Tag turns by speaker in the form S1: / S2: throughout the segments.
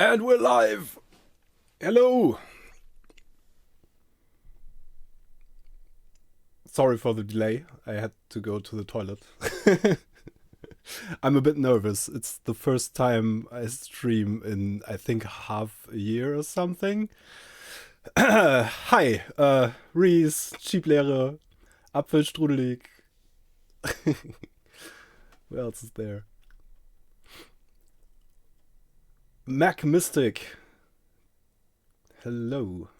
S1: And we're live! Hello! Sorry for the delay. I had to go to the toilet. I'm a bit nervous. It's the first time I stream in, I think, half a year or something. Hi, Reese, Cheaplehre, Apfelstrudelig. Who else is there? Mac Mystic. Hello.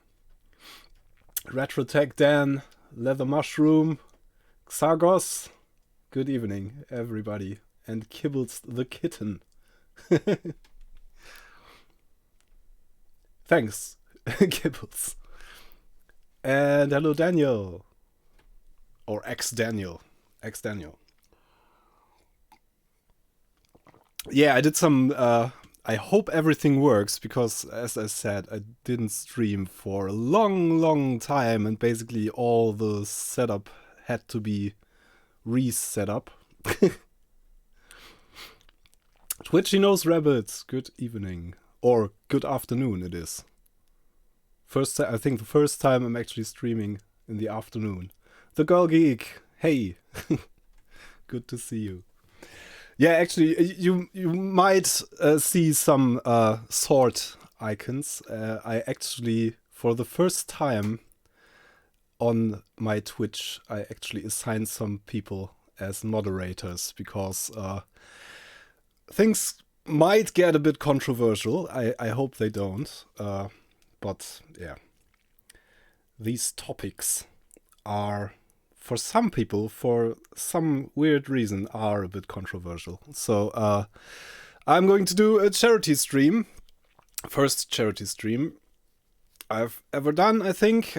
S1: Retrotech Dan, Leather Mushroom, Xargos. Good evening, everybody. And Kibbles the Kitten. Thanks, Kibbles. And hello, Daniel. Or ex-Daniel. Ex-Daniel. Yeah, I did some... I hope everything works, because, as I said, I didn't stream for a long time, and basically all the setup had to be reset up. Twitchy Nose Rabbits, good evening. Or good afternoon it is. I think the first time I'm actually streaming in the afternoon. The Girl Geek, hey. Good to see you. Yeah, actually, you might see some sword icons. I actually, for the first time on my Twitch, I actually assigned some people as moderators, because things might get a bit controversial. I hope they don't. But yeah, these topics are, for some people, for some weird reason, are a bit controversial. So I'm going to do a charity stream. First charity stream I've ever done, I think.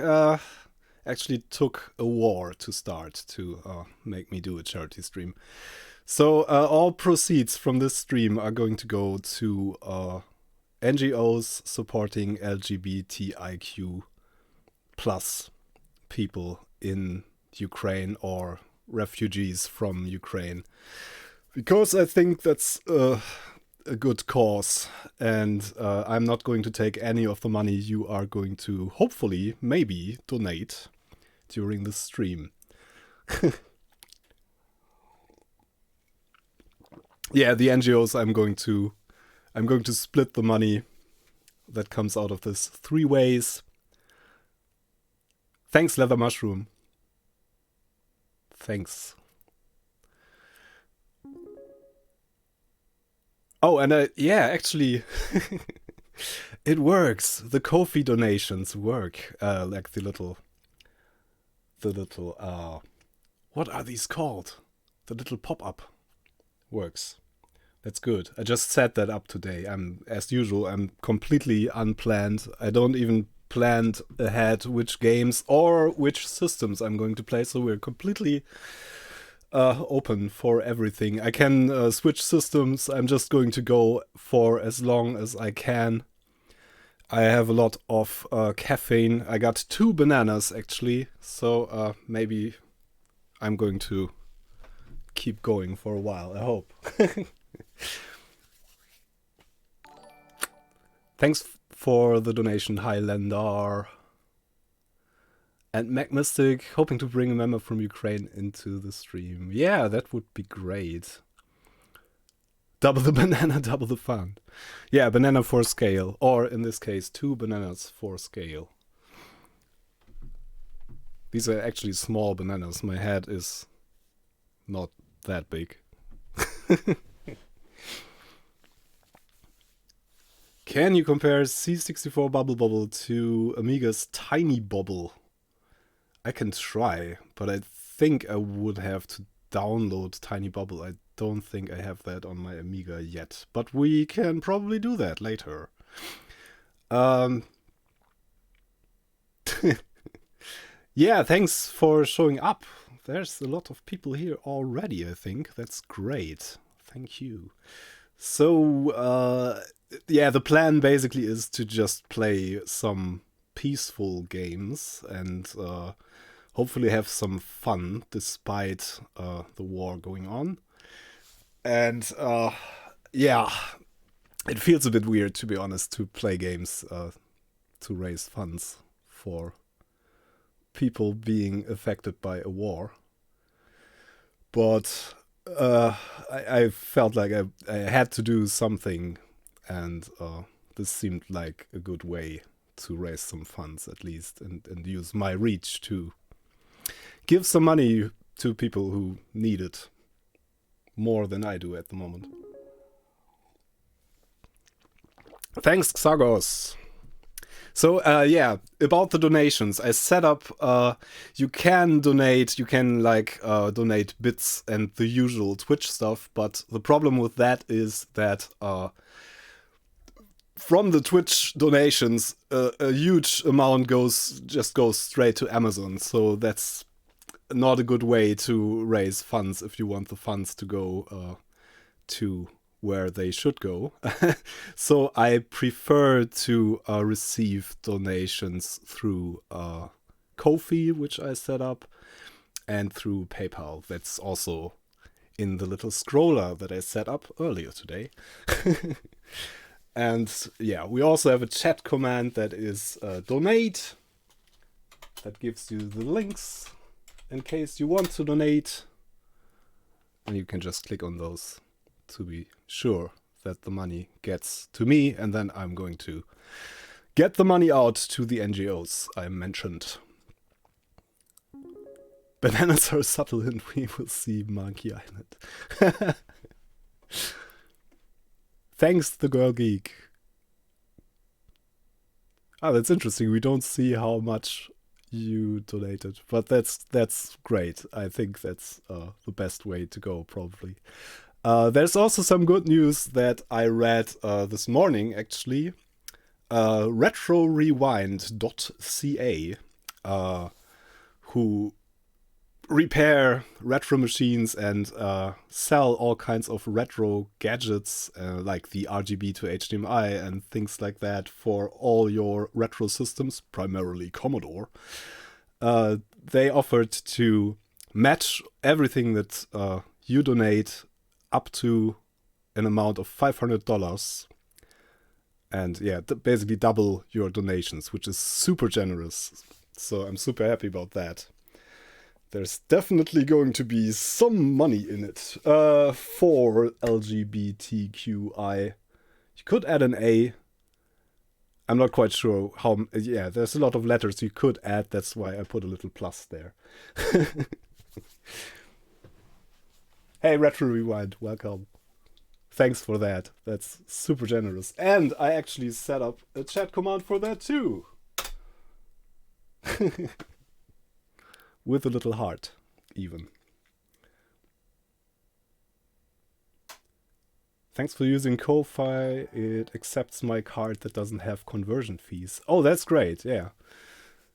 S1: Actually took a war to start to make me do a charity stream. So all proceeds from this stream are going to go to NGOs supporting LGBTIQ plus people in Ukraine, or refugees from Ukraine, because I think that's a good cause, and I'm not going to take any of the money you are going to hopefully maybe donate during the stream. Yeah, the NGOs, I'm going to split the money that comes out of this 3 ways. Thanks, Leather Mushroom. Thanks. Oh, and yeah, actually, it works. The Ko-fi donations work. Like the little, what are these called? The little pop-up works. That's good. I just set that up today. As usual, I'm completely unplanned. I don't even planned ahead which games or which systems I'm going to play, so we're completely open for everything. I can switch systems. I'm just going to go for as long as I can. I have a lot of caffeine. I got 2 bananas actually, so maybe I'm going to keep going for a while, I hope. Thanks for the donation, Highlander. And MacMystic, hoping to bring a member from Ukraine into the stream. Yeah, that would be great. Double the banana, double the fun. Yeah, banana for scale. Or in this case, 2 bananas for scale. These are actually small bananas. My head is not that big. Can you compare C64 Bubble Bobble to Amiga's Tiny Bobble? I can try, but I think I would have to download Tiny Bubble. I don't think I have that on my Amiga yet, but we can probably do that later. Yeah, thanks for showing up. There's a lot of people here already, I think. That's great. Thank you. So, yeah, the plan basically is to just play some peaceful games and hopefully have some fun despite the war going on. And yeah, it feels a bit weird, to be honest, to play games to raise funds for people being affected by a war. But I felt like I had to do something, and this seemed like a good way to raise some funds at least, and use my reach to give some money to people who need it more than I do at the moment. Thanks, Xagos. So yeah, about the donations, I set up. You can donate. You can donate bits and the usual Twitch stuff. But the problem with that is that from the Twitch donations, a huge amount goes straight to Amazon. So that's not a good way to raise funds if you want the funds to go to where they should go. So I prefer to receive donations through Ko-fi, which I set up, and through PayPal. That's also in the little scroller that I set up earlier today. And yeah, we also have a chat command that is donate. That gives you the links in case you want to donate. And you can just click on those to be sure that the money gets to me, and then I'm going to get the money out to the NGOs I mentioned. Bananas are subtle, and we will see Monkey Island. Thanks, the girl geek. Oh, that's interesting. We don't see how much you donated, but that's great. I think that's the best way to go, probably. There's also some good news that I read this morning, actually. RetroRewind.ca, who repair retro machines and sell all kinds of retro gadgets, like the RGB to HDMI and things like that for all your retro systems, primarily Commodore. They offered to match everything that you donate up to an amount of $500, and yeah, basically double your donations, which is super generous. So I'm super happy about that. There's definitely going to be some money in it for LGBTQI. You could add an A. I'm not quite sure how. Yeah, there's a lot of letters you could add. That's why I put a little plus there. Hey, Retro Rewind, welcome. Thanks for that. That's super generous. And I actually set up a chat command for that too. With a little heart, even. Thanks for using Ko-fi. It accepts my card that doesn't have conversion fees. Oh, that's great, yeah.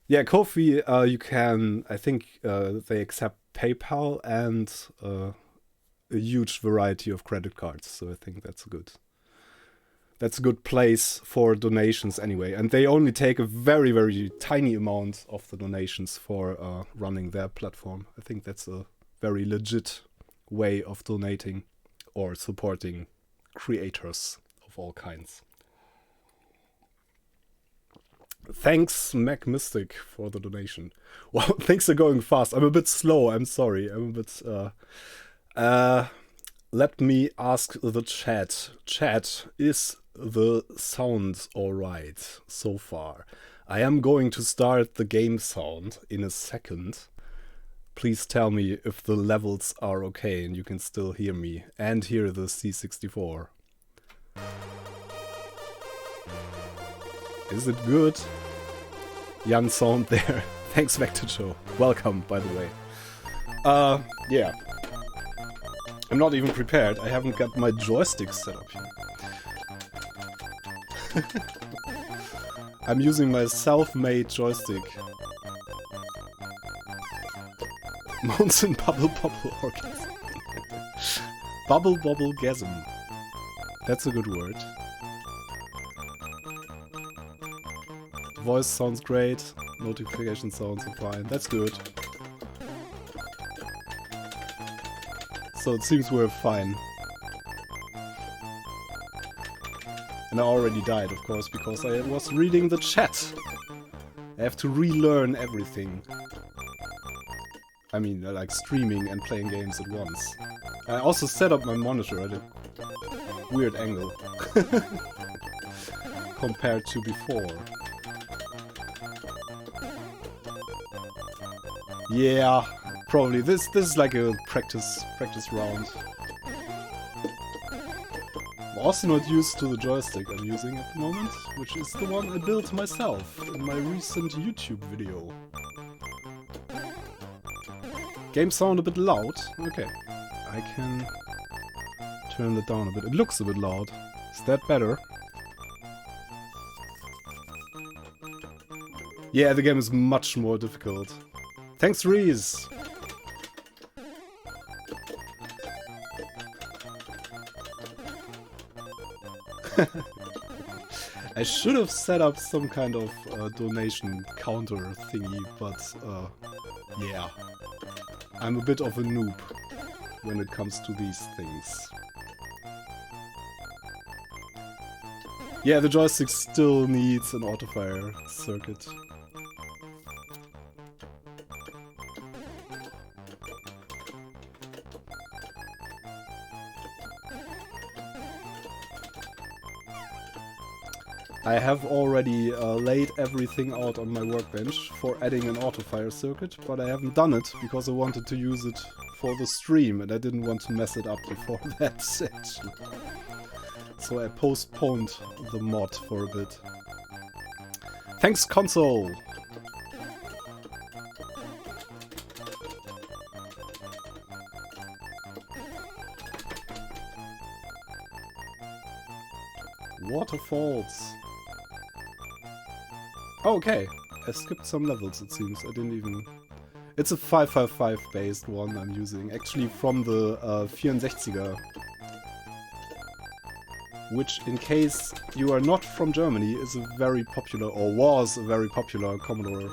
S1: Yeah, Ko-fi, you can, I think they accept PayPal and a huge variety of credit cards. So I think that's a good place for donations anyway. And they only take a very, very tiny amount of the donations for running their platform. I think that's a very legit way of donating or supporting creators of all kinds. Thanks, Mac Mystic, for the donation. Wow, things are going fast. I'm a bit slow. I'm sorry. I'm a bit... let me ask the chat. Chat, is the sound alright so far? I am going to start the game sound in a second. Please tell me if the levels are okay and you can still hear me and hear the C64. Is it good? Jan sound there. Thanks, Vector Joe. Welcome, by the way. Yeah. I'm not even prepared. I haven't got my joystick set up here. I'm using my self-made joystick. Mountain Bubble Bobble Orgasm. Bubble Bobble Gasm. That's a good word. Voice sounds great. Notification sounds are fine. That's good. So it seems we're fine. And I already died, of course, because I was reading the chat. I have to relearn everything. I mean, like streaming and playing games at once. I also set up my monitor at a weird angle compared to before. Yeah, probably. This is like a practice round. I'm also not used to the joystick I'm using at the moment, which is the one I built myself in my recent YouTube video. Game sound a bit loud. Okay, I can turn it down a bit. It looks a bit loud. Is that better? Yeah, the game is much more difficult. Thanks, Reese! I should have set up some kind of donation counter thingy, but yeah. I'm a bit of a noob when it comes to these things. Yeah, the joystick still needs an autofire circuit. I have already laid everything out on my workbench for adding an autofire circuit, but I haven't done it because I wanted to use it for the stream and I didn't want to mess it up before that, actually. So I postponed the mod for a bit. Thanks, console! Waterfalls. Oh, okay. I skipped some levels, it seems. I didn't even... It's a 555 based one I'm using. Actually from the 64er. Which, in case you are not from Germany, is a very popular, or was a very popular Commodore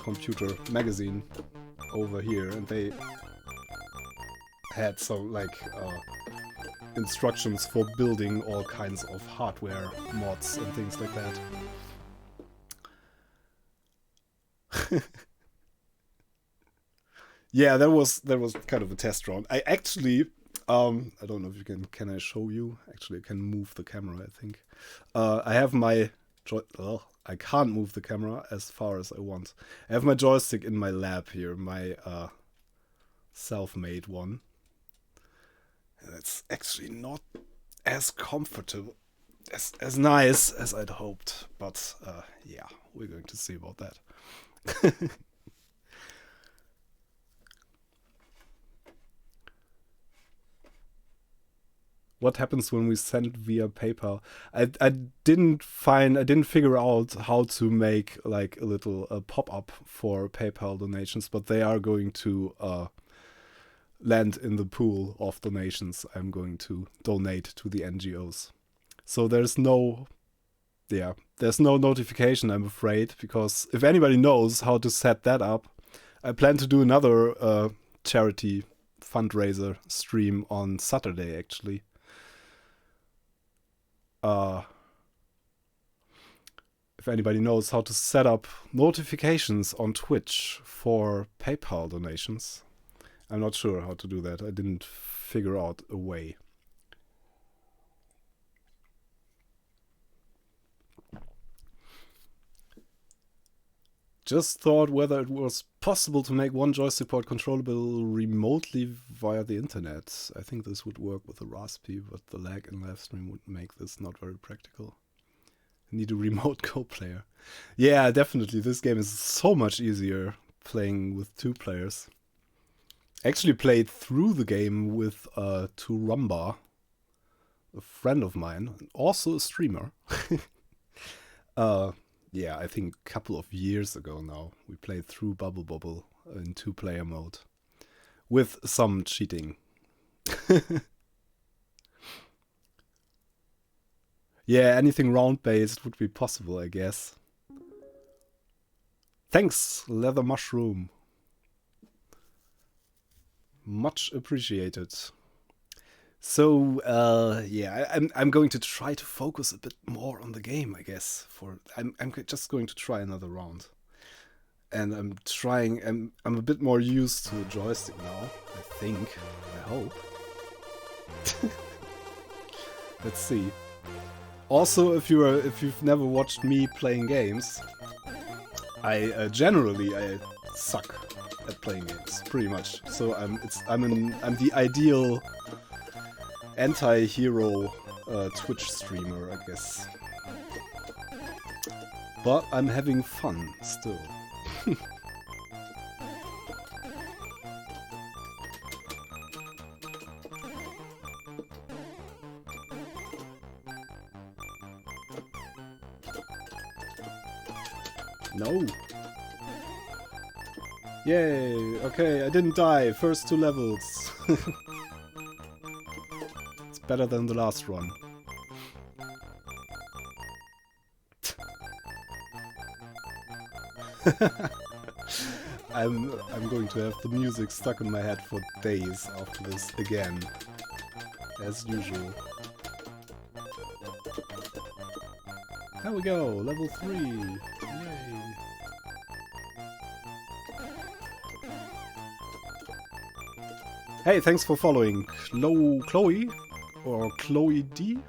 S1: computer magazine over here. And they had some, like, instructions for building all kinds of hardware mods and things like that. Yeah, that was kind of a test round. I actually, I don't know if you can I show you? Actually, I can move the camera, I think. I have my, I can't move the camera as far as I want. I have my joystick in my lap here, my self-made one. And it's actually not as comfortable, as nice as I'd hoped. But yeah, we're going to see about that. What happens when we send it via PayPal? I didn't figure out how to make like a little pop-up for PayPal donations, but they are going to land in the pool of donations I'm going to donate to the NGOs. So there's no notification, I'm afraid, because if anybody knows how to set that up, I plan to do another charity fundraiser stream on Saturday, actually. If anybody knows how to set up notifications on Twitch for PayPal donations, I'm not sure how to do that. I didn't figure out a way. Just thought whether it was possible to make one joystick port controllable remotely via the internet. I think this would work with a Raspberry, but the lag in live stream would make this not very practical. I need a remote Go player. Yeah, definitely. This game is so much easier playing with two players. I actually played through the game with Turumba, a friend of mine, also a streamer. Yeah, I think a couple of years ago now, we played through Bubble Bobble in two-player mode. With some cheating. Yeah, anything round-based would be possible, I guess. Thanks, Leather Mushroom. Much appreciated. So yeah, I'm going to try to focus a bit more on the game, I guess. I'm just going to try another round, and I'm a bit more used to the joystick now. I think. I hope. Let's see. Also, if you've never watched me playing games, I generally suck at playing games, pretty much. So I'm the ideal anti-hero Twitch streamer, I guess. But I'm having fun still. No. Yay! Okay, I didn't die. First 2 levels. It's better than the last one. I'm going to have the music stuck in my head for days after this again. As usual. There we go, level 3. Yay. Hey, thanks for following. Chloe? Or Chloe D?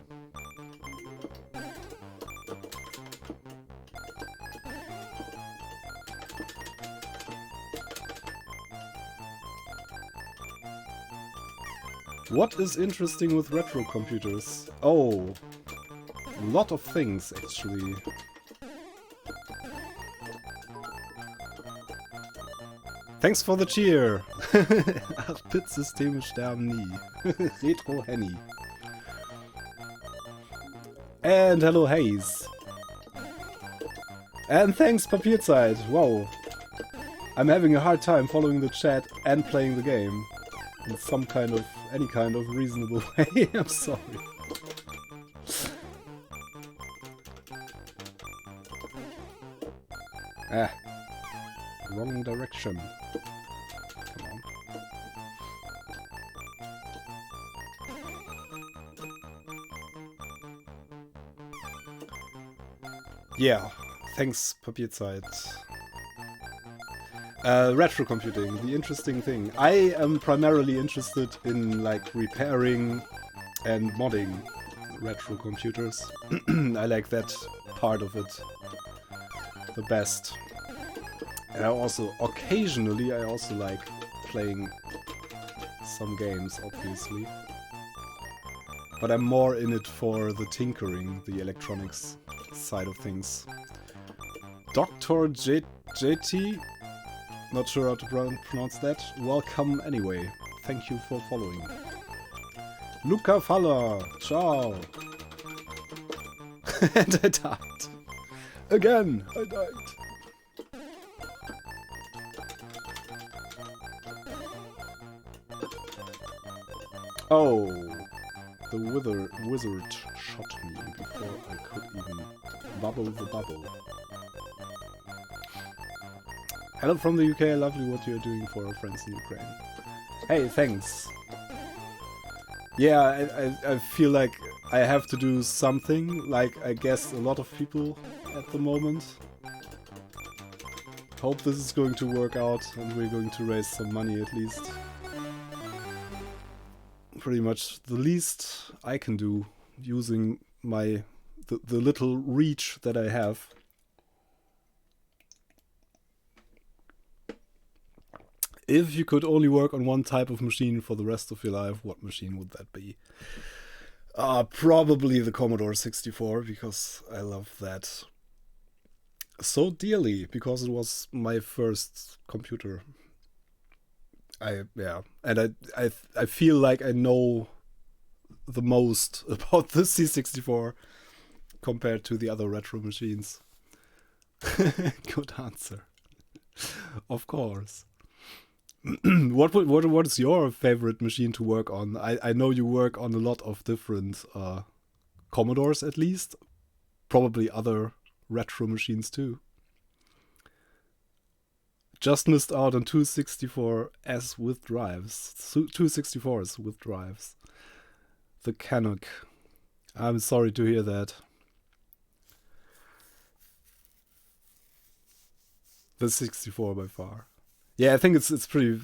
S1: What is interesting with retro computers? Oh, a lot of things actually. Thanks for the cheer! Bitsysteme sterben nie. Retro Henny. And hello Haze. And thanks Papierzeit. Wow. I'm having a hard time following the chat and playing the game. In any kind of reasonable way. I'm sorry. Ah. Wrong direction. Come on. Yeah. Thanks, Papierzeit. Retro computing, the interesting thing. I am primarily interested in like repairing and modding retro computers. I like that part of it the best. And occasionally I also like playing some games, obviously. But I'm more in it for the tinkering, the electronics side of things. Dr. JT? Not sure how to pronounce that. Welcome anyway. Thank you for following. Luca Faller. Ciao. And I died. Again, I died. Oh, the wizard shot me before I could even bubble the bubble. Hello from the UK, lovely what you're doing for our friends in Ukraine. Hey, thanks. Yeah, I feel like I have to do something, like I guess a lot of people at the moment. Hope this is going to work out and we're going to raise some money at least. Pretty much the least I can do using the little reach that I have. If you could only work on one type of machine for the rest of your life, what machine would that be? Probably the Commodore 64, because I love that so dearly, because it was my first computer. And I feel like I know the most about the C64 compared to the other retro machines. Good answer. Of course. What is your favorite machine to work on? I know you work on a lot of different Commodores at least. Probably other retro machines too. Just missed out on 264s with drives. 264s with drives. The Canuck. I'm sorry to hear that. The 64 by far. Yeah, I think it's pretty.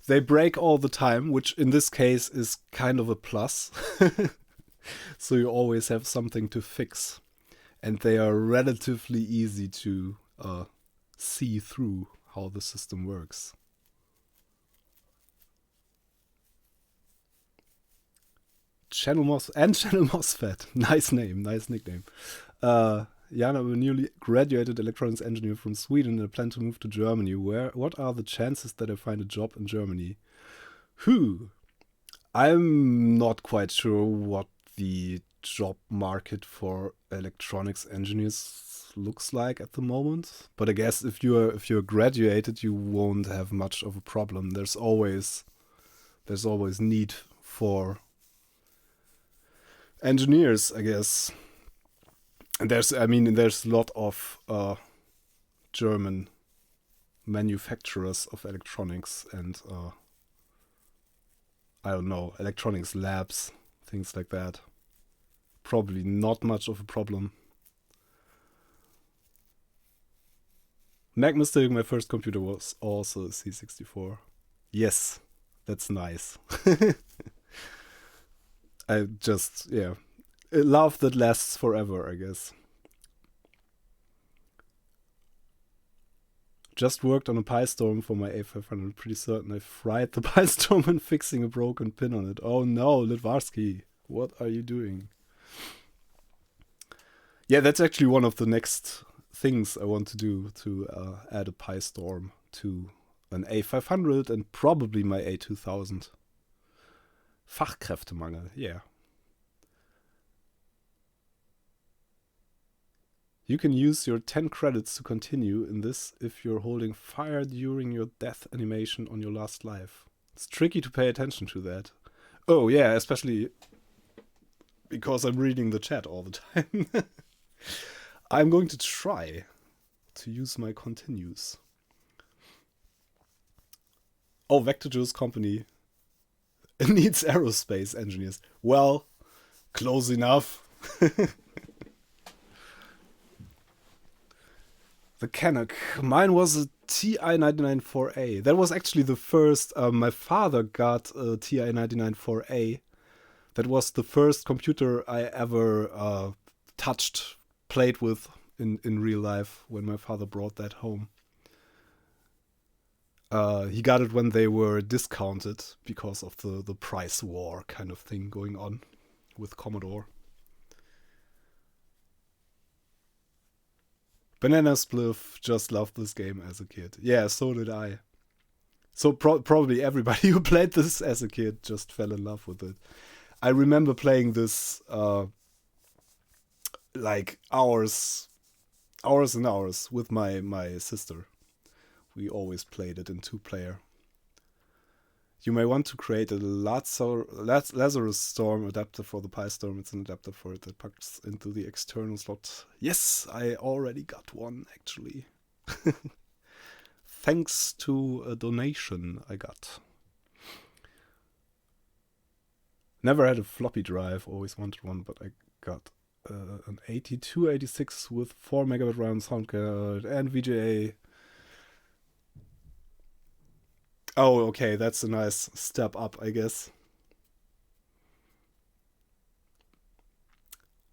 S1: They break all the time, which in this case is kind of a plus. So you always have something to fix, and they are relatively easy to see through how the system works. Channel MOSFET. Nice name, nice nickname. Jan, I'm a newly graduated electronics engineer from Sweden and I plan to move to Germany. What are the chances that I find a job in Germany? I'm not quite sure what the job market for electronics engineers looks like at the moment. But I guess if you're graduated, you won't have much of a problem. There's always need for engineers, I guess. And there's a lot of German manufacturers of electronics and I don't know, electronics labs, things like that. Probably not much of a problem. Mac mistake, my first computer was also a C64. Yes, that's nice. I just, yeah. A love that lasts forever, I guess. Just worked on a PyStorm for my A500. Pretty certain I fried the PyStorm when fixing a broken pin on it. Oh no, Litvarsky, what are you doing? Yeah, that's actually one of the next things I want to do, to add a PyStorm to an A500 and probably my A2000. Fachkräftemangel, yeah. You can use your 10 credits to continue in this if you're holding fire during your death animation on your last life. It's tricky to pay attention to that. Oh yeah, especially because I'm reading the chat all the time. I'm going to try to use my continues. Oh, Vectorjoe's company needs aerospace engineers. Well, close enough. The Canuck. Mine was a TI-99-4A. That was actually the first. My father got a TI-99-4A. That was the first computer I ever touched, played with in real life when my father brought that home. He got it when they were discounted because of the price war kind of thing going on with Commodore. Banana Spliff just loved this game as a kid. Yeah, so did I. So probably everybody who played this as a kid just fell in love with it. I remember playing this like hours and hours with my sister. We always played it in 2-player. You may want to create a Lazarus Storm adapter for the PyStorm. It's an adapter for it that plugs into the external slot. Yes, I already got one, actually. Thanks to a donation I got. Never had a floppy drive, always wanted one, but I got an 8286 with 4 megabit RAM sound card and VGA. Oh, okay, that's a nice step up, I guess.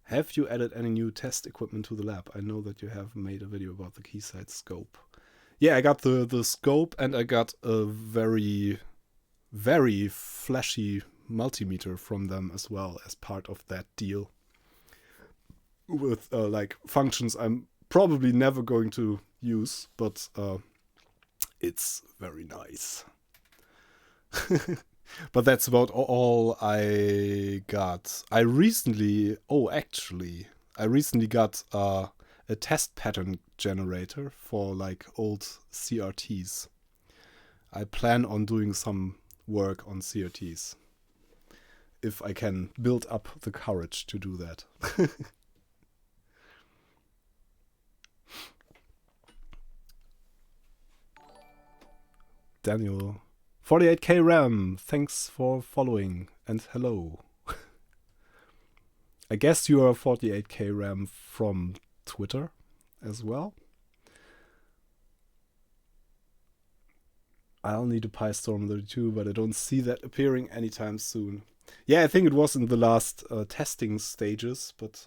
S1: Have you added any new test equipment to the lab? I know that you have made a video about the Keysight scope. Yeah, I got the scope and I got a very, very flashy multimeter from them as well as part of that deal. With like functions I'm probably never going to use, but it's very nice. But that's about all I got. I recently got a test pattern generator for like old CRTs. I plan on doing some work on CRTs. If I can build up the courage to do that. Daniel, 48k RAM, thanks for following and hello. I guess you are 48k RAM from Twitter as well. I'll need a PyStorm 32, but I don't see that appearing anytime soon. Yeah, I think it was in the last testing stages, but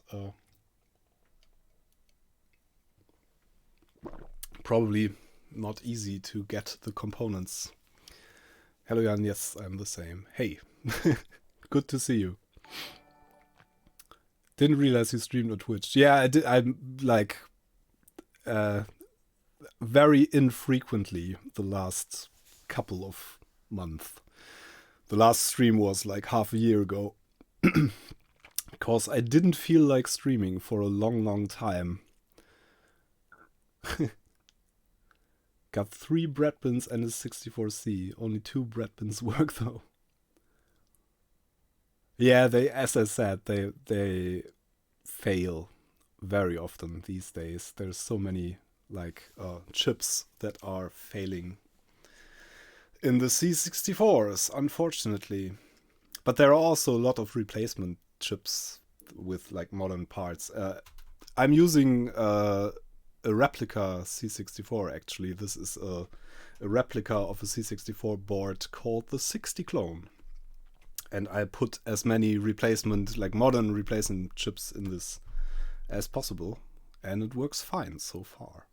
S1: probably not easy to get the components. Hello, Jan. Yes, I'm the same. Hey, good to see you. Didn't realize you streamed on Twitch. Yeah, I did. I'm like very infrequently the last couple of months. The last stream was like half a year ago. Because I didn't feel like streaming for a long time. Got 3 bread bins and a 64C. Only 2 bread bins work though. Yeah, they, as I said, they fail very often these days. There's so many like chips that are failing in the C64s, unfortunately. But there are also a lot of replacement chips with like modern parts. I'm using a replica C64 actually. This is a replica of a C64 board called the 60 clone. And I put as many replacement, like modern replacement chips in this as possible. And it works fine so far.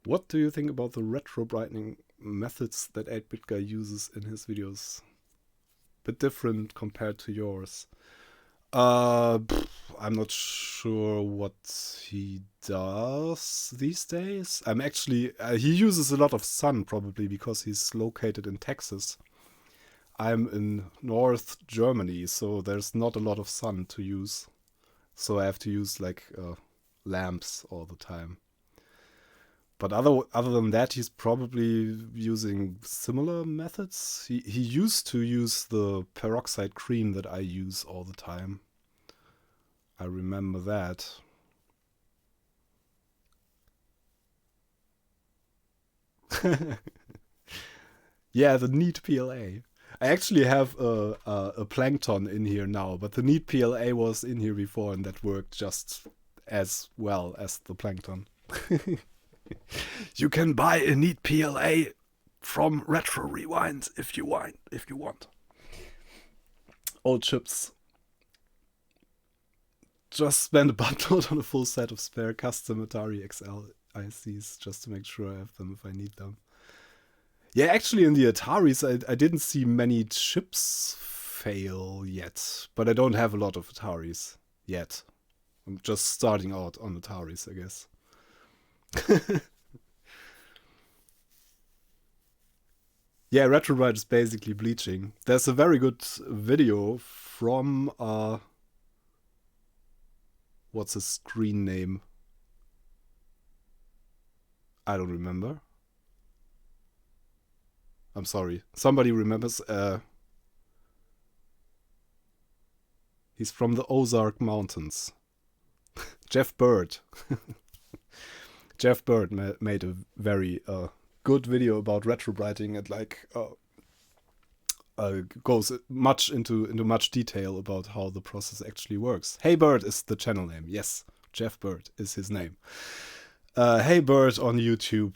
S1: What do you think about the retro brightening methods that 8-Bit Guy uses in his videos? Bit different compared to yours. I'm not sure what he does these days. I'm actually, he uses a lot of sun probably because he's located in Texas. I'm in North Germany, so there's not a lot of sun to use. So I have to use like lamps all the time. But other than that, he's probably using similar methods. He used to use the peroxide cream that I use all the time. I remember that. Yeah, the neat PLA. I actually have a plankton in here now, but the neat PLA was in here before and that worked just as well as the plankton. You can buy a neat PLA from Retro Rewind if you want. Old chips. Just spend a buttload on a full set of spare custom Atari XL ICs just to make sure I have them if I need them. Yeah, actually in the Ataris I didn't see many chips fail yet, but I don't have a lot of Ataris yet. I'm just starting out on Ataris, I guess. Yeah, Retrowrite is basically bleaching. There's a very good video from what's his screen name? I don't remember. I'm sorry. Somebody remembers. He's from the Ozark Mountains. Jeff Bird. Jeff Bird made a very good video about retrobrighting and like goes much into much detail about how the process actually works. Hey Bird is the channel name. Yes, Jeff Bird is his name. Hey Bird on YouTube.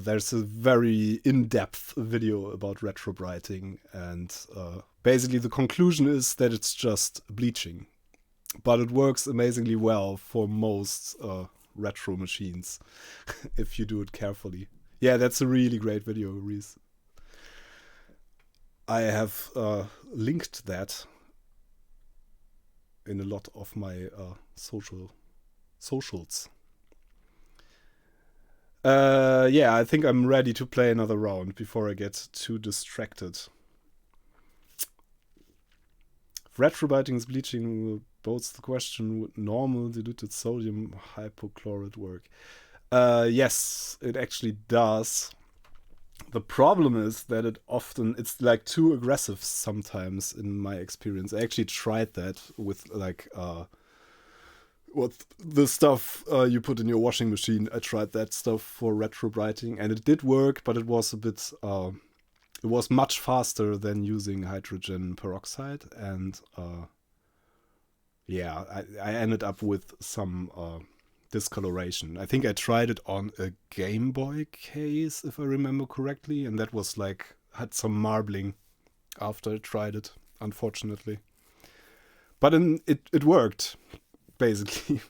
S1: There's a very in-depth video about retrobrighting, and basically the conclusion is that it's just bleaching, but it works amazingly well for most retro machines if you do it carefully. Yeah, that's a really great video, Reese. I have linked that in a lot of my socials. Yeah, I think I'm ready to play another round before I get too distracted. If retrobiting is bleaching, both the question, would normal diluted sodium hypochlorite work? Yes, it actually does. The problem is that it's like too aggressive sometimes in my experience. I actually tried that with like what the stuff you put in your washing machine. I tried that stuff for retro brighting, and it did work, but it was a bit. It was much faster than using hydrogen peroxide, and yeah, I ended up with some discoloration. I think I tried it on a Game Boy case, if I remember correctly, and that was like had some marbling after I tried it, unfortunately. But it worked, basically.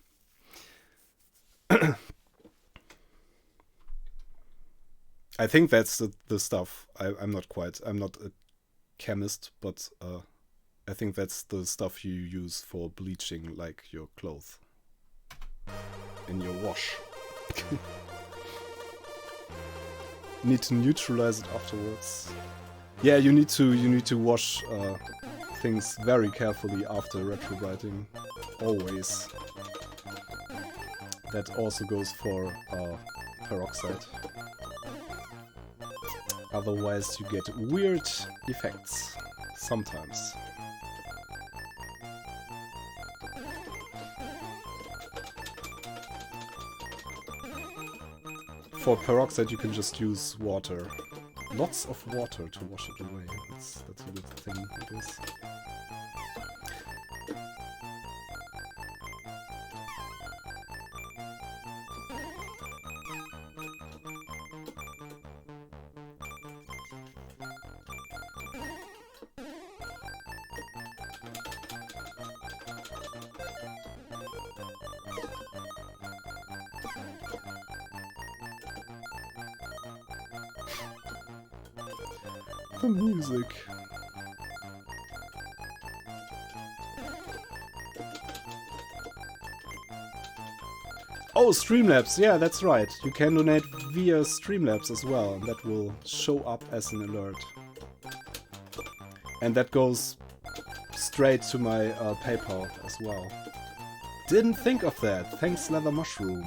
S1: I think that's the stuff. I'm not a chemist, but I think that's the stuff you use for bleaching, like your clothes in your wash. Need to neutralize it afterwards. Yeah, you need to wash things very carefully after retrobrighting. Always. That also goes for peroxide. Otherwise you get weird effects. Sometimes. For peroxide you can just use water. Lots of water to wash it away. That's a good thing, I guess. The music. Oh, Streamlabs, yeah, that's right. You can donate via Streamlabs as well, and that will show up as an alert. And that goes straight to my PayPal as well. Didn't think of that. Thanks, Leather Mushroom.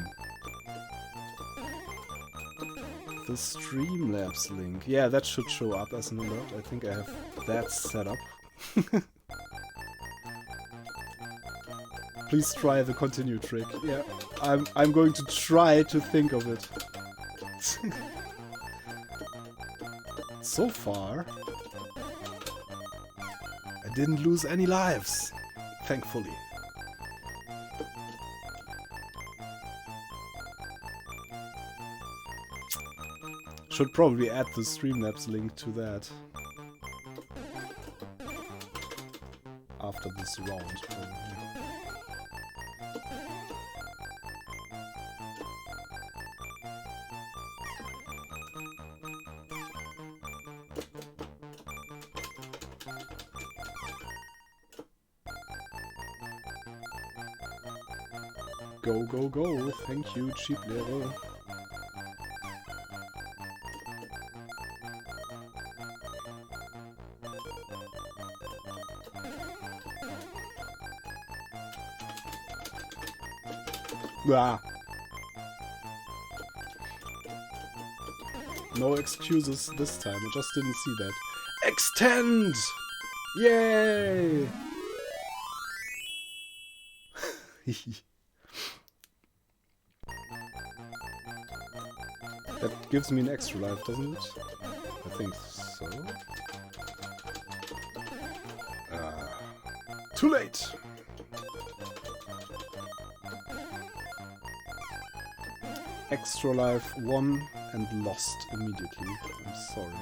S1: The Streamlabs link. Yeah, that should show up as an alert. I think I have that set up. Please try the continue trick. Yeah, I'm going to try to think of it. So far, I didn't lose any lives, thankfully. Should probably add the Streamlabs link to that after this round, probably. Go, go, go. Thank you, cheap Lehrer. Ah. No excuses this time, I just didn't see that. Extend! Yay! That gives me an extra life, doesn't it? I think so. Too late! Extra life 1 and lost immediately. I'm sorry.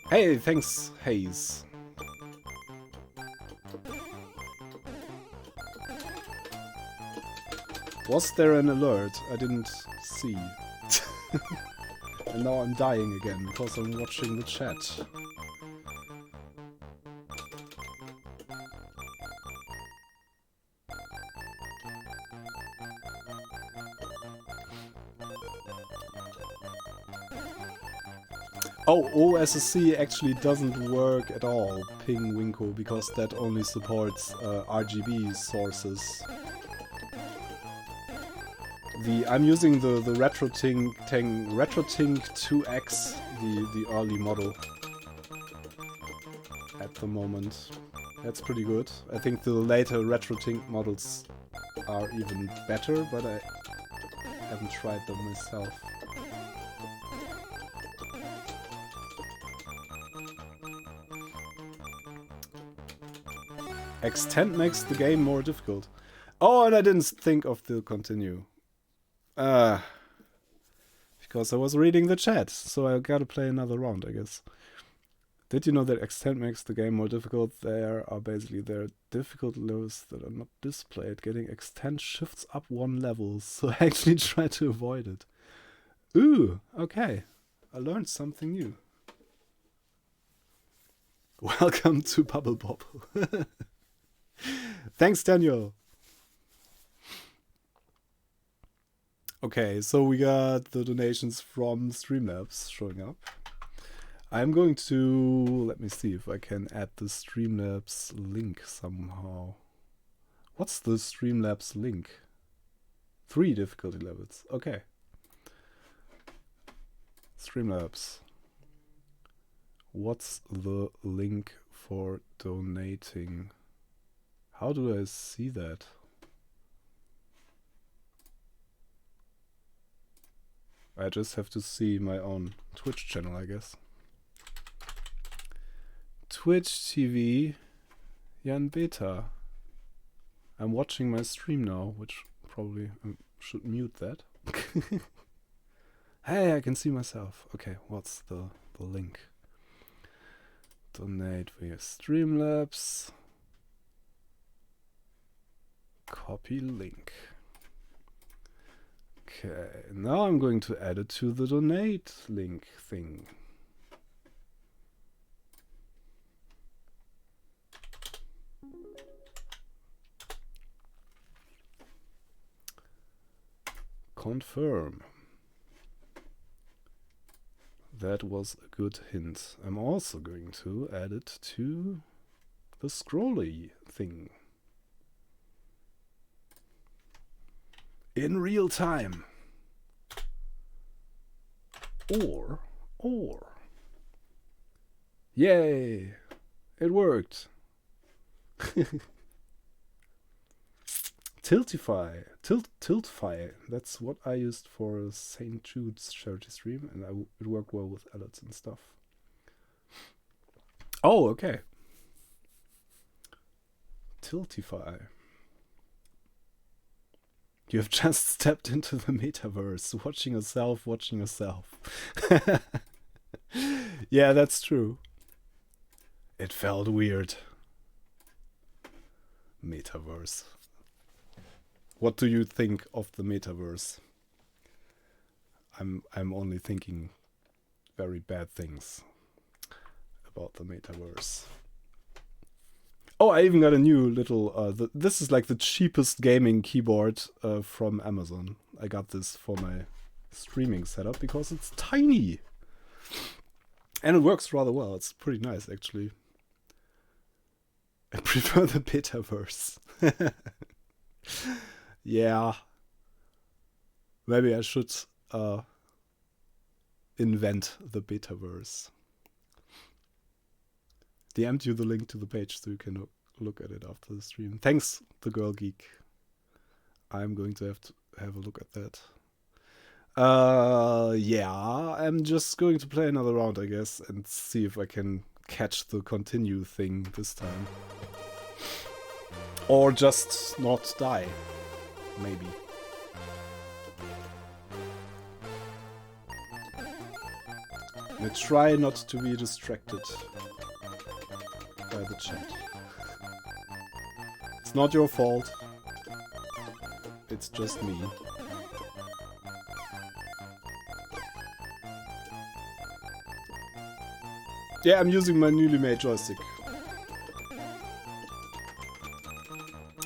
S1: Hey, thanks, Hayes. Was there an alert? I didn't see. And now I'm dying again because I'm watching the chat. Oh, OSSC actually doesn't work at all, Ping Winko, because that only supports RGB sources. I'm using the RetroTink 2X, the early model at the moment. That's pretty good. I think the later RetroTink models are even better, but I haven't tried them myself. Extend makes the game more difficult. Oh, and I didn't think of the continue. Because I was reading the chat, so I gotta play another round, I guess. Did you know that extend makes the game more difficult? There are difficult levels that are not displayed. Getting extend shifts up one level, so I actually try to avoid it. Ooh, okay. I learned something new. Welcome to Bubble Bobble. Thanks, Daniel. Okay, so we got the donations from Streamlabs showing up. I'm going to... let me see if I can add the Streamlabs link somehow. What's the Streamlabs link? 3 difficulty levels. Okay. Streamlabs. What's the link for donating? How do I see that? I just have to see my own Twitch channel, I guess. Twitch TV, Jan Beta. I'm watching my stream now, which probably should mute that. Hey, I can see myself. Okay, what's the link? Donate via Streamlabs. Copy link. Okay, now I'm going to add it to the donate link thing. Confirm. That was a good hint. I'm also going to add it to the scrolly thing. In real time. Or. Yay! It worked. Tiltify. That's what I used for St. Jude's charity stream, and it worked well with alerts and stuff. Oh, okay. Tiltify. You have just stepped into the metaverse, watching yourself. Yeah, that's true. It felt weird. Metaverse. What do you think of the metaverse? I'm only thinking very bad things about the metaverse. Oh, I even got a new little... this is like the cheapest gaming keyboard from Amazon. I got this for my streaming setup because it's tiny. And it works rather well. It's pretty nice, actually. I prefer the metaverse. Yeah. Maybe I should invent the metaverse. DM'd you the link to the page so you can look at it after the stream. Thanks, the Girl Geek. I'm going to have a look at that. Yeah, I'm just going to play another round, I guess, and see if I can catch the continue thing this time. Or just not die. Maybe. I try not to be distracted by the chat. It's not your fault. It's just me. Yeah, I'm using my newly made joystick.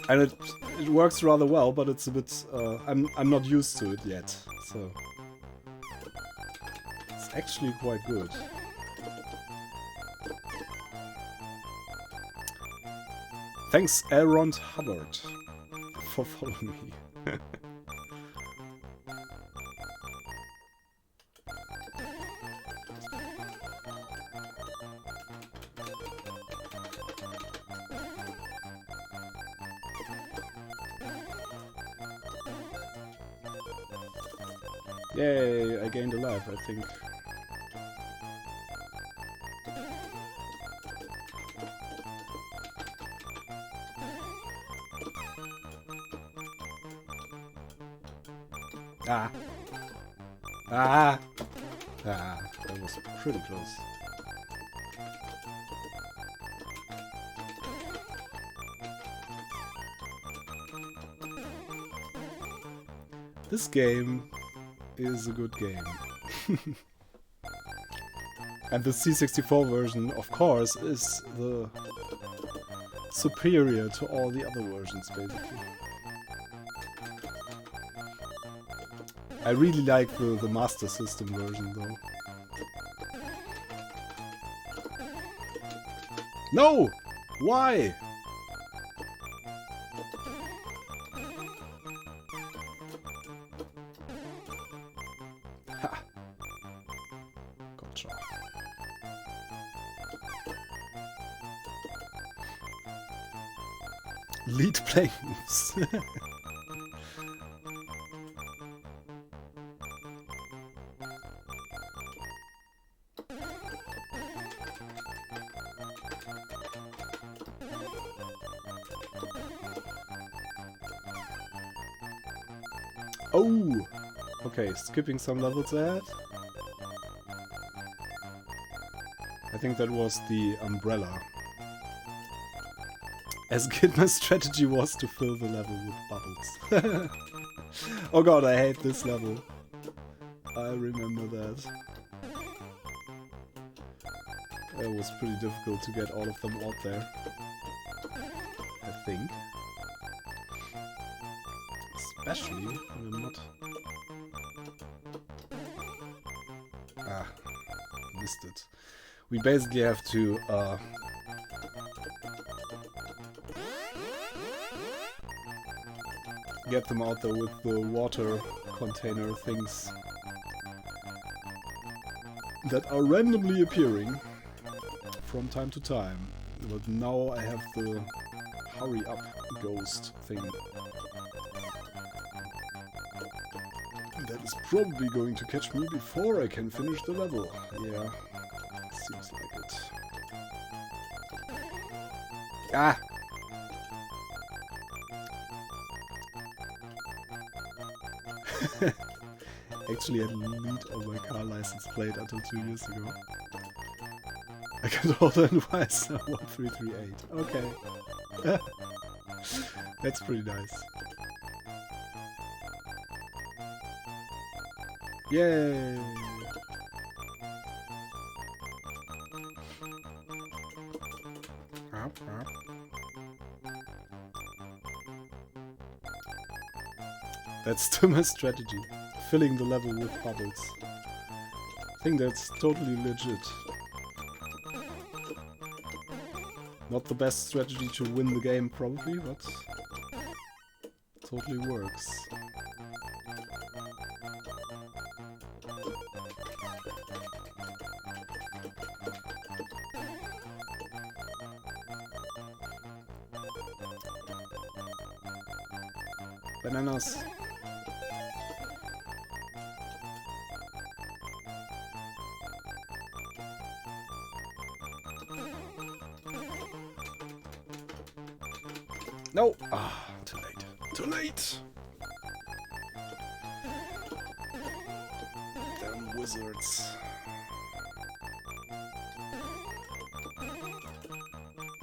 S1: And it works rather well, but it's a bit... I'm not used to it yet, so... It's actually quite good. Thanks, Aaron Hubbard, for following me. Yay, I gained a life, I think. Ah! Ah! Ah, that was pretty close. This game is a good game. And the C64 version, of course, is the superior to all the other versions, basically. I really like the Master System version, though. No! Why? Ha! Gotcha. Lead planes. Oh! Okay, skipping some levels ahead. I think that was the umbrella. As a kid, my strategy was to fill the level with bubbles. Oh god, I hate this level. I remember that. It was pretty difficult to get all of them out there. I think. Especially when I'm not... Ah, missed it. We basically have to get them out there with the water container things that are randomly appearing from time to time. But now I have the hurry up ghost thing. That is probably going to catch me before I can finish the level. Yeah, seems like it. Ah! Actually, I had lead on my car license plate until 2 years ago. I got older and wise now, 1338. Okay. That's pretty nice. Yay! That's still my strategy. Filling the level with bubbles. I think that's totally legit. Not the best strategy to win the game, probably, but totally works. Bananas. No! Ah, too late. Too late! Damn wizards.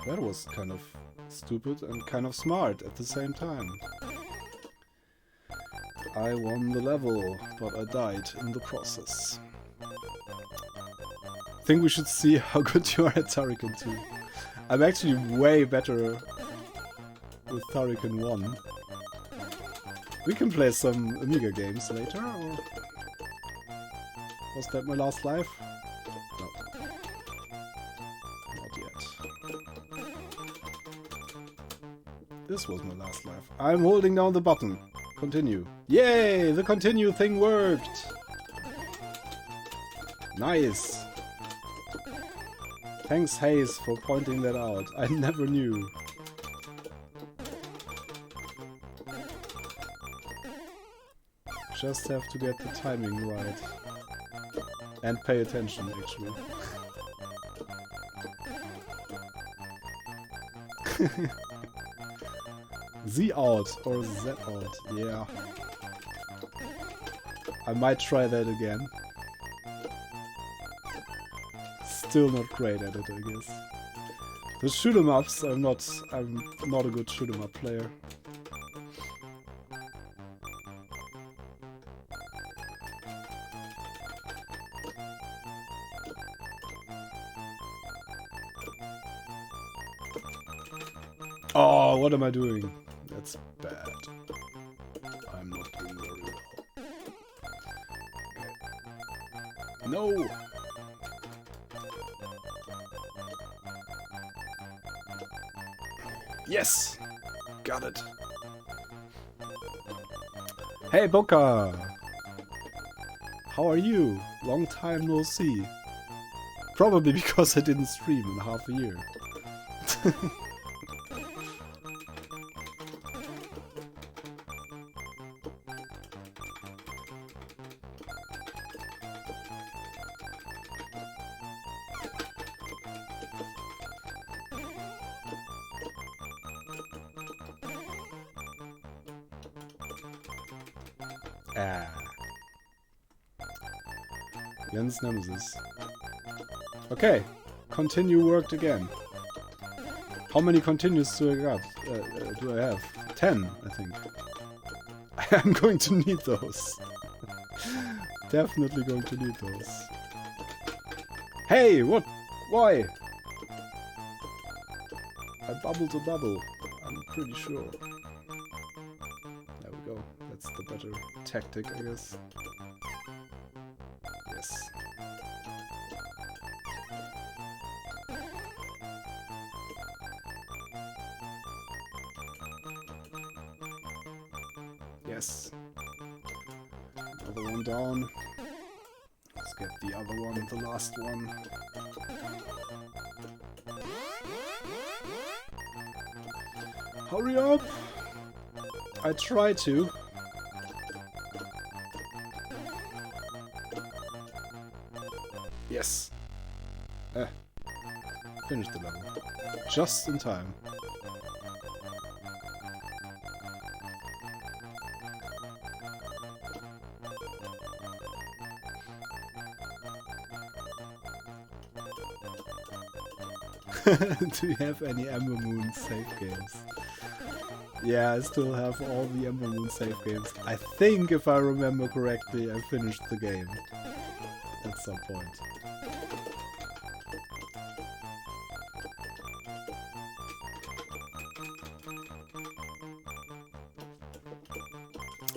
S1: That was kind of stupid and kind of smart at the same time. I won the level, but I died in the process. I think we should see how good you are at Turrican 2. I'm actually way better with Turrican 1. We can play some Amiga games later, or... Was that my last life? No. Not yet. This was my last life. I'm holding down the button. Continue. Yay! The continue thing worked! Nice! Thanks, Hayes, for pointing that out. I never knew. Just have to get the timing right. And pay attention, actually. Z out or Z out, yeah. I might try that again. Still not great at it, I guess. The shoot 'em ups, I'm not a good shoot 'em up player. Oh, what am I doing? That's bad. I'm not doing very well. No! Yes! Got it. Hey, Boca! How are you? Long time no see. Probably because I didn't stream in half a year. Jens Nemesis. Okay, continue worked again. How many continues do I have? 10, I think. I'm going to need those. Definitely going to need those. Hey, what? Why? I bubbled a double. I'm pretty sure. There we go. That's the better tactic, I guess. Yes. Yes. Another one down. Let's get the other one, the last one. Hurry up! I try to. Yes. Finished the level. Just in time. Do you have any Ember Moon save games? Yeah, I still have all the Ember Moon save games. I think, if I remember correctly, I finished the game at some point.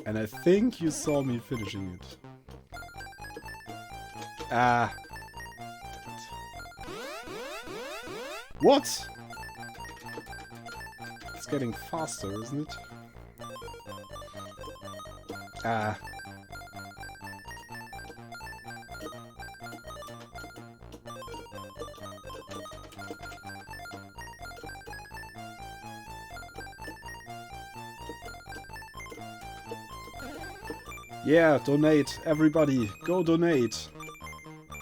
S1: And I think you saw me finishing it. Ah. What? It's getting faster, isn't it? Ah. Yeah, donate. Everybody, go donate.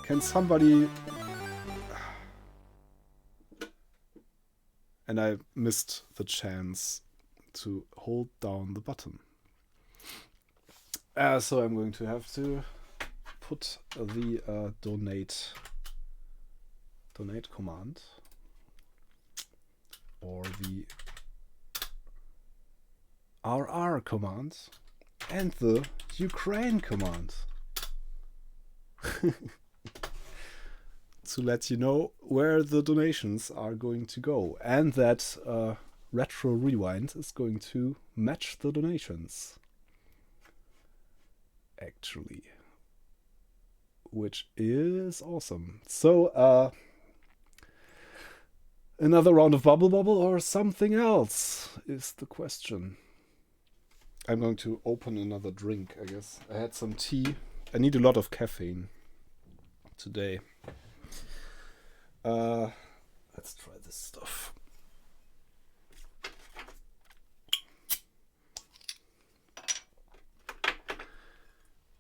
S1: Can somebody... And I missed the chance to hold down the button. So I'm going to have to put the donate command or the RR command and the Ukraine command to let you know where the donations are going to go, and that Retro Rewind is going to match the donations, actually, which is awesome. So another round of Bubble Bobble or something else is the question. I'm going to open another drink, I guess. I had some tea. I need a lot of caffeine today. Let's try this stuff.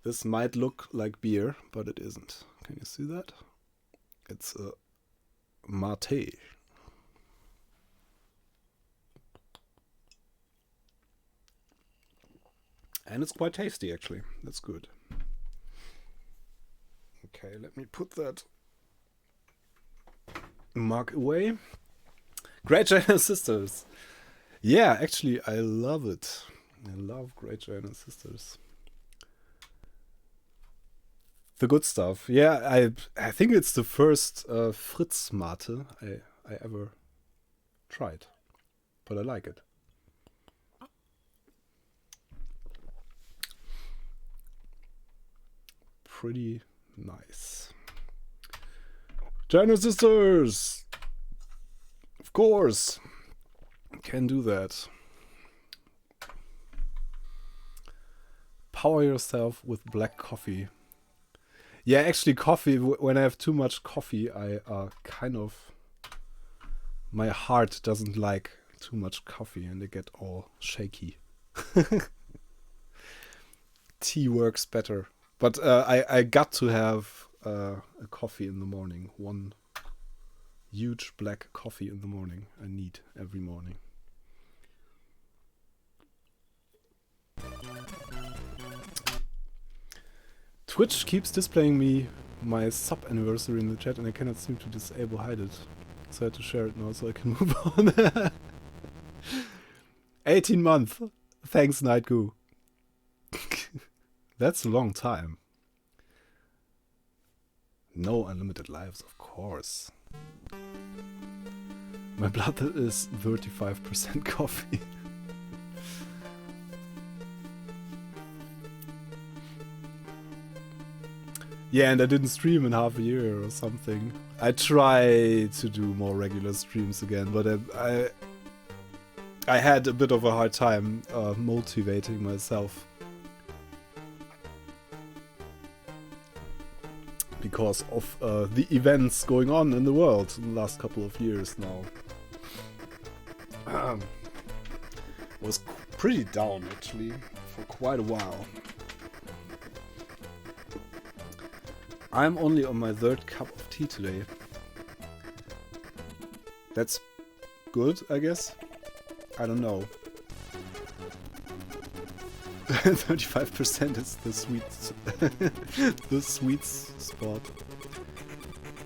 S1: This might look like beer, but it isn't. Can you see that? It's a mate. And it's quite tasty, actually. That's good. Okay, let me put that mug away. Great China Sisters. Yeah, actually, I love it. I love Great China Sisters. The good stuff. Yeah, I think it's the first Fritz Mate I ever tried. But I like it. Pretty nice. China Sisters! Of course! Can do that. Power yourself with black coffee. Yeah, actually coffee, when I have too much coffee, I kind of... My heart doesn't like too much coffee and I get all shaky. Tea works better. But I got to have a coffee in the morning. One huge black coffee in the morning. I need every morning. Twitch keeps displaying me my sub anniversary in the chat and I cannot seem to disable hide it. So I had to share it now so I can move on. 18 months. Thanks, Nightgoo. That's a long time. No unlimited lives, of course. My blood is 35% coffee. Yeah, and I didn't stream in half a year or something. I try to do more regular streams again, but I had a bit of a hard time motivating myself. Because of the events going on in the world in the last couple of years now. Was pretty down actually for quite a while. I'm only on my 3rd cup of tea today. That's good, I guess. I don't know. 35% is the sweet the sweet spot.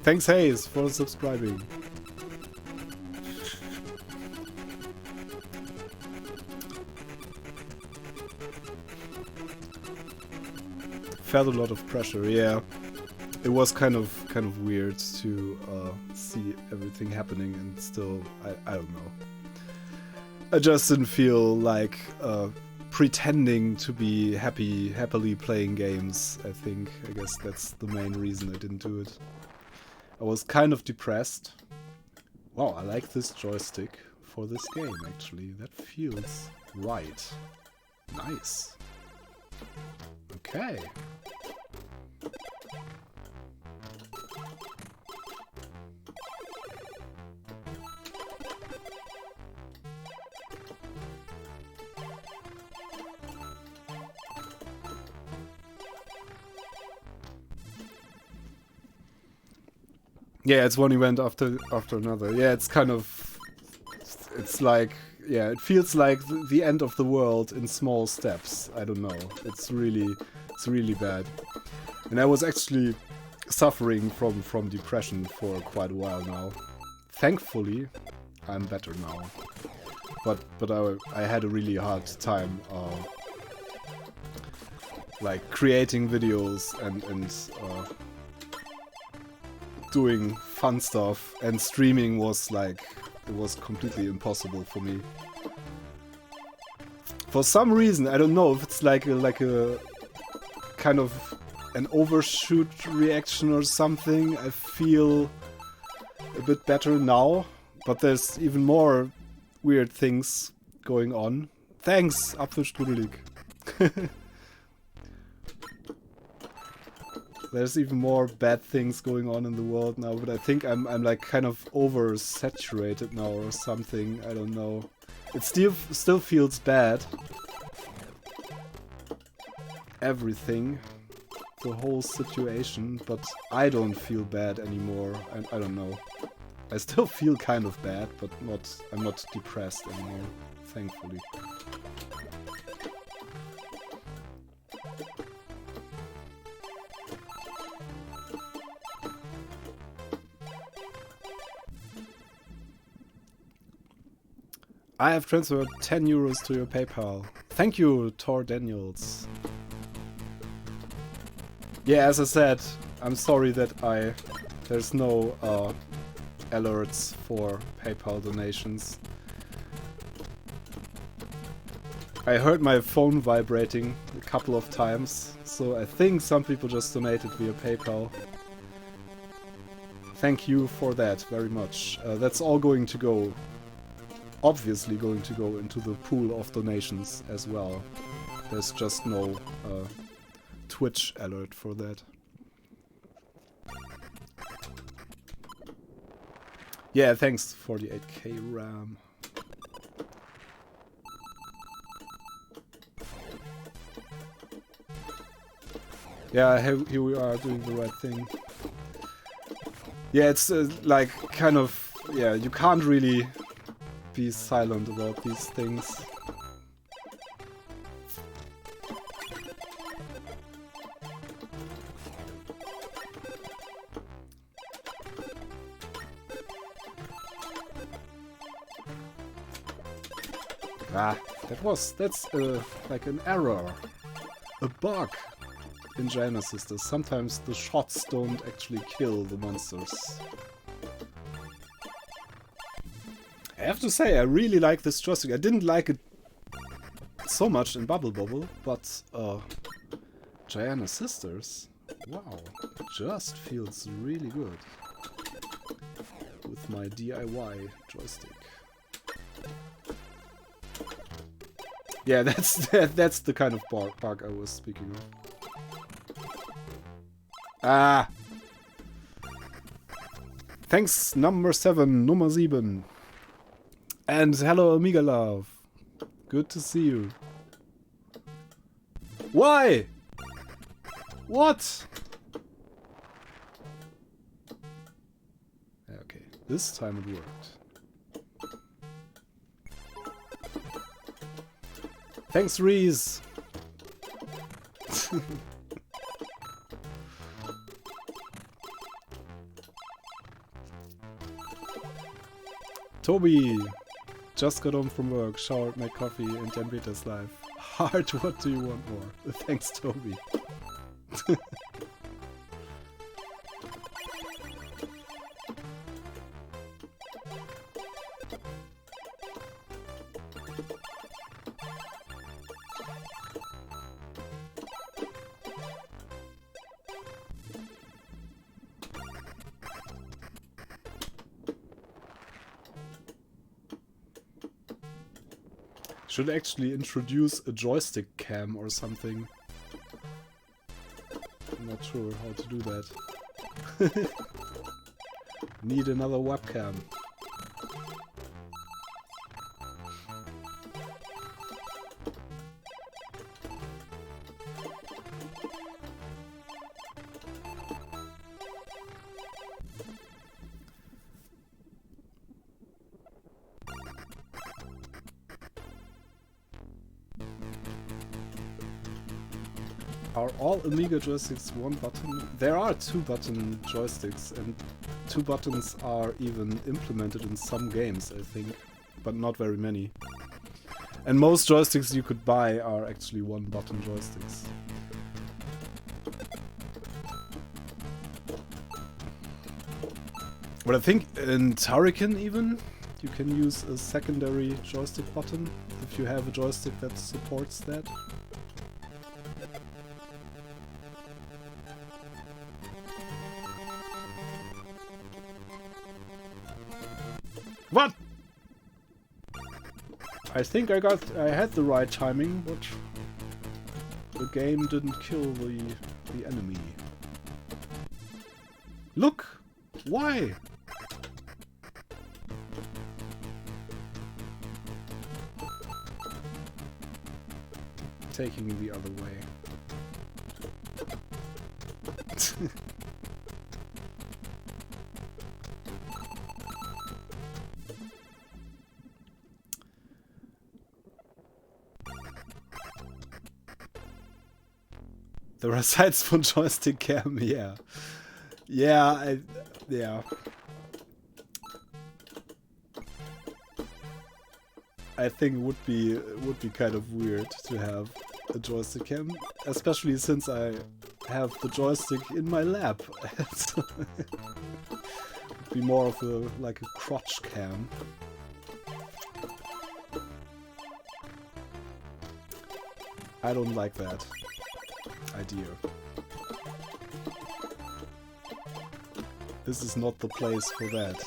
S1: Thanks Hayes for subscribing. Felt a lot of pressure, yeah. It was kind of weird to see everything happening and still I don't know. I just didn't feel like pretending to be happily playing games, I think. I guess that's the main reason I didn't do it. I was kind of depressed. Wow, I like this joystick for this game, actually. That feels right. Nice. Okay. Yeah, it's one event after another. Yeah, it's kind of... It's like... Yeah, it feels like the end of the world in small steps. I don't know. It's really bad. And I was actually suffering from depression for quite a while now. Thankfully, I'm better now. But I had a really hard time like creating videos and doing fun stuff, and streaming was like, it was completely impossible for me. For some reason, I don't know if it's like a kind of an overshoot reaction or something. I feel a bit better now, but there's even more weird things going on. Thanks, Apfelstrudelig. There's even more bad things going on in the world now, but I think I'm like kind of oversaturated now or something. I don't know. It still feels bad. Everything. the whole situation, but I don't feel bad anymore, and I don't know. I still feel kind of bad, but I'm not depressed anymore, thankfully. I have transferred 10 euros to your PayPal. Thank you, Tor Daniels. Yeah, as I said, I'm sorry that there's no alerts for PayPal donations. I heard my phone vibrating a couple of times, so I think some people just donated via PayPal. Thank you for that very much. That's all going to go, obviously going to go into the pool of donations as well. There's just no Twitch alert for that. Yeah, thanks for the 8K RAM. Yeah, here we are doing the right thing. Yeah, it's like kind of, yeah, you can't really be silent about these things. Ah, that's like an error, a bug in Giant Sisters. Sometimes the shots don't actually kill the monsters. I have to say, I really like this joystick. I didn't like it so much in Bubble Bobble, but Giant Sisters, wow, just feels really good with my DIY joystick. Yeah, that's the kind of bug I was speaking of. Ah! Thanks, number 7, Nummer 7. And hello, Amiga Love. Good to see you. Why? What? Okay, this time it worked. Thanks, Reese. Toby just got home from work, showered, made coffee, and then beat his life. Hard, what do you want more? Thanks, Toby. Should actually introduce a joystick cam or something. I'm not sure how to do that. Need another webcam. Are all Amiga joysticks one button? There are 2-button joysticks, and 2 buttons are even implemented in some games, I think, but not very many. And most joysticks you could buy are actually 1-button joysticks. But I think in Turrican even, you can use a secondary joystick button if you have a joystick that supports that. What? I think I had the right timing, but the game didn't kill the enemy. Look! Why? Taking the other way. There are sites for joystick cam, yeah. Yeah, yeah. I think it would be kind of weird to have a joystick cam, especially since I have the joystick in my lap. So it'd be more of like a crotch cam. I don't like that idea. This is not the place for that.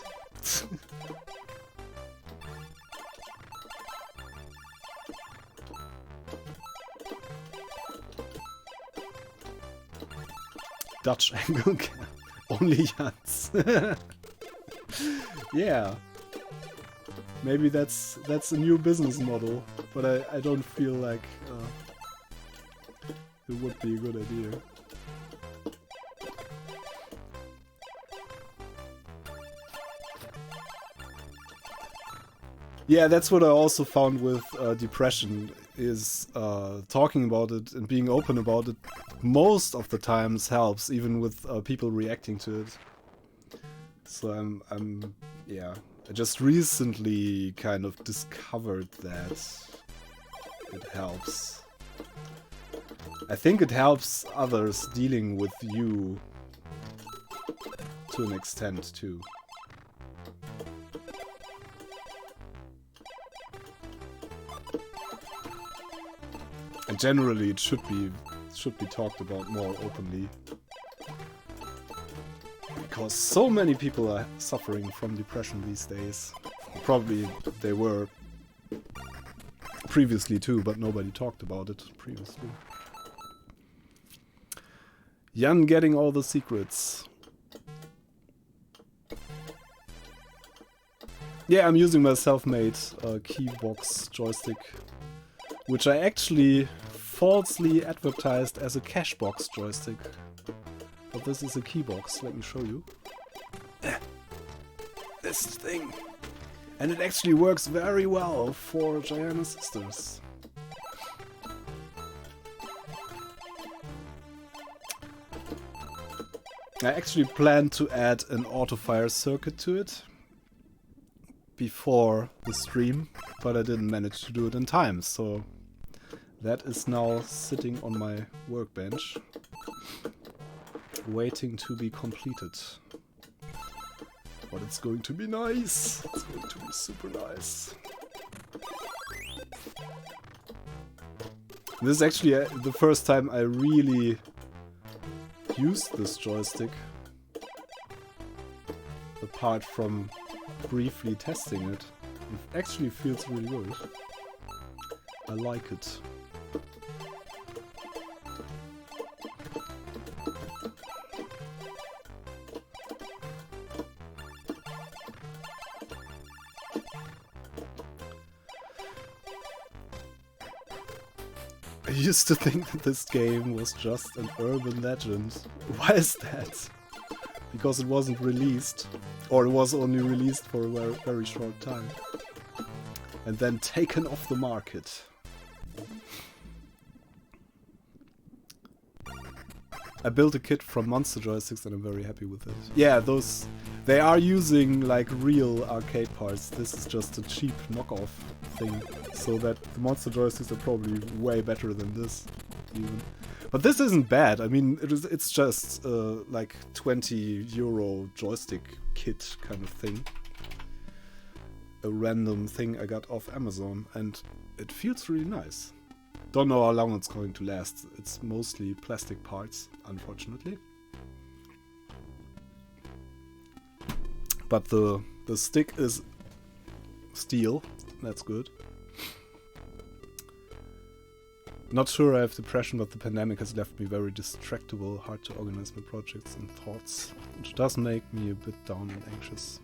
S1: Dutch angle cam. Only Jans. Yeah. Maybe that's a new business model, but I don't feel like it would be a good idea. Yeah, that's what I also found with depression, is talking about it and being open about it most of the times helps, even with people reacting to it. So yeah, I just recently kind of discovered that it helps. I think it helps others dealing with you to an extent too. And generally it should be talked about more openly. Because so many people are suffering from depression these days. Probably they were previously too, but nobody talked about it previously. Jan getting all the secrets. Yeah, I'm using my self-made keybox joystick, which I actually falsely advertised as a cashbox joystick. But this is a keybox, let me show you. This thing. And it actually works very well for Giana Sisters. I actually planned to add an auto-fire circuit to it before the stream, but I didn't manage to do it in time, so that is now sitting on my workbench, waiting to be completed. But it's going to be nice! It's going to be super nice. This is actually the first time I really used this joystick, apart from briefly testing it. It actually feels really good. I like it. I used to think that this game was just an urban legend. Why is that? Because it wasn't released, or it was only released for a very, very short time, and then taken off the market. I built a kit from Monster Joysticks and I'm very happy with it. Yeah, they are using like real arcade parts. This is just a cheap knockoff thing, so that the Monster Joysticks are probably way better than this, even. But this isn't bad. I mean, it's just like €20 joystick kit kind of thing. A random thing I got off Amazon, and it feels really nice. Don't know how long it's going to last. It's mostly plastic parts, unfortunately. But the stick is steel. That's good. Not sure I have depression, but the pandemic has left me very distractible, hard to organize my projects and thoughts, which does make me a bit down and anxious.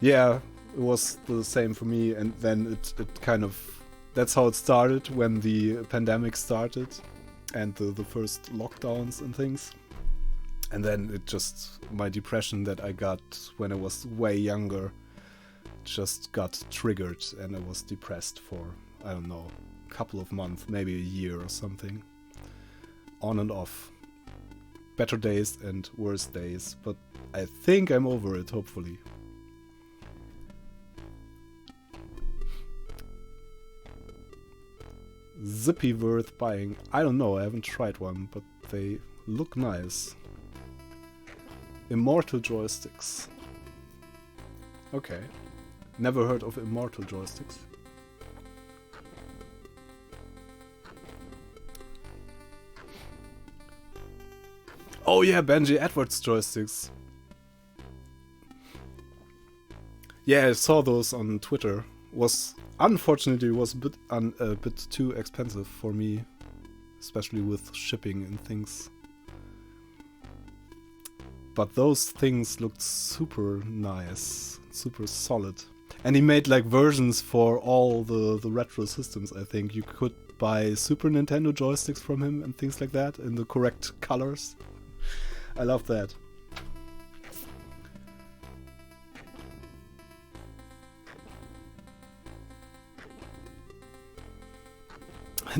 S1: Yeah, it was the same for me, and then it kind of... That's how it started when the pandemic started. and the first lockdowns and things. And then it just, my depression that I got when I was way younger just got triggered, and I was depressed for, I don't know, a couple of months, maybe a year or something. On and off. Better days and worse days, but I think I'm over it, hopefully. Zippy worth buying. I don't know, I haven't tried one, but they look nice. Immortal joysticks. Okay. Never heard of immortal joysticks. Oh yeah, Benji Edwards joysticks. Yeah, I saw those on Twitter. Unfortunately was a bit too expensive for me, especially with shipping and things. But those things looked super nice, super solid. And he made like versions for all the retro systems, I think. You could buy Super Nintendo joysticks from him and things like that in the correct colors. I love that.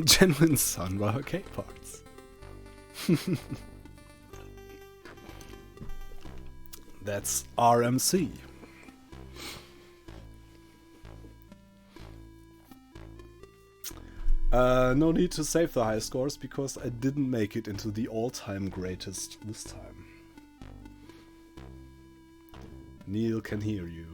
S1: Genuine Sunra arcade parts. That's RMC. No need to save the high scores because I didn't make it into the all-time greatest this time. Neil can hear you.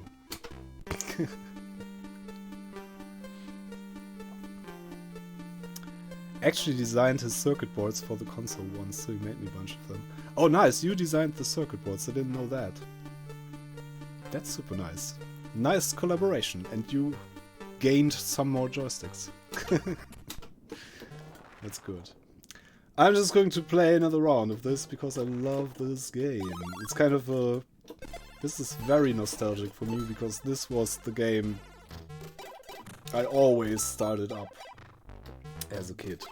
S1: Actually designed his circuit boards for the console once, so he made me a bunch of them. Oh nice, you designed the circuit boards, I didn't know that. That's super nice. Nice collaboration, and you gained some more joysticks. That's good. I'm just going to play another round of this because I love this game. It's kind of a... This is very nostalgic for me because this was the game I always started up as a kid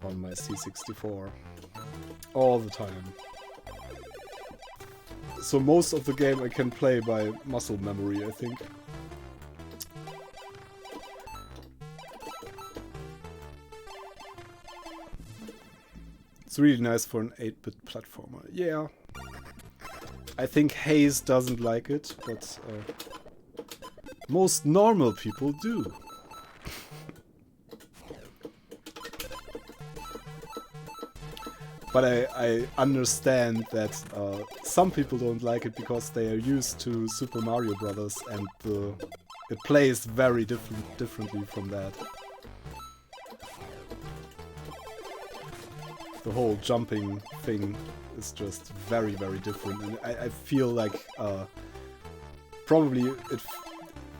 S1: on my C64 all the time. So most of the game I can play by muscle memory, I think. It's really nice for an 8-bit platformer. Yeah. I think Hayes doesn't like it, but most normal people do. But I understand that some people don't like it because they are used to Super Mario Brothers and it plays very differently from that. The whole jumping thing is just very, very different, and I feel like probably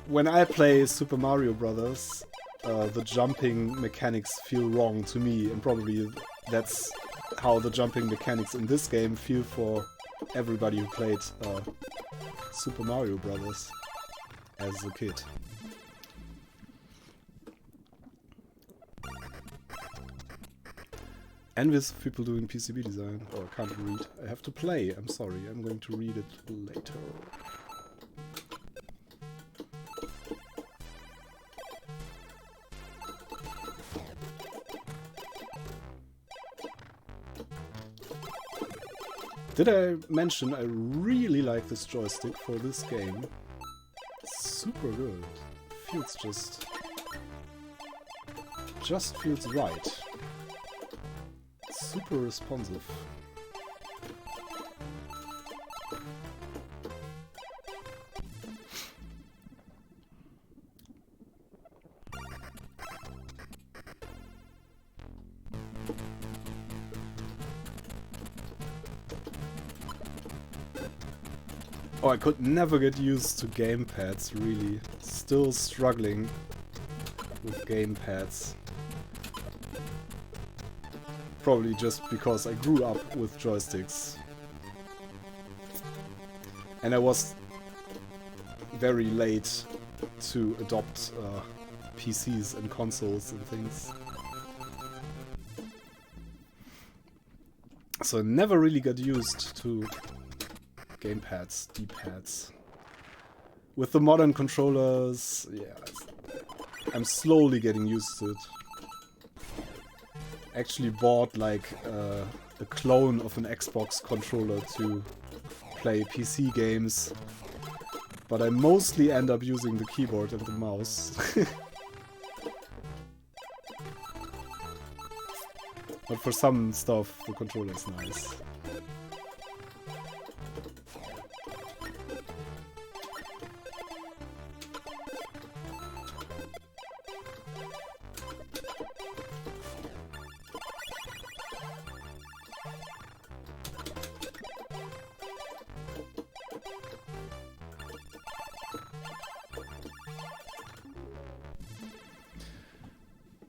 S1: when I play Super Mario Brothers, the jumping mechanics feel wrong to me, and probably that's how the jumping mechanics in this game feel for everybody who played Super Mario Brothers as a kid. Envious of people doing PCB design. Oh, I can't read. I have to play. I'm sorry. I'm going to read it later. Did I mention I really like this joystick for this game? It's super good. Feels just feels right. Super responsive. Oh, I could never get used to gamepads, really. Still struggling with gamepads. Probably just because I grew up with joysticks. And I was very late to adopt PCs and consoles and things. So I never really got used to gamepads, D-pads. With the modern controllers, yeah, I'm slowly getting used to it. Actually bought like a clone of an Xbox controller to play PC games, but I mostly end up using the keyboard and the mouse. But for some stuff, the controller is nice.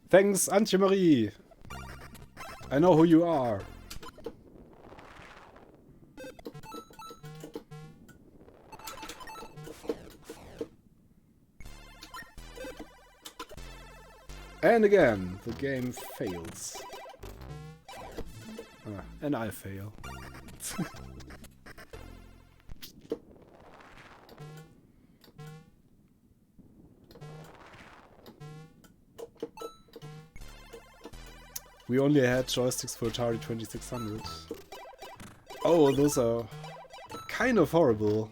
S1: Thanks, Antje-Marie! I know who you are. And again, the game fails. And I fail. We only had joysticks for Atari 2600. Oh, those are kind of horrible.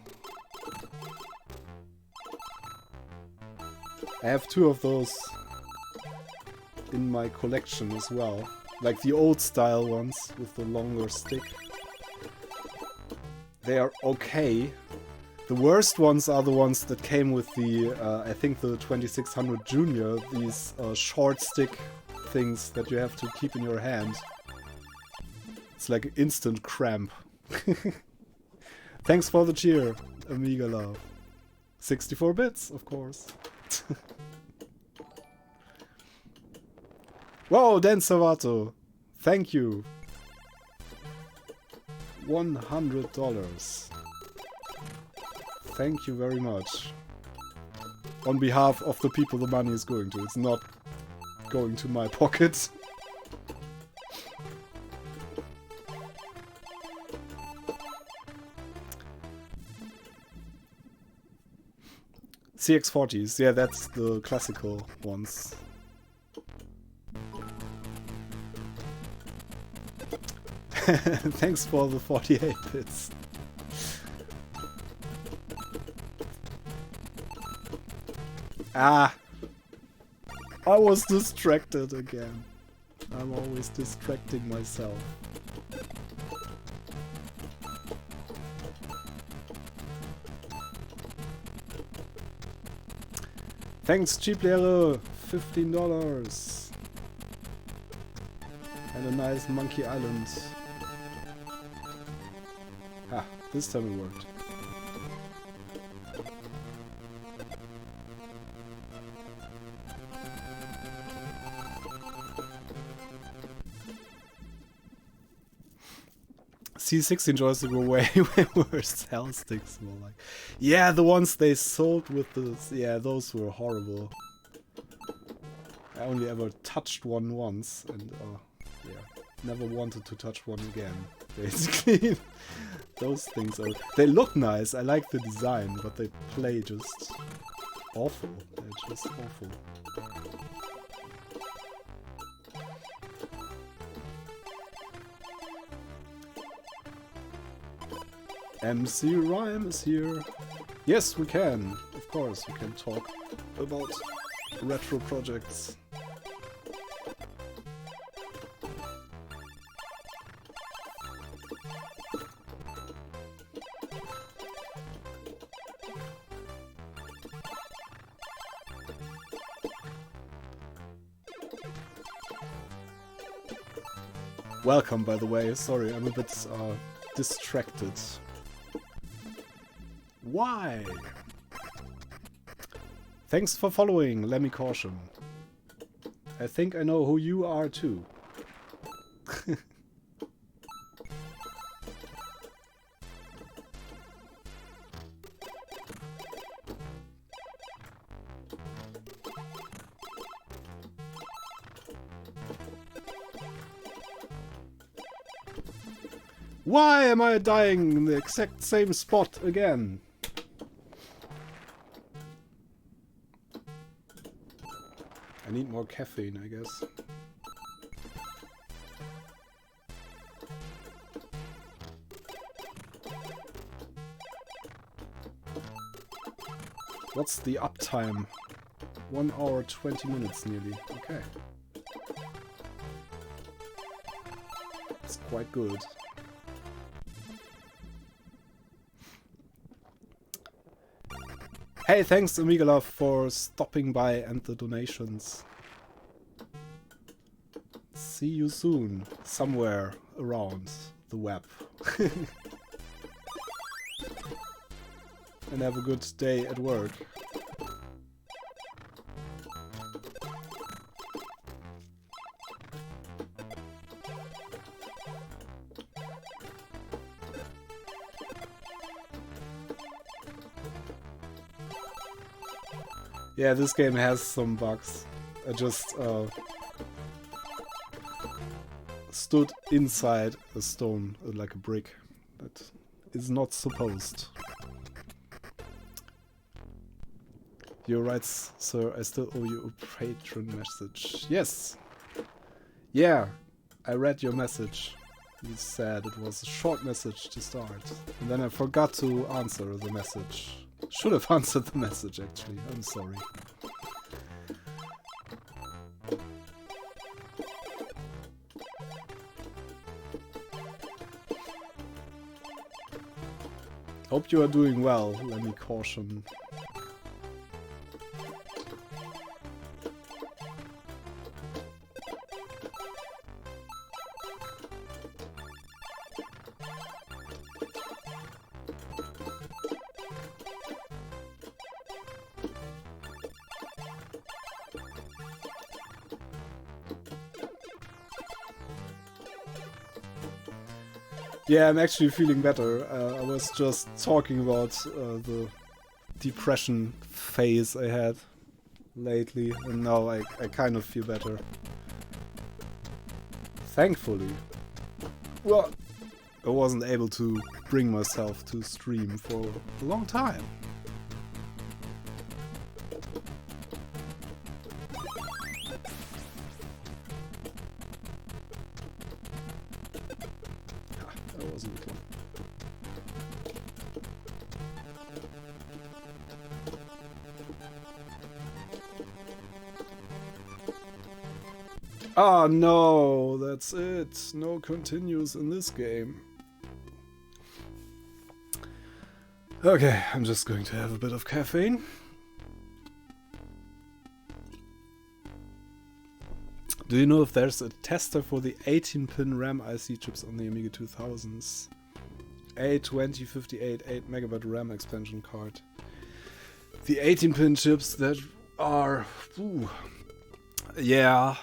S1: I have 2 of those in my collection as well. Like the old style ones with the longer stick. They are okay. The worst ones are the ones that came with the, I think the 2600 Junior, these short stick things that you have to keep in your hand. It's like instant cramp. Thanks for the cheer, Amiga love. 64 bits, of course. Whoa, Dan Savato. Thank you. $100. Thank you very much. On behalf of the people the money is going to. It's not going to my pocket. CX40s, yeah, that's the classical ones. Thanks for the 48 bits. Ah! I was distracted again. I'm always distracting myself. Thanks, cheap Lehre! $15! And a nice Monkey Island. Ah, this time it worked. C16 joystick were way worse. Hell sticks more like. Yeah, the ones they sold with the... Yeah, those were horrible. I only ever touched one once, and yeah, never wanted to touch one again, basically. Those things are... They look nice, I like the design, but they play just awful. They're just awful. MC Rhyme is here. Yes, we can. Of course, we can talk about retro projects. Welcome, by the way. Sorry, I'm a bit distracted. Why? Thanks for following, Lemmy Caution. I think I know who you are too. Why am I dying in the exact same spot again? I need more caffeine, I guess. What's the uptime? 1 hour 20 minutes nearly. Okay. It's quite good. Hey, thanks Amiga Love for stopping by and the donations. See you soon, somewhere around the web. And have a good day at work. Yeah, this game has some bugs. I just stood inside a stone, like a brick, that is not supposed. You're right, sir, I still owe you a patron message. Yes! Yeah, I read your message. You said it was a short message to start. And then I forgot to answer the message. Should have answered the message, actually. I'm sorry. Hope you are doing well, let me caution. Yeah, I'm actually feeling better. I was just talking about the depression phase I had lately, and now I kind of feel better. Thankfully. Well, I wasn't able to bring myself to stream for a long time. Ah, no, that's it. No continues in this game. Okay, I'm just going to have a bit of caffeine. Do you know if there's a tester for the 18-pin RAM IC chips on the Amiga 2000s? A2058 8MB RAM expansion card. The 18-pin chips that are... Ooh, yeah...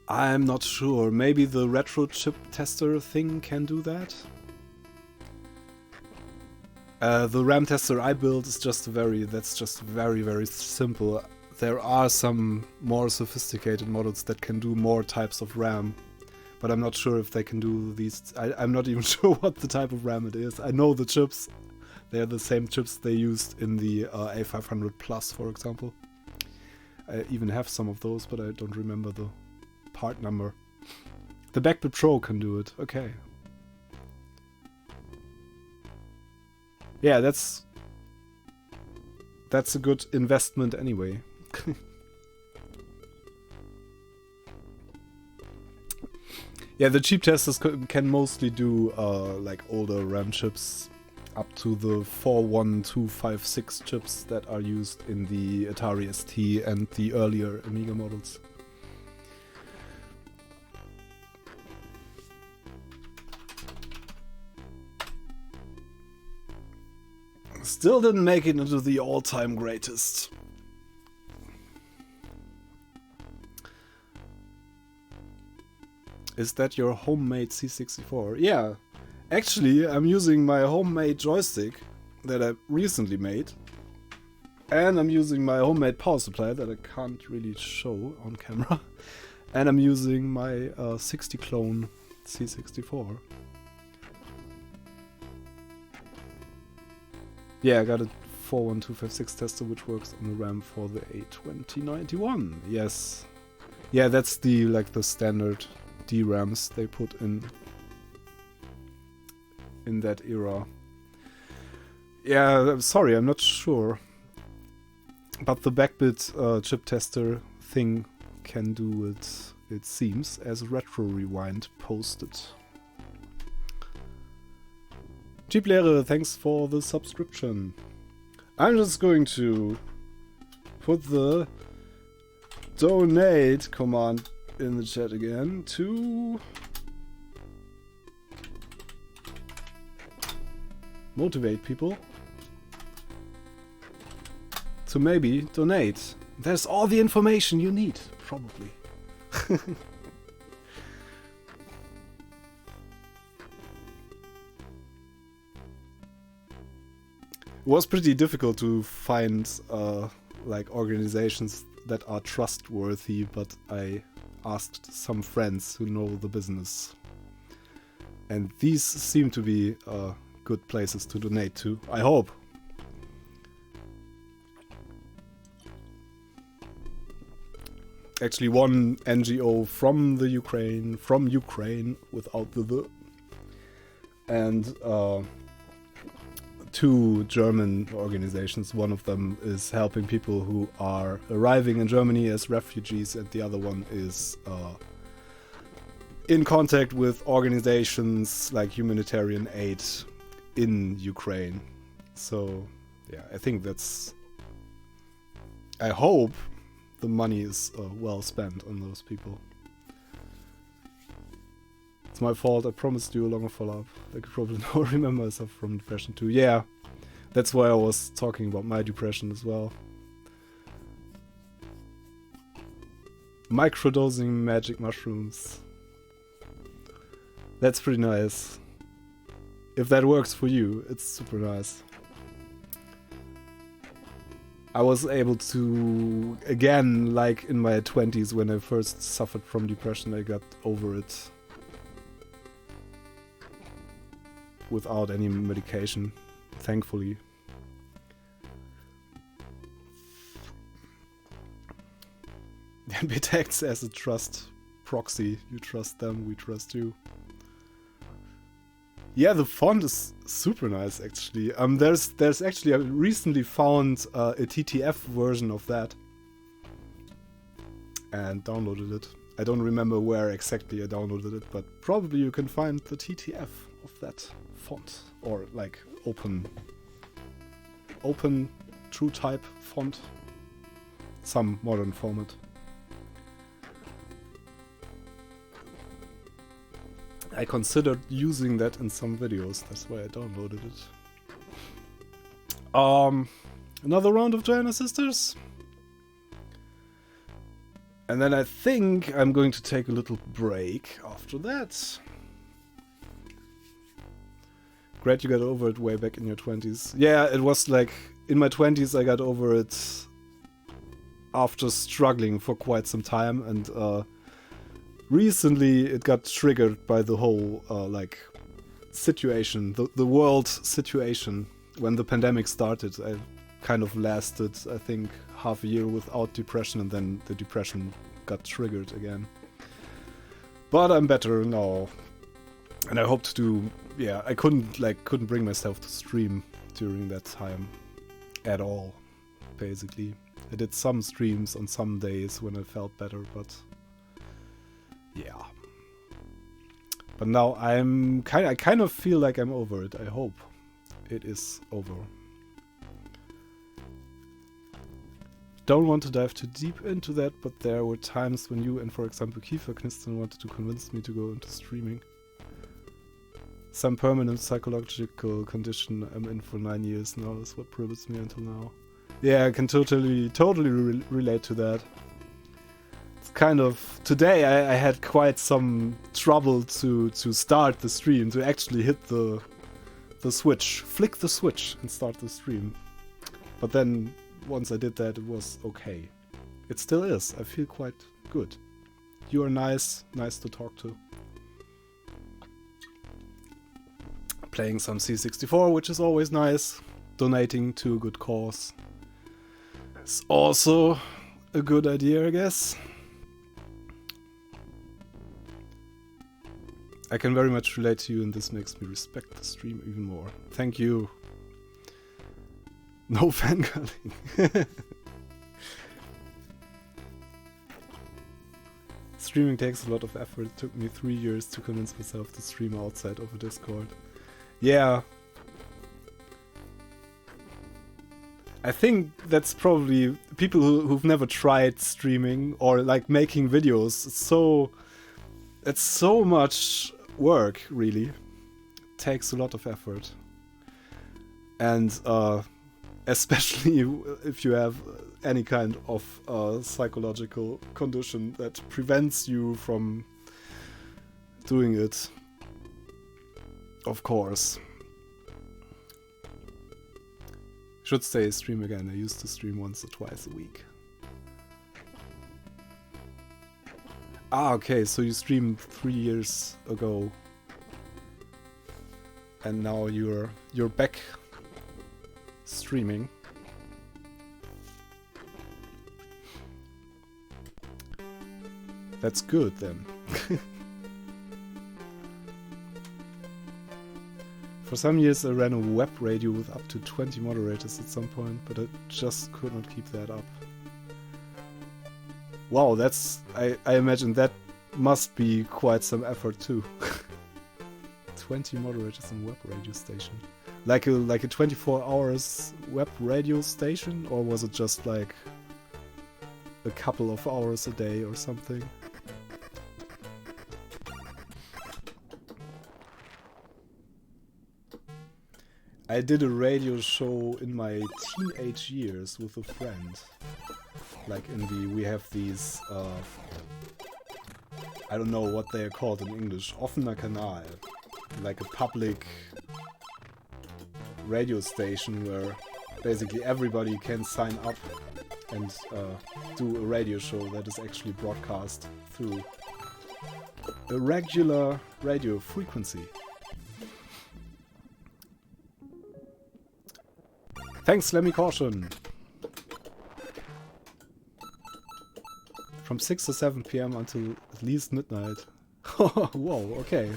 S1: I'm not sure. Maybe the retro chip tester thing can do that? The RAM tester I built is just that's just very, very simple. There are some more sophisticated models that can do more types of RAM, but I'm not sure if they can do these. I'm not even sure what the type of RAM it is. I know the chips. They're the same chips they used in the A500 Plus, for example. I even have some of those, but I don't remember the part number. The Backbit Pro can do it. Okay. Yeah, that's a good investment anyway. Yeah, the cheap testers can mostly do like older RAM chips up to the 41256 chips that are used in the Atari ST and the earlier Amiga models. Still didn't make it into the all-time greatest. Is that your homemade C64? Yeah, actually I'm using my homemade joystick that I recently made. And I'm using my homemade power supply that I can't really show on camera. And I'm using my 60 clone C64. Yeah, I got a 41256 tester which works on the RAM for the A2091. Yes. Yeah, that's the the standard DRAMs they put in that era. Yeah, I'm sorry, I'm not sure. But the backbit chip tester thing can do it seems, as Retro Rewind posted. Jeeplehre, thanks for the subscription. I'm just going to put the donate command in the chat again to motivate people to maybe donate. There's all the information you need, probably. It was pretty difficult to find organizations that are trustworthy, but I asked some friends who know the business. And these seem to be good places to donate to, I hope. Actually, one NGO from Ukraine without the, and two German organizations. One of them is helping people who are arriving in Germany as refugees, and the other one is in contact with organizations like humanitarian aid in Ukraine. So, yeah, I think I hope the money is well spent on those people. It's my fault, I promised you a longer follow-up. I could probably now remember myself from depression too. Yeah, that's why I was talking about my depression as well. Microdosing magic mushrooms. That's pretty nice. If that works for you, it's super nice. I was able to, again, like in my 20s when I first suffered from depression, I got over it without any medication, thankfully. Bit acts as a trust proxy. You trust them, we trust you. Yeah, the font is super nice, actually. There's actually, I recently found a TTF version of that and downloaded it. I don't remember where exactly I downloaded it, but probably you can find the TTF of that font, or like open true type font, some modern format. I considered using that in some videos, that's why I downloaded it. Another round of Giant Sisters. And then I think I'm going to take a little break after that. Great, you got over it way back in your 20s. Yeah, it was like, in my 20s I got over it after struggling for quite some time, and recently it got triggered by the whole situation, the world situation. When the pandemic started, I kind of lasted, I think, half a year without depression, and then the depression got triggered again. But I'm better now, and I hope to do. Yeah, I couldn't bring myself to stream during that time at all. Basically, I did some streams on some days when I felt better, but yeah. But now I kind of feel like I'm over it. I hope it is over. Don't want to dive too deep into that, but there were times when you and, for example, Kiefer Knisten wanted to convince me to go into streaming. Some permanent psychological condition I'm in for 9 years now is what prohibits me until now. Yeah, I can totally relate to that. It's kind of... Today I had quite some trouble to start the stream, to actually hit the switch. Flick the switch and start the stream. But then, once I did that, it was okay. It still is. I feel quite good. You are nice to talk to. playing some C64, which is always nice. Donating to a good cause is also a good idea, I guess. I can very much relate to you, and this makes me respect the stream even more. Thank you. No fangirling. Streaming takes a lot of effort. It took me 3 years to convince myself to stream outside of a Discord. Yeah. I think that's probably people who've never tried streaming or like making videos. It's so much work, really. It takes a lot of effort. And especially if you have any kind of psychological condition that prevents you from doing it. Of course. Should stay stream again. I used to stream once or twice a week. Ah, okay, so you streamed 3 years ago. And now you're back streaming. That's good then. For some years I ran a web radio with up to 20 moderators at some point, but I just could not keep that up. Wow, that's... I imagine that must be quite some effort too. 20 moderators in web radio station. Like a 24 hours web radio station, or was it just like a couple of hours a day or something? I did a radio show in my teenage years with a friend. Like we have these, I don't know what they are called in English, offener Kanal. Like a public radio station where basically everybody can sign up and do a radio show that is actually broadcast through a regular radio frequency. Thanks, Lemmy Caution! From 6 to 7 PM until at least midnight. Whoa, okay.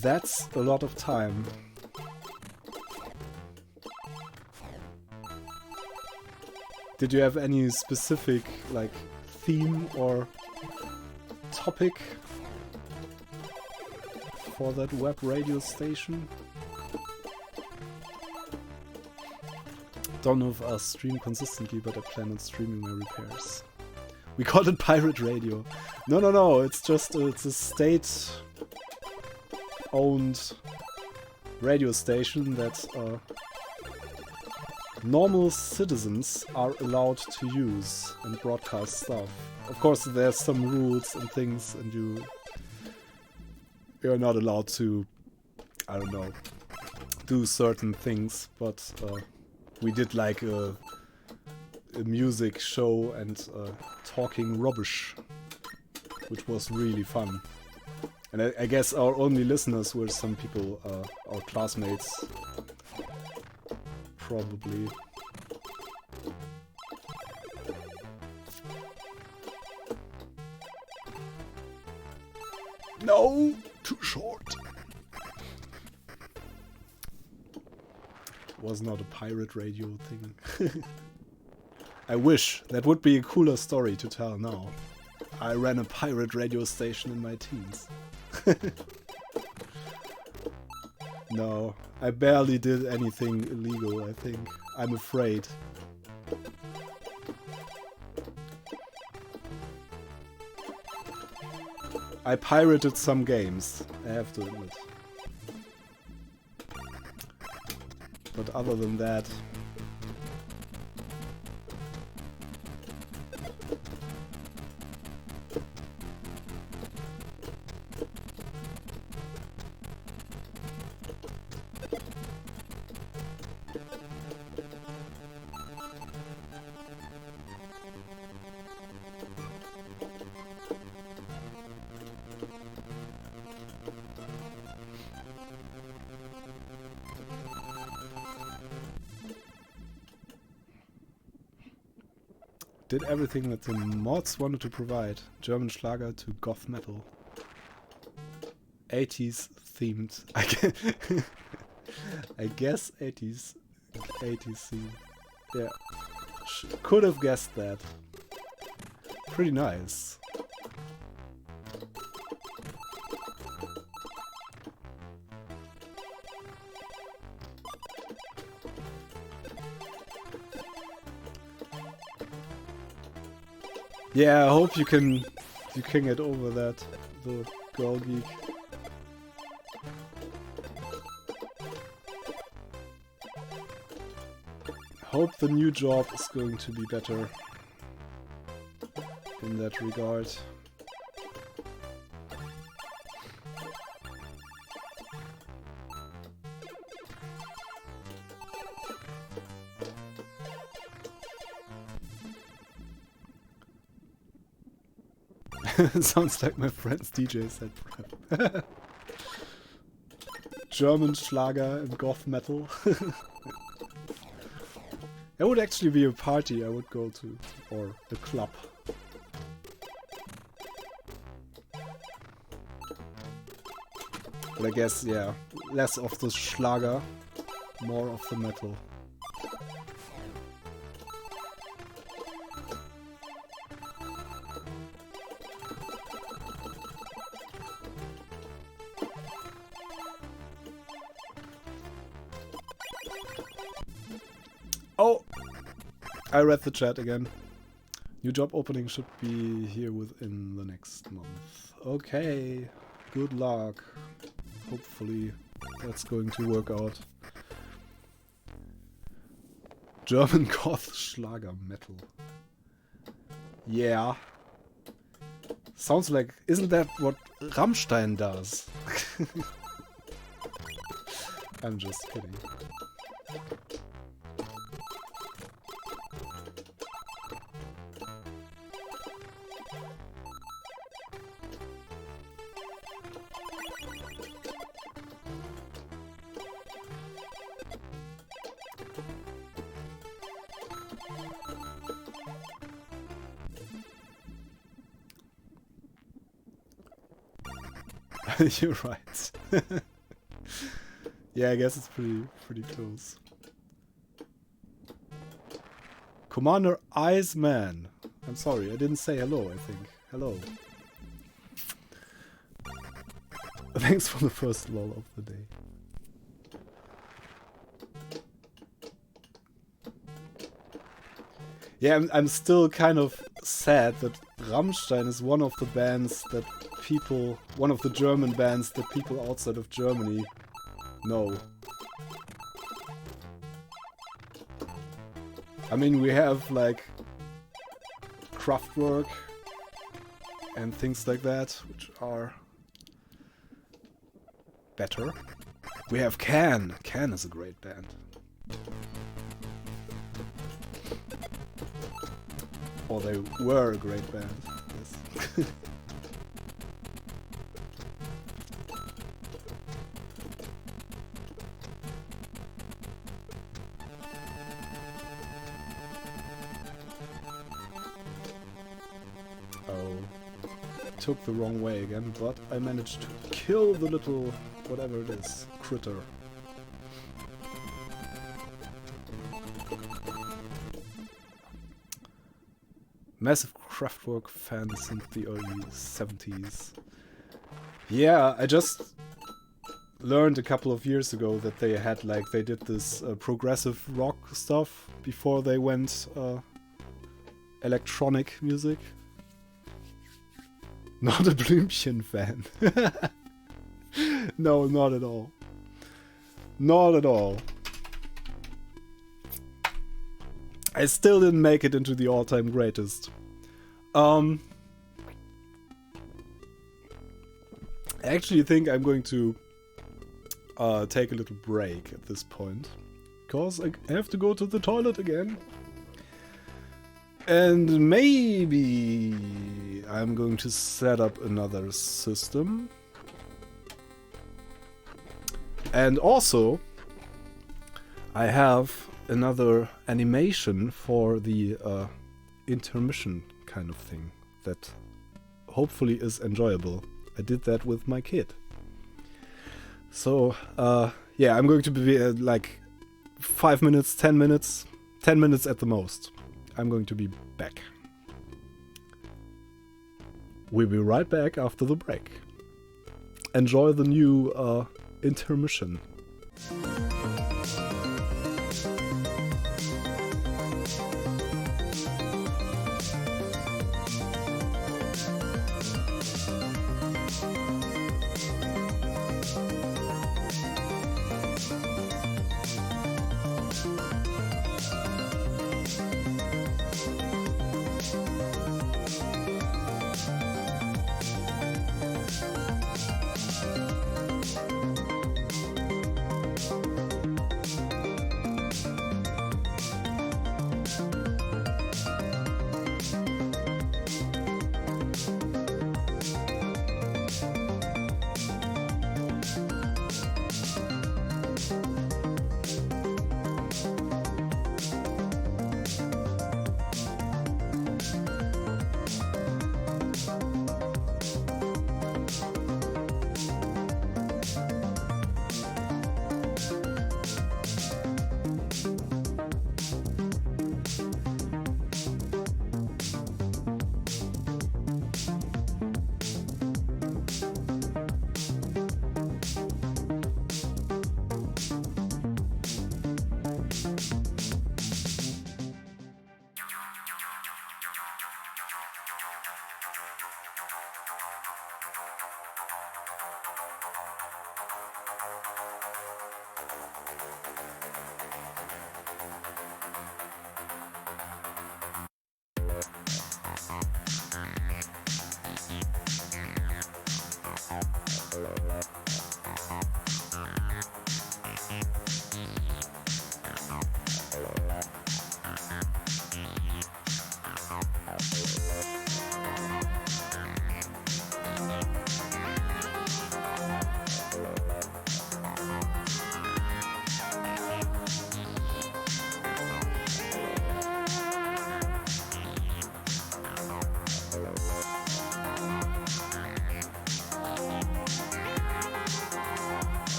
S1: That's a lot of time. Did you have any specific, like, theme or topic for that web radio station? Don't know if I'll stream consistently, but I plan on streaming my repairs. We called it pirate radio. No, it's just it's a state-owned radio station that normal citizens are allowed to use and broadcast stuff. Of course, there's some rules and things, and you're not allowed to, I don't know, do certain things, but we did like a music show and talking rubbish, which was really fun. And I guess our only listeners were some people, our classmates, probably. No! Too short! Was not a pirate radio thing. I wish. That would be a cooler story to tell now. I ran a pirate radio station in my teens. No, I barely did anything illegal, I think. I'm afraid. I pirated some games, I have to admit. But other than that... did everything that the mods wanted to provide. German Schlager to goth metal. 80s themed. I guess 80s theme. Yeah. Could have guessed that. Pretty nice. Yeah, I hope you can get over that, the girl geek. Hope the new job is going to be better in that regard. Sounds like my friend's DJ set prep. German Schlager and goth metal. That would actually be a party I would go to, or a club. But I guess, yeah, less of the Schlager, more of the metal. Oh! I read the chat again. New job opening should be here within the next month. Okay, good luck. Hopefully that's going to work out. German goth Schlager metal. Yeah. Sounds like... Isn't that what Rammstein does? I'm just kidding. You're right. Yeah, I guess it's pretty close. Commander Iceman. I'm sorry, I didn't say hello, I think. Hello. Thanks for the first lol of the day. Yeah, I'm still kind of sad that Rammstein is one of the bands that people, one of the German bands that people outside of Germany know. I mean, we have like Kraftwerk and things like that, which are better. We have Can. Can is a great band. Or they were a great band. Yes. Took the wrong way again, but I managed to kill the little whatever it is, critter. Massive Kraftwerk fan since the early 70s. Yeah, I just learned a couple of years ago that they had like, they did this progressive rock stuff before they went electronic music. Not a Blümchen fan. No, not at all. Not at all. I still didn't make it into the all-time greatest. I actually think I'm going to take a little break at this point. Because I have to go to the toilet again. And maybe I'm going to set up another system. And also, I have another animation for the intermission kind of thing that hopefully is enjoyable. I did that with my kid. So, yeah, I'm going to be like 5 minutes, 10 minutes, 10 minutes at the most. I'm going to be back. We'll be right back after the break. Enjoy the new intermission.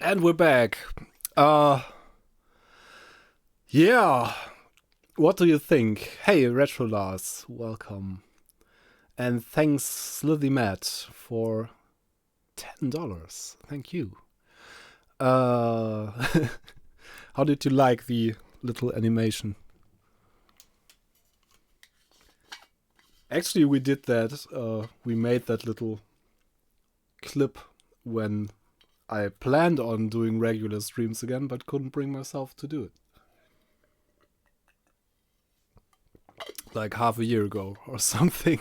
S1: And we're back. Yeah. What do you think? Hey, Retro Lars, welcome. And thanks, Slithy Matt, for $10. Thank you. How did you like the little animation? Actually, we did that. We made that little clip when I planned on doing regular streams again, but couldn't bring myself to do it. Like half a year ago or something.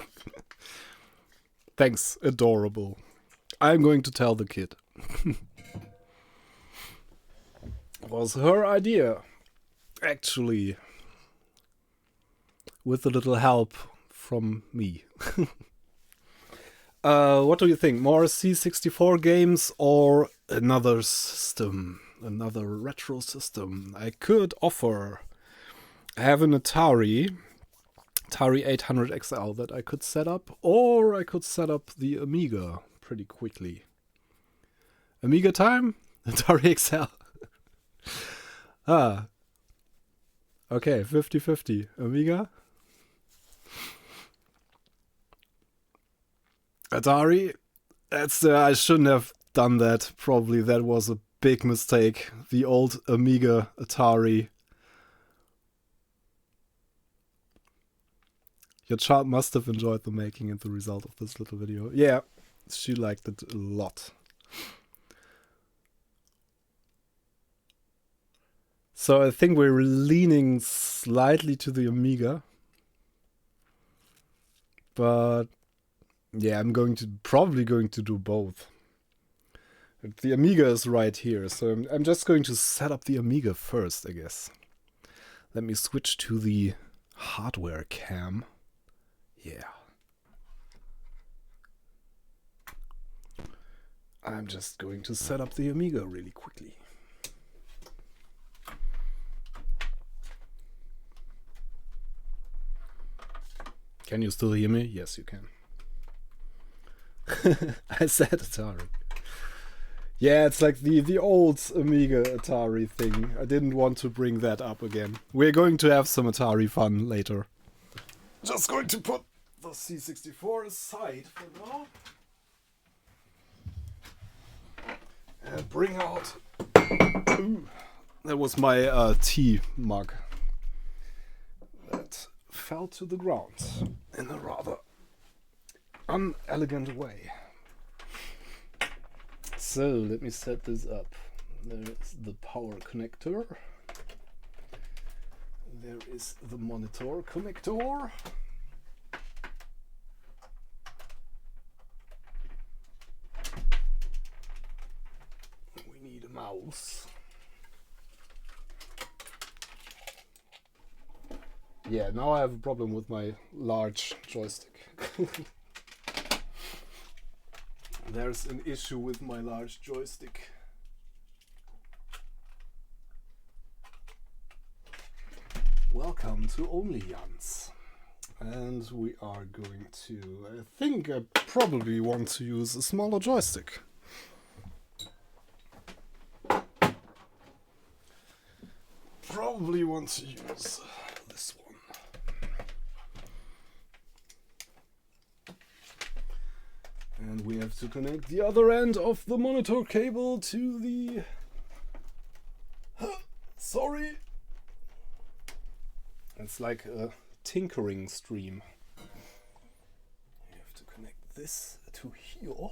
S1: Thanks, adorable. I'm going to tell the kid. It was her idea, actually. With a little help from me. What do you think? More C64 games or another system? Another retro system? I could offer. I have an Atari 800 XL that I could set up, or I could set up the Amiga pretty quickly. Amiga time? Atari XL. Okay, 50-50. Amiga? Atari? I shouldn't have done that. Probably that was a big mistake. The old Amiga Atari. Your child must have enjoyed the making and the result of this little video. Yeah, she liked it a lot. So I think we're leaning slightly to the Amiga. But yeah, I'm probably going to do both. The Amiga is right here, so I'm just going to set up the Amiga first, I guess. Let me switch to the hardware cam. Yeah. I'm just going to set up the Amiga really quickly. Can you still hear me? Yes, you can. I said Atari. Yeah, it's like the old Amiga Atari thing. I didn't want to bring that up again. We're going to have some Atari fun later. Just going to put the C64 aside for now. And bring out... Ooh, that was my tea mug. That fell to the ground in a rather unelegant way. So let me set this up. There is the power connector. There is the monitor connector. We need a mouse. Yeah, now I have a problem with my large joystick. There's an issue with my large joystick. Welcome to Only Jans. And we are going to, I think I probably want to use a smaller joystick. Probably want to use this one. And we have to connect the other end of the monitor cable to the... Sorry! It's like a tinkering stream. You have to connect this to here.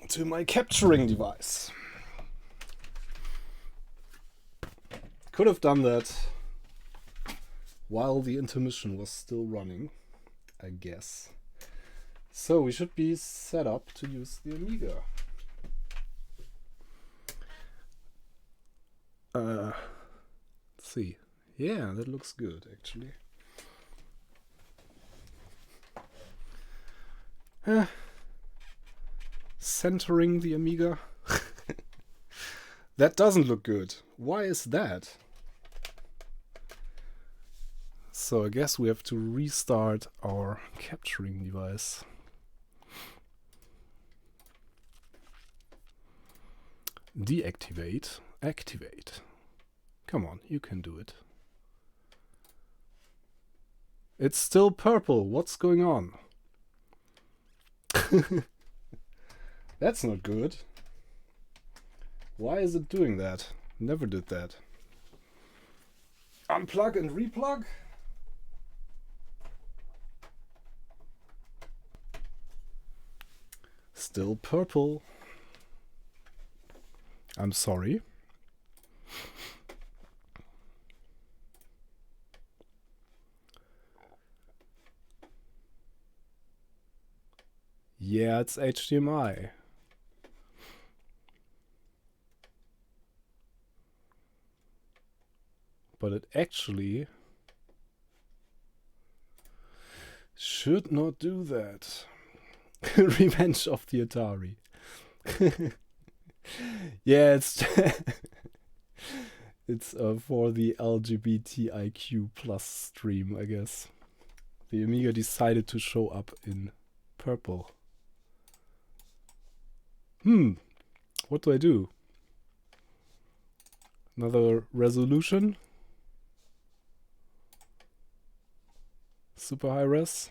S1: To my capturing device. Could have done that while the intermission was still running, I guess. So we should be set up to use the Amiga. Let's see. Yeah, that looks good actually. Centering the Amiga. That doesn't look good. Why is that? So I guess we have to restart our capturing device. Deactivate, activate. Come on, you can do it. It's still purple. What's going on? That's not good. Why is it doing that? Never did that. Unplug and replug? Still purple. I'm sorry. Yeah, it's HDMI. But it actually should not do that. Revenge of the Atari. Yeah, it's it's for the LGBTIQ plus stream, I guess. The Amiga decided to show up in purple. What do I do? Another resolution? Super high res?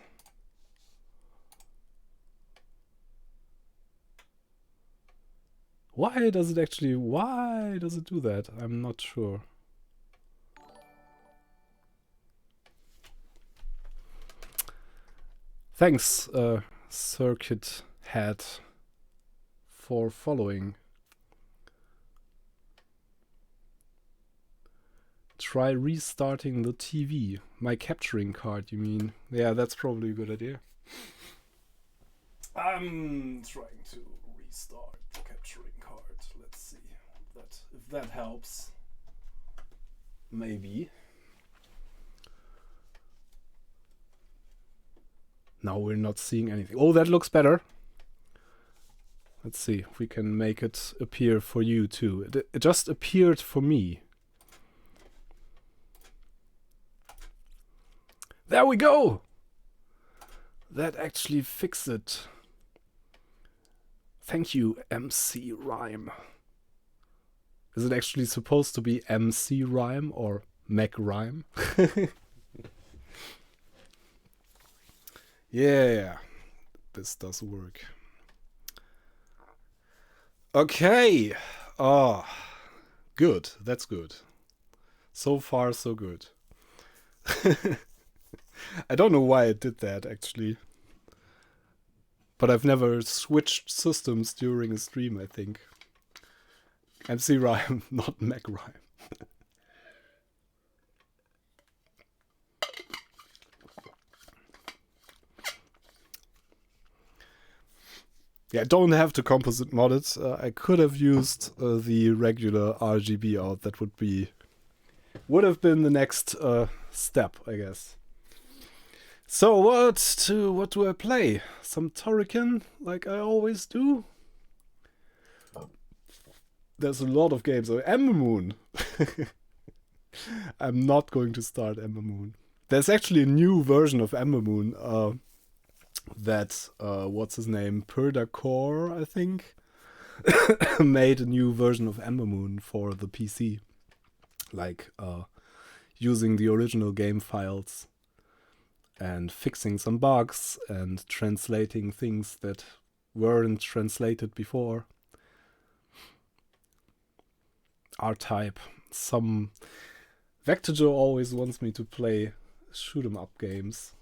S1: Why does it do that? I'm not sure. Thanks, Circuit Head, for following. Try restarting the TV. My capturing card, you mean? Yeah, that's probably a good idea. I'm trying to restart the capturing card. Let's see if that helps. Maybe. Now we're not seeing anything. Oh, that looks better. Let's see if we can make it appear for you too. It just appeared for me. There we go! That actually fixed it. Thank you, MC Rhyme. Is it actually supposed to be MC Rhyme or Mac Rhyme? Yeah, this does work. Okay. Oh, good. That's good. So far, so good. I don't know why it did that, actually. But I've never switched systems during a stream, I think. MC Rhyme, not Mac Rhyme. Yeah, I don't have to composite mod it. I could have used the regular RGB out. That would have been the next step, I guess. So what do I play? Some Turrican, like I always do. There's a lot of games. Ember Moon. I'm not going to start Ember Moon. There's actually a new version of Ember Moon that what's his name, Perdacore, I think, made a new version of Ember Moon for the PC, like using the original game files and fixing some bugs and translating things that weren't translated before. R-Type. Some Vector Joe always wants me to play shoot 'em up games.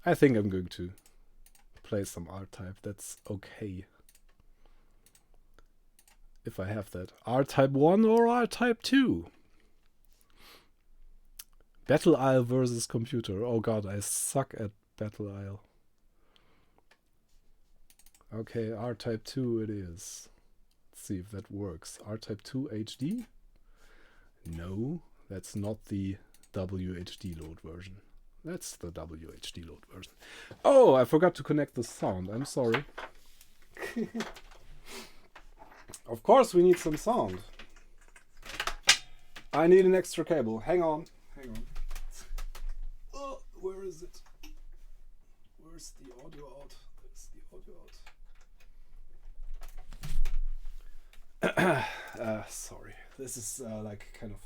S1: I think I'm going to play some R-Type. That's okay. If I have that. R-Type 1 or R-Type 2? Battle Isle versus computer. Oh god, I suck at Battle Isle. Okay, R-Type 2 it is. Let's see if that works. R-Type 2 HD? No, that's not the WHD load version. That's the WHD load version. Oh, I forgot to connect the sound. I'm sorry. Of course we need some sound. I need an extra cable. Hang on. Oh, where is it? Where's the audio out? There's the audio out. Sorry. This is like kind of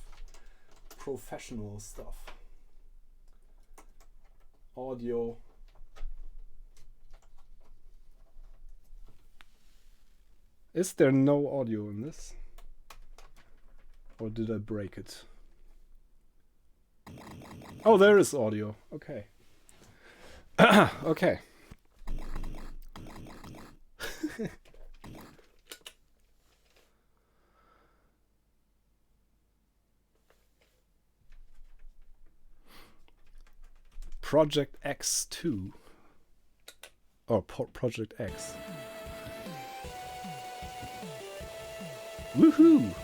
S1: professional stuff. Audio. Is there no audio in this? Or did I break it? Oh, there is audio. Okay. Okay. Project X2. Or Project X. Woohoo!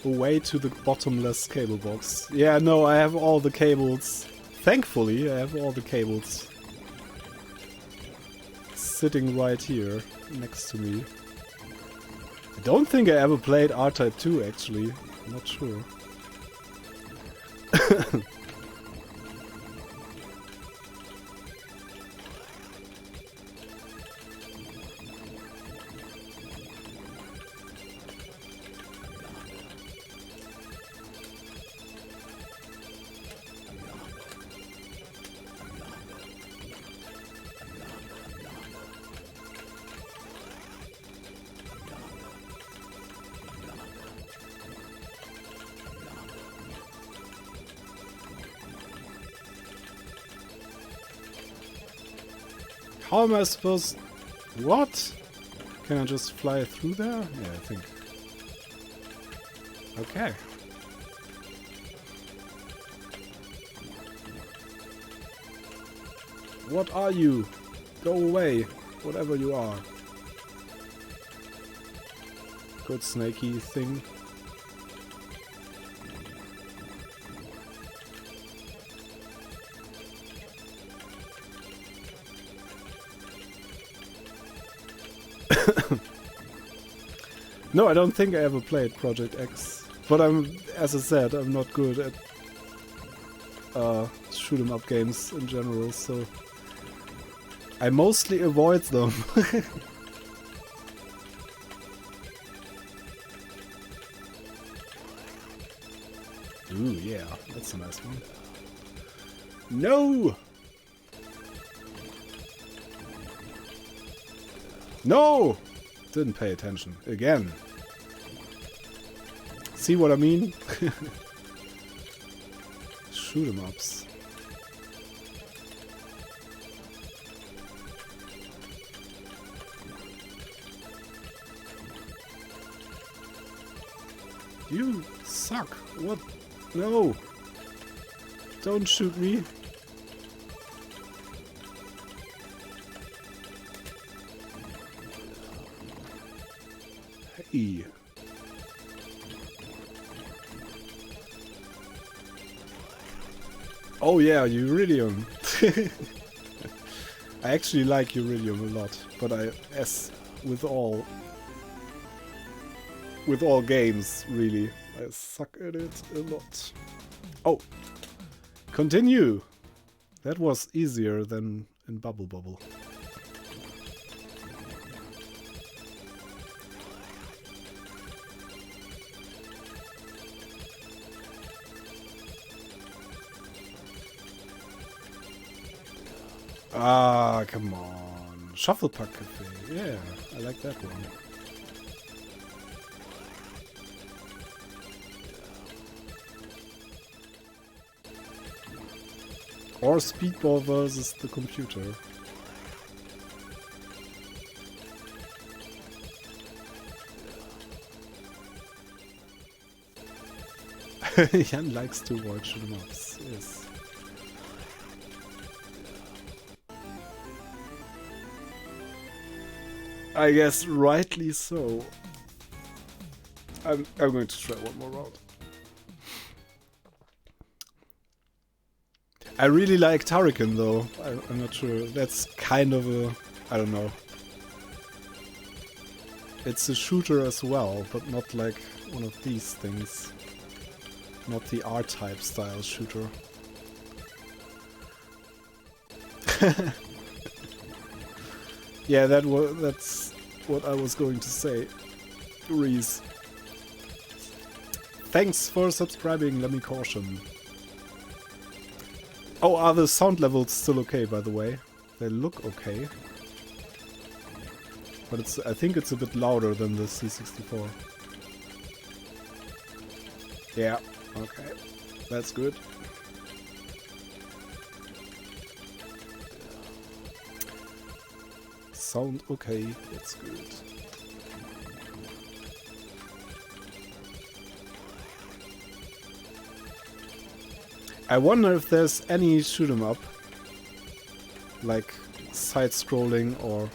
S1: Way to the bottomless cable box. Yeah, no, I have all the cables. Thankfully, I have all the cables sitting right here next to me. I don't think I ever played R-Type 2, actually. I'm not sure. How am I supposed... What? Can I just fly through there? Yeah, I think. Okay. What are you? Go away, whatever you are. Good snaky thing. No, I don't think I ever played Project X. But as I said, I'm not good at shoot 'em up games in general, so I mostly avoid them. Ooh, yeah, that's a nice one. No! No! Didn't pay attention. Again. See what I mean? Shoot 'em ups. You suck. What? No. Don't shoot me. Hey. Oh yeah, Uridium. I actually like Uridium a lot, but as with all games, really, I suck at it a lot. Oh, continue. That was easier than in Bubble Bobble. Ah, come on. Shufflepuck Cafe. Yeah, I like that one. Or Speedball versus the computer. Jan likes to watch shoot 'em ups. Yes. I guess rightly so. I'm going to try one more round. I really like Turrican though. I'm not sure. That's kind of a... I don't know. It's a shooter as well, but not like one of these things. Not the R-type style shooter. Yeah, that's what I was going to say. Reese. Thanks for subscribing, let me caution. Oh, are the sound levels still okay, by the way? They look okay. But I think it's a bit louder than the C64. Yeah, okay. That's good. Sound okay, that's good. I wonder if there's any shoot 'em up, like side-scrolling or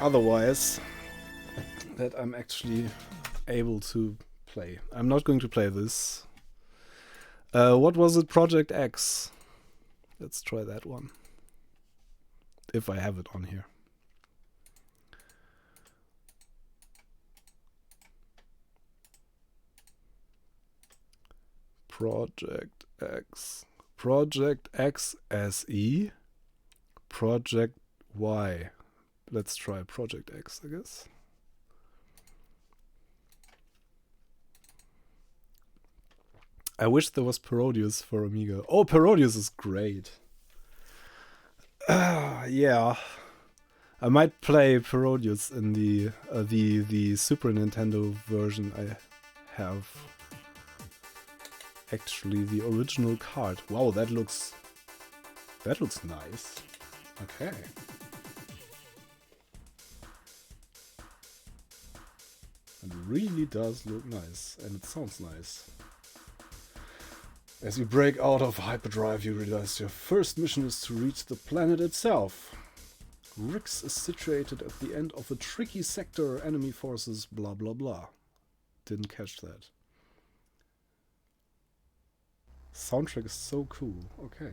S1: otherwise, that I'm actually able to play. I'm not going to play this. What was it? Project X. Let's try that one. If I have it on here. Project X. Project X SE. Project Y. Let's try Project X, I guess. I wish there was Parodius for Amiga. Oh, Parodius is great. Yeah. I might play Parodius in the Super Nintendo version I have. Actually, the original card. Wow, that looks nice. Okay. It really does look nice, and it sounds nice. As you break out of hyperdrive, you realize your first mission is to reach the planet itself. Rix is situated at the end of a tricky sector, enemy forces, blah blah blah. Didn't catch that. Soundtrack is so cool. Okay.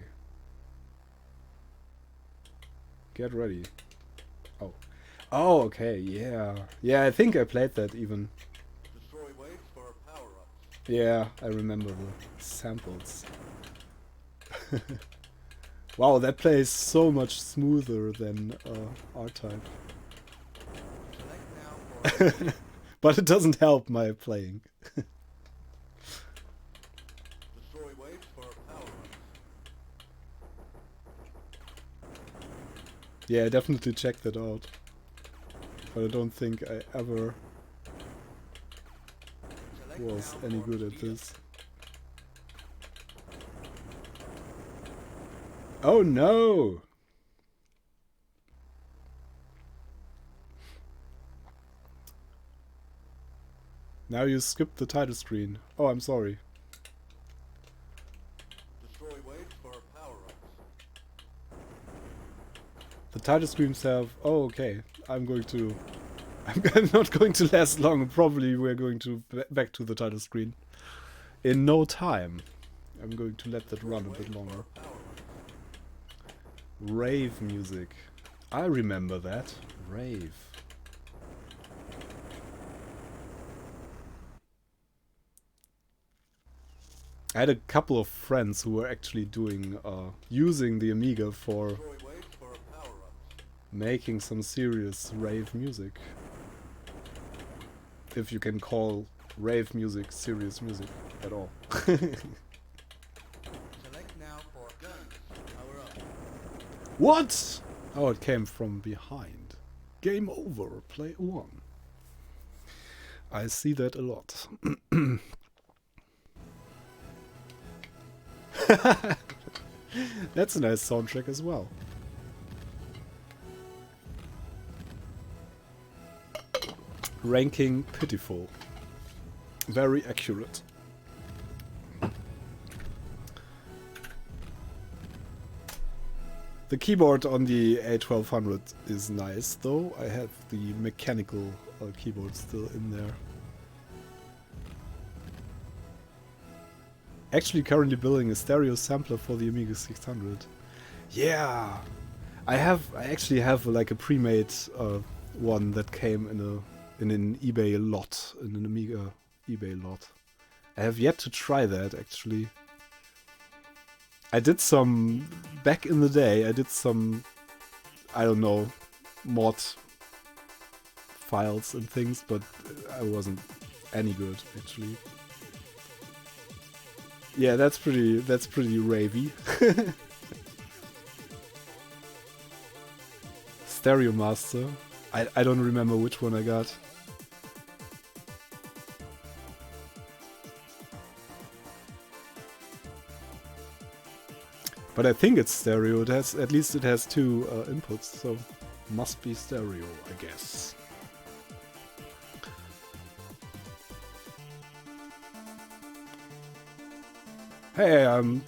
S1: Get ready. Oh. Oh, okay, yeah. Yeah, I think I played that even.
S2: Destroy waves for power-ups.
S1: Yeah, I remember the samples. Wow, that plays so much smoother than R-Type. But it doesn't help my playing.
S2: Destroy waves for power-ups.
S1: Yeah, I definitely checked that out. But I don't think I ever was any good at this. Oh no! Now you skipped the title screen. Oh, I'm sorry.
S2: Destroy waves for power-ups.
S1: The title screens have... Oh, okay. I'm not going to last long. Probably we're going to back to the title screen in no time. I'm going to let that run a bit longer. Rave music. I remember that. Rave. I had a couple of friends who were actually doing, using the Amiga for making some serious rave music. If you can call rave music serious music at all.
S2: Select now for guns. Power up.
S1: What? Oh, it came from behind. Game over, player one. I see that a lot. That's a nice soundtrack as well. Ranking pitiful. Very accurate. The keyboard on the A1200 is nice, though. I have the mechanical keyboard still in there. Actually currently building a stereo sampler for the Amiga 600. Yeah! I actually have like a pre-made one that came in an eBay lot, in an Amiga eBay lot. I have yet to try that, actually. I did some... Back in the day, I did some... I don't know, mod files and things, but I wasn't any good, actually. Yeah, that's pretty ravey. Stereo Master. I don't remember which one I got. But I think it's stereo. It has, at least it has two inputs, so must be stereo, I guess. Hey, I'm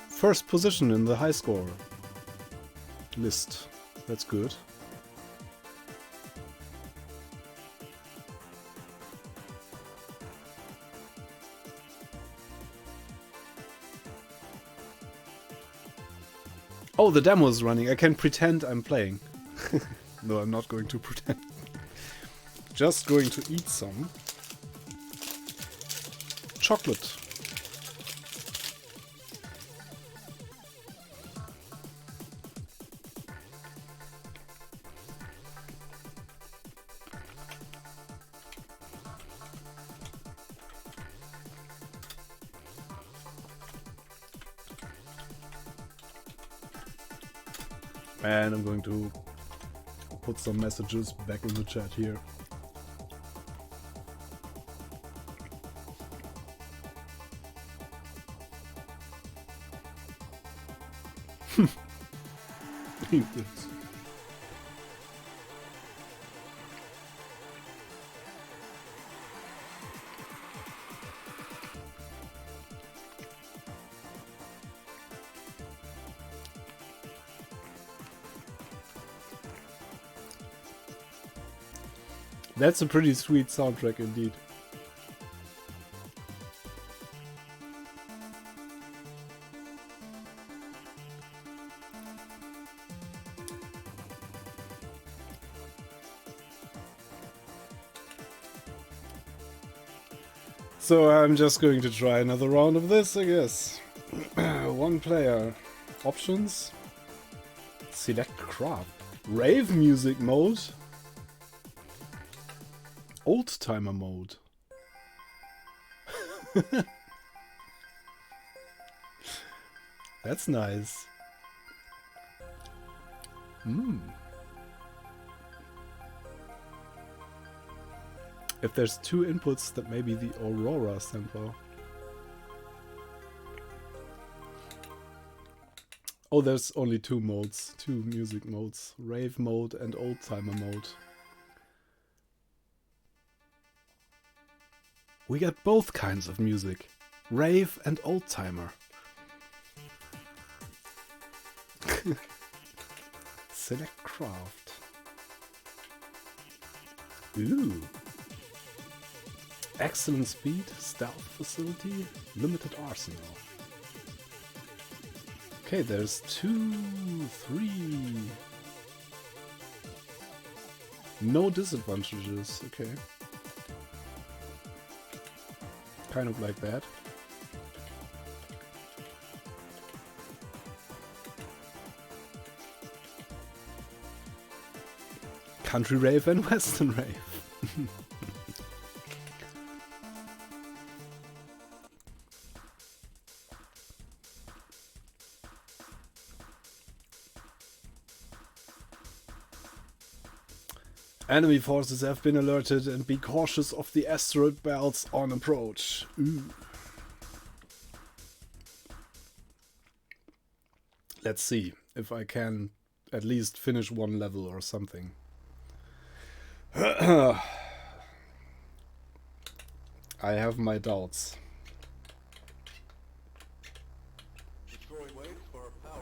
S1: first position in the high score list. That's good. Oh, the demo is running. I can pretend I'm playing. No, I'm not going to pretend. Just going to eat some chocolate. And I'm going to put some messages back in the chat here. That's a pretty sweet soundtrack indeed. So I'm just going to try another round of this, I guess. One player. Options. Select craft. Rave music mode. Old timer mode. That's nice. If there's two inputs, that may be the Aurora sample. Oh, there's only two modes, two music modes. Rave mode and old-timer mode. We get both kinds of music. Rave and old-timer. Select craft. Ooh. Excellent speed, stealth facility, limited arsenal. Okay, there's 2, 3. No disadvantages, okay. Kind of like that. Country rave and western rave. Enemy forces have been alerted and be cautious of the asteroid belts on approach. Ooh. Let's see if I can at least finish one level or something. I have my doubts.
S2: Destroy waves for power.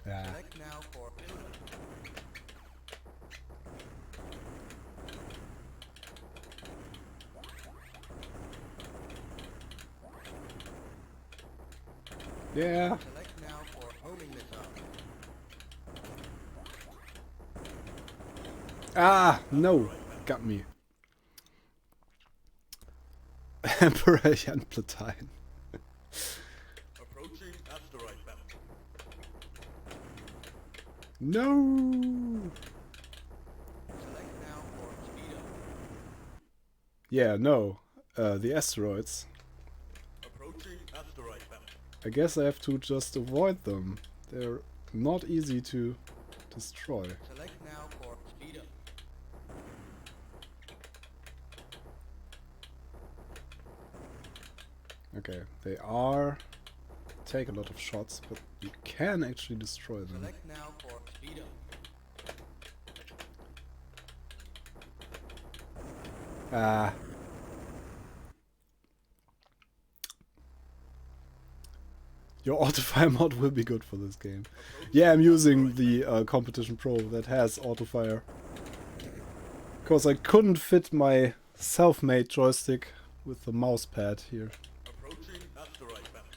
S1: Yeah.
S2: Select now for building.
S1: Yeah.
S2: Select now for homing missile.
S1: Ah, no. Got me. Emperor Jan Platine.
S2: Approaching asteroid belt.
S1: No.
S2: Select now for speed up.
S1: Yeah, no. The asteroids.
S2: Approaching asteroid belt.
S1: I guess I have to just avoid them. They're not easy to destroy.
S2: Select now for speed up.
S1: Okay, they are take a lot of shots, but you can actually destroy them.
S2: Select now for speed up.
S1: Ah. Your autofire mod will be good for this game. Yeah, I'm using the Competition Pro that has autofire. Because I couldn't fit my self-made joystick with the mouse pad here.
S2: Approaching asteroid belt.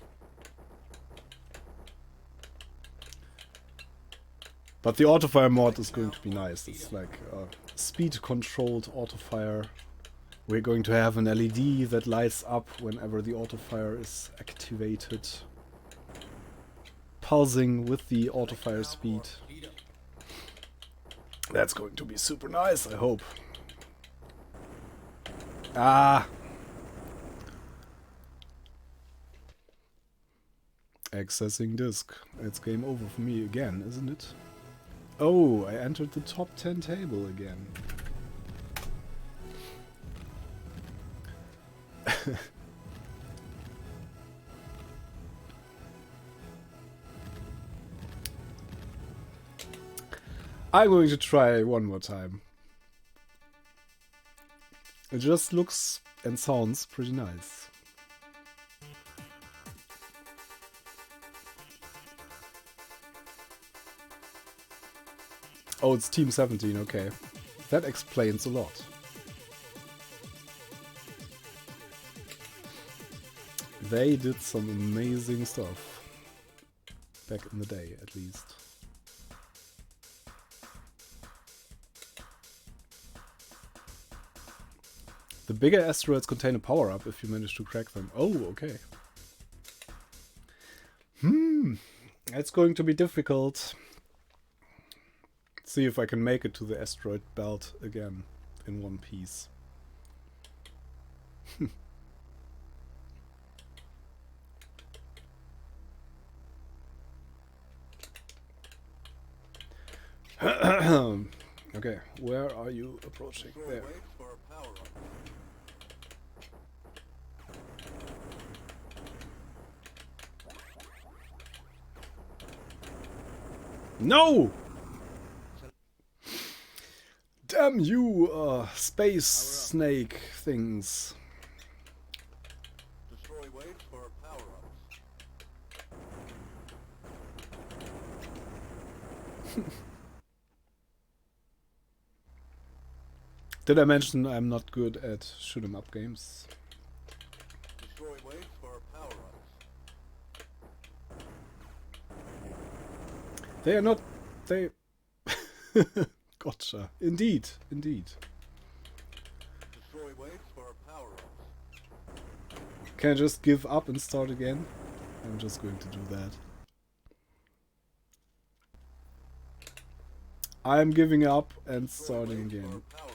S1: But the autofire mod is going to be nice. It's like speed-controlled autofire. We're going to have an LED that lights up whenever the autofire is activated. Pulsing with the autofire speed. That's going to be super nice, I hope. Ah! Accessing disk. It's game over for me again, isn't it? Oh, I entered the top 10 table again. I'm going to try one more time. It just looks and sounds pretty nice. Oh, it's Team 17, okay. That explains a lot. They did some amazing stuff. Back in the day, at least. The bigger asteroids contain a power-up if you manage to crack them. Oh, okay. It's going to be difficult. See if I can make it to the asteroid belt again in one piece. Okay, where are you approaching?
S2: Destroy
S1: There.
S2: waves for a power-up.
S1: No! Damn you, space snake things.
S2: Destroy waves for a power-up.
S1: Did I mention I'm not good at shoot 'em up games?
S2: Destroy waves for a power-up.
S1: They are not... They... Gotcha. Indeed, indeed.
S2: Destroy waves for a power-up.
S1: Can I just give up and start again? I'm just going to do that. I'm giving up and
S2: Destroy
S1: starting
S2: waves
S1: again.
S2: for a power-up.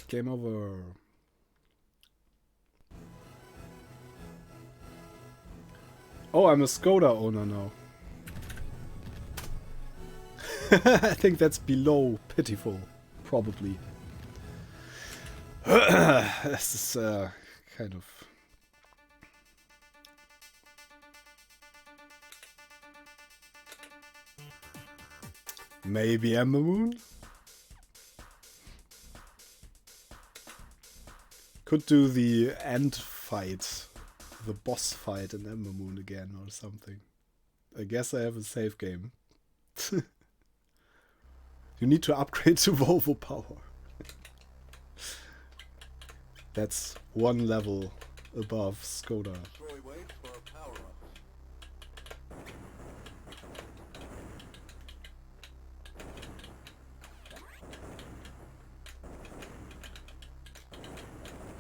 S1: Game over. Oh, I'm a Skoda owner now. I think that's below pitiful, probably. This is kind of... Maybe Ember Moon? Could do the end fight, the boss fight in Ember Moon again or something. I guess I have a save game. You need to upgrade to Volvo Power. That's one level above Skoda.
S2: Destroy waves for a power-up.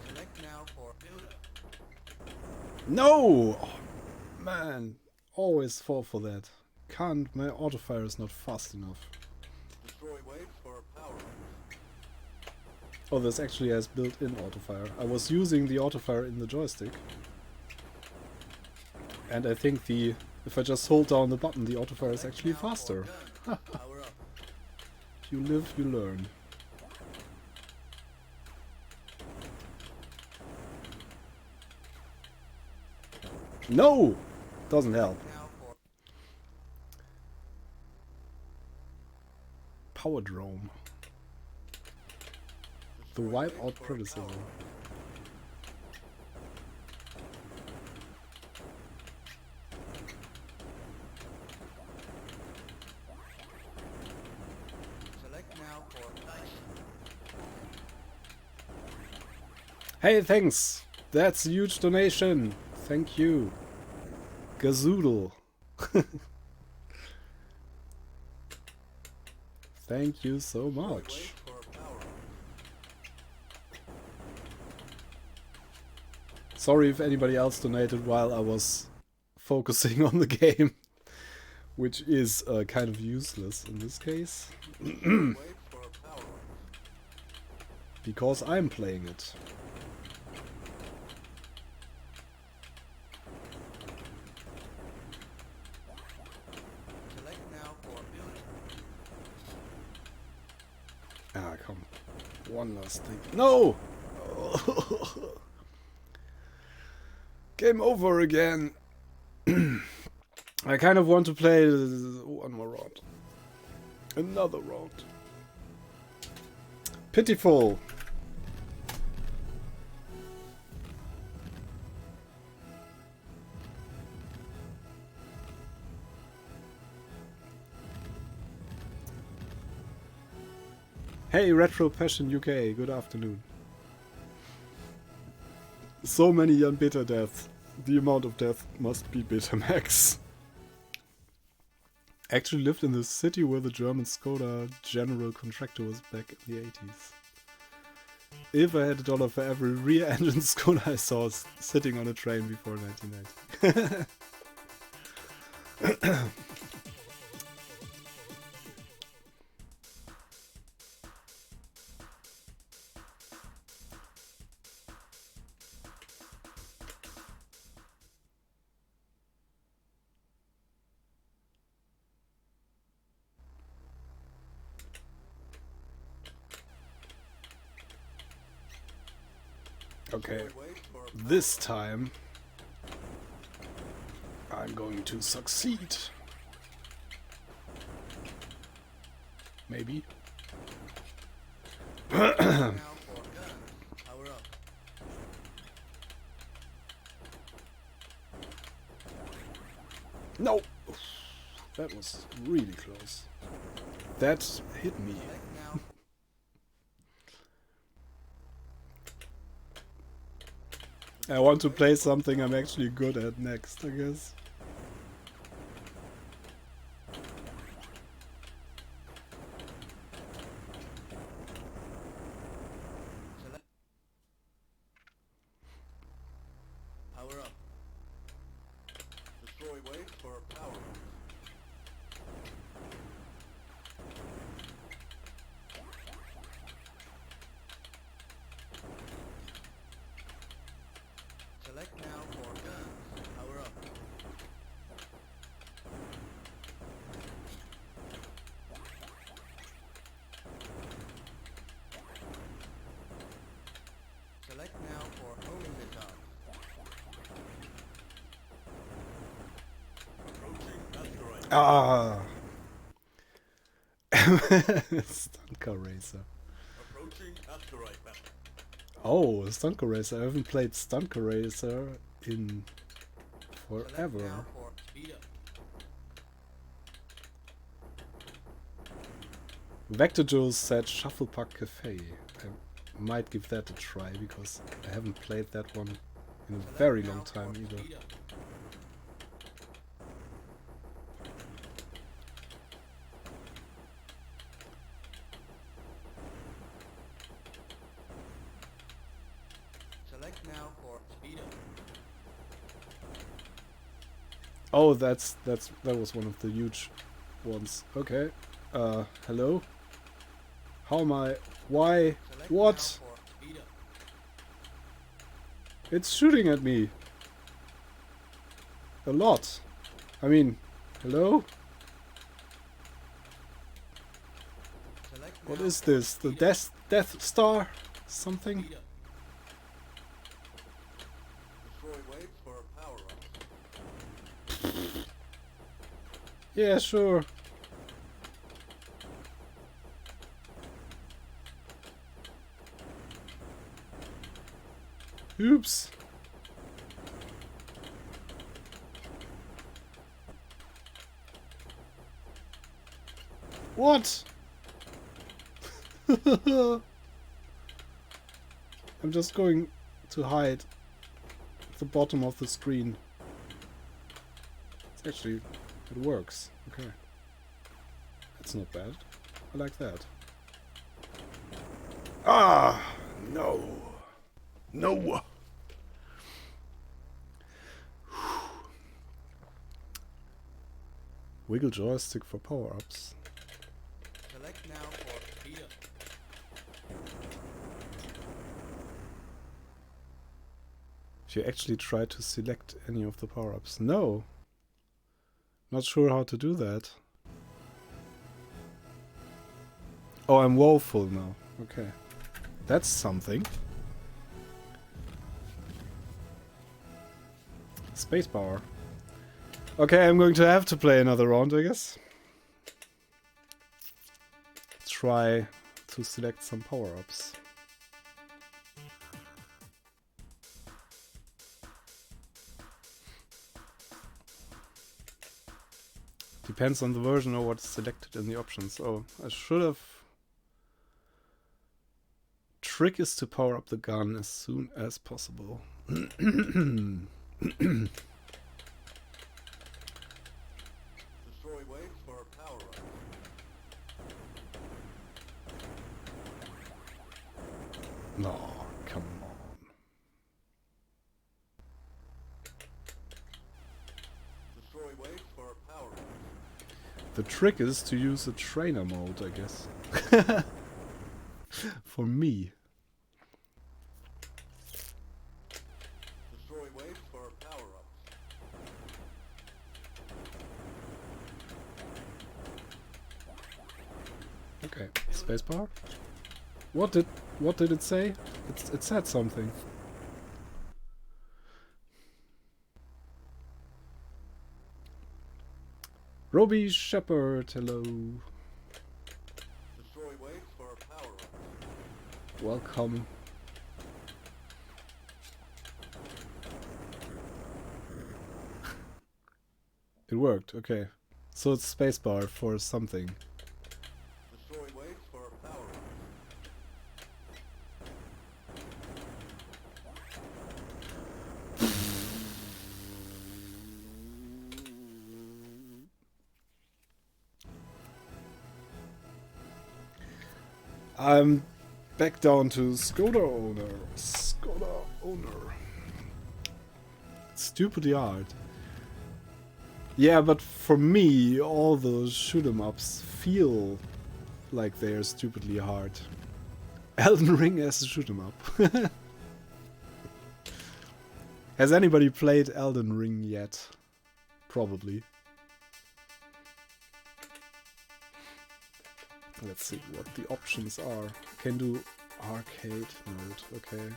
S2: Select now for build-up.
S1: No! Oh, man, always fall for that. Can't, my autofire is not fast enough.
S2: Destroy waves for a power-up.
S1: Oh, this actually has built-in autofire. I was using the autofire in the joystick. And I think if I just hold down the button, the autofire is actually faster.
S2: Power up.
S1: If you live, you learn. No! Doesn't help.
S2: Now for
S1: Power Drome. The wipeout predecessor.
S2: select now for ice.
S1: Hey, thanks! That's a huge donation! Thank you. Gazoodle. Thank you so much.
S2: Wait for a power-up.
S1: Sorry if anybody else donated while I was focusing on the game, which is kind of useless in this case,
S2: Wait for a power-up.
S1: because I'm playing it.
S2: Select now for build-up.
S1: Ah, come. One last thing. No! Game over again. I kind of want to play one more round. Another round. Pitiful. Hey, Retro Passion UK, good afternoon. So many unbitter deaths. The amount of death must be bitter max. Actually lived in the city where the German Skoda general contractor was back in the 80s. If I had $1 for every rear engine Skoda I saw sitting on a train before 1990. Okay,
S2: Destroy waves for
S1: this time I'm going to succeed. Maybe.
S2: now for guns. Power up.
S1: No! That was really close. That hit me.
S2: Select now.
S1: I want to play something I'm actually good at next, I guess.
S2: Select. Power up. Destroy waves for power up. Select now for guns. Power up. Select now for owning the gun. Approaching asteroid.
S1: Ah! Stunker Racer.
S2: Approaching asteroid belt.
S1: Oh, Stunker Racer. I haven't played Stunker Racer in
S2: Select
S1: forever.
S2: now for speed up.
S1: Vector Jules said Shufflepuck Cafe. I might give that a try because I haven't played that one in a
S2: Select
S1: very
S2: now
S1: long time
S2: for
S1: either.
S2: speed up. Select now for speed up.
S1: Oh, that was one of the huge ones. Okay. Hello? How am I? Why?
S2: Select
S1: What?
S2: now for speed up.
S1: It's shooting at me. A lot. I mean, hello?
S2: Select
S1: What
S2: now
S1: is
S2: for
S1: this? The
S2: speed up.
S1: Death Star? Something?
S2: Speed up. Destroy waves for power up.
S1: Yeah, sure. Oops. What? I'm just going to hide at the bottom of the screen. It's actually, it works. Okay. That's not bad. I like that. Ah! No! No! Wiggle joystick for power-ups.
S2: Select now for speed up.
S1: If you actually try to select any of the power-ups. No! Not sure how to do that. Oh, I'm woeful now. Okay. That's something. Spacebar. Okay, I'm going to have to play another round, I guess. Try to select some power-ups. Depends on the version or what's selected in the options. Oh, I should have... Trick is to power up the gun as soon as possible.
S2: Destroy waves for power up.
S1: No, come on.
S2: Destroy waves for power up.
S1: The trick is to use the trainer mode, I guess. For me.
S2: Destroy waves for power up.
S1: Okay, spacebar. What did it say? It said something. Roby Shepherd, hello.
S2: Destroy waves for power-up.
S1: Welcome. It worked, okay. So it's spacebar for something.
S2: Destroy waves for power-up.
S1: I'm back down to Skoda owner. Skoda owner. Stupidly hard. Yeah, but for me, all those shoot 'em ups feel like they are stupidly hard. Elden Ring as a shoot 'em up. Has anybody played Elden Ring yet? Probably. Let's see what the options are. Can do arcade mode, okay.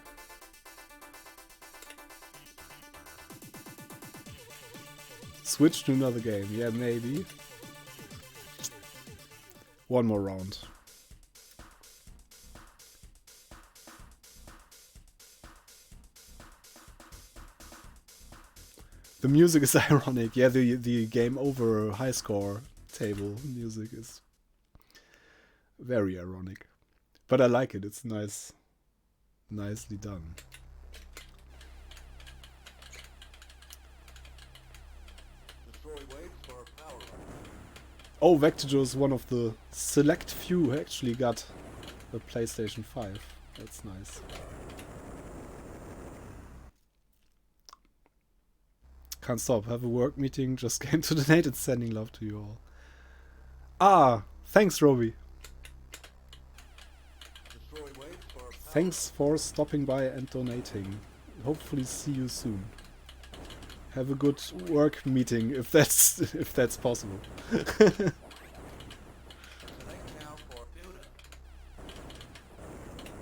S1: Switch to another game, yeah, maybe. One more round. The music is ironic, yeah, the game over high score table music is very ironic. But I like it, it's nice. Nicely done. Oh, Vectijo is one of the select few who actually got a PlayStation 5. That's nice. Can't stop. Have a work meeting. Just came to donate and sending love to you all. Ah, thanks, Roby. Thanks for stopping by and donating. Hopefully see you soon. Have a good work meeting if that's possible.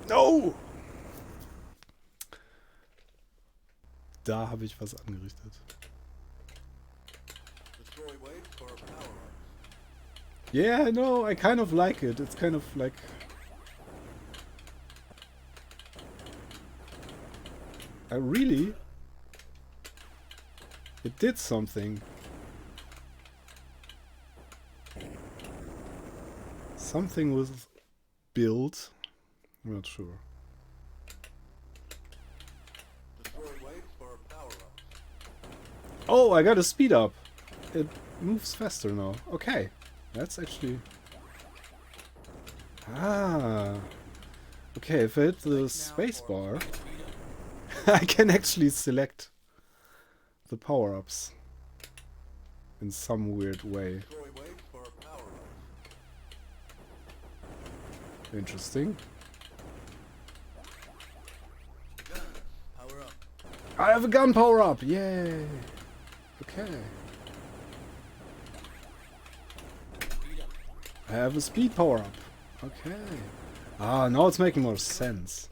S1: No! Da habe ich was angerichtet. Yeah, no, I kind of like it. It's kind of like... really? It did something. Something was built. I'm not sure. Oh, I got a speed up. It moves faster now. Okay. That's actually... Ah. Okay, if I hit the spacebar, I can actually select the power-ups in some weird way. Interesting. I have a gun power-up! Yay! Okay. I have a speed power-up. Okay. Ah, now it's making more sense.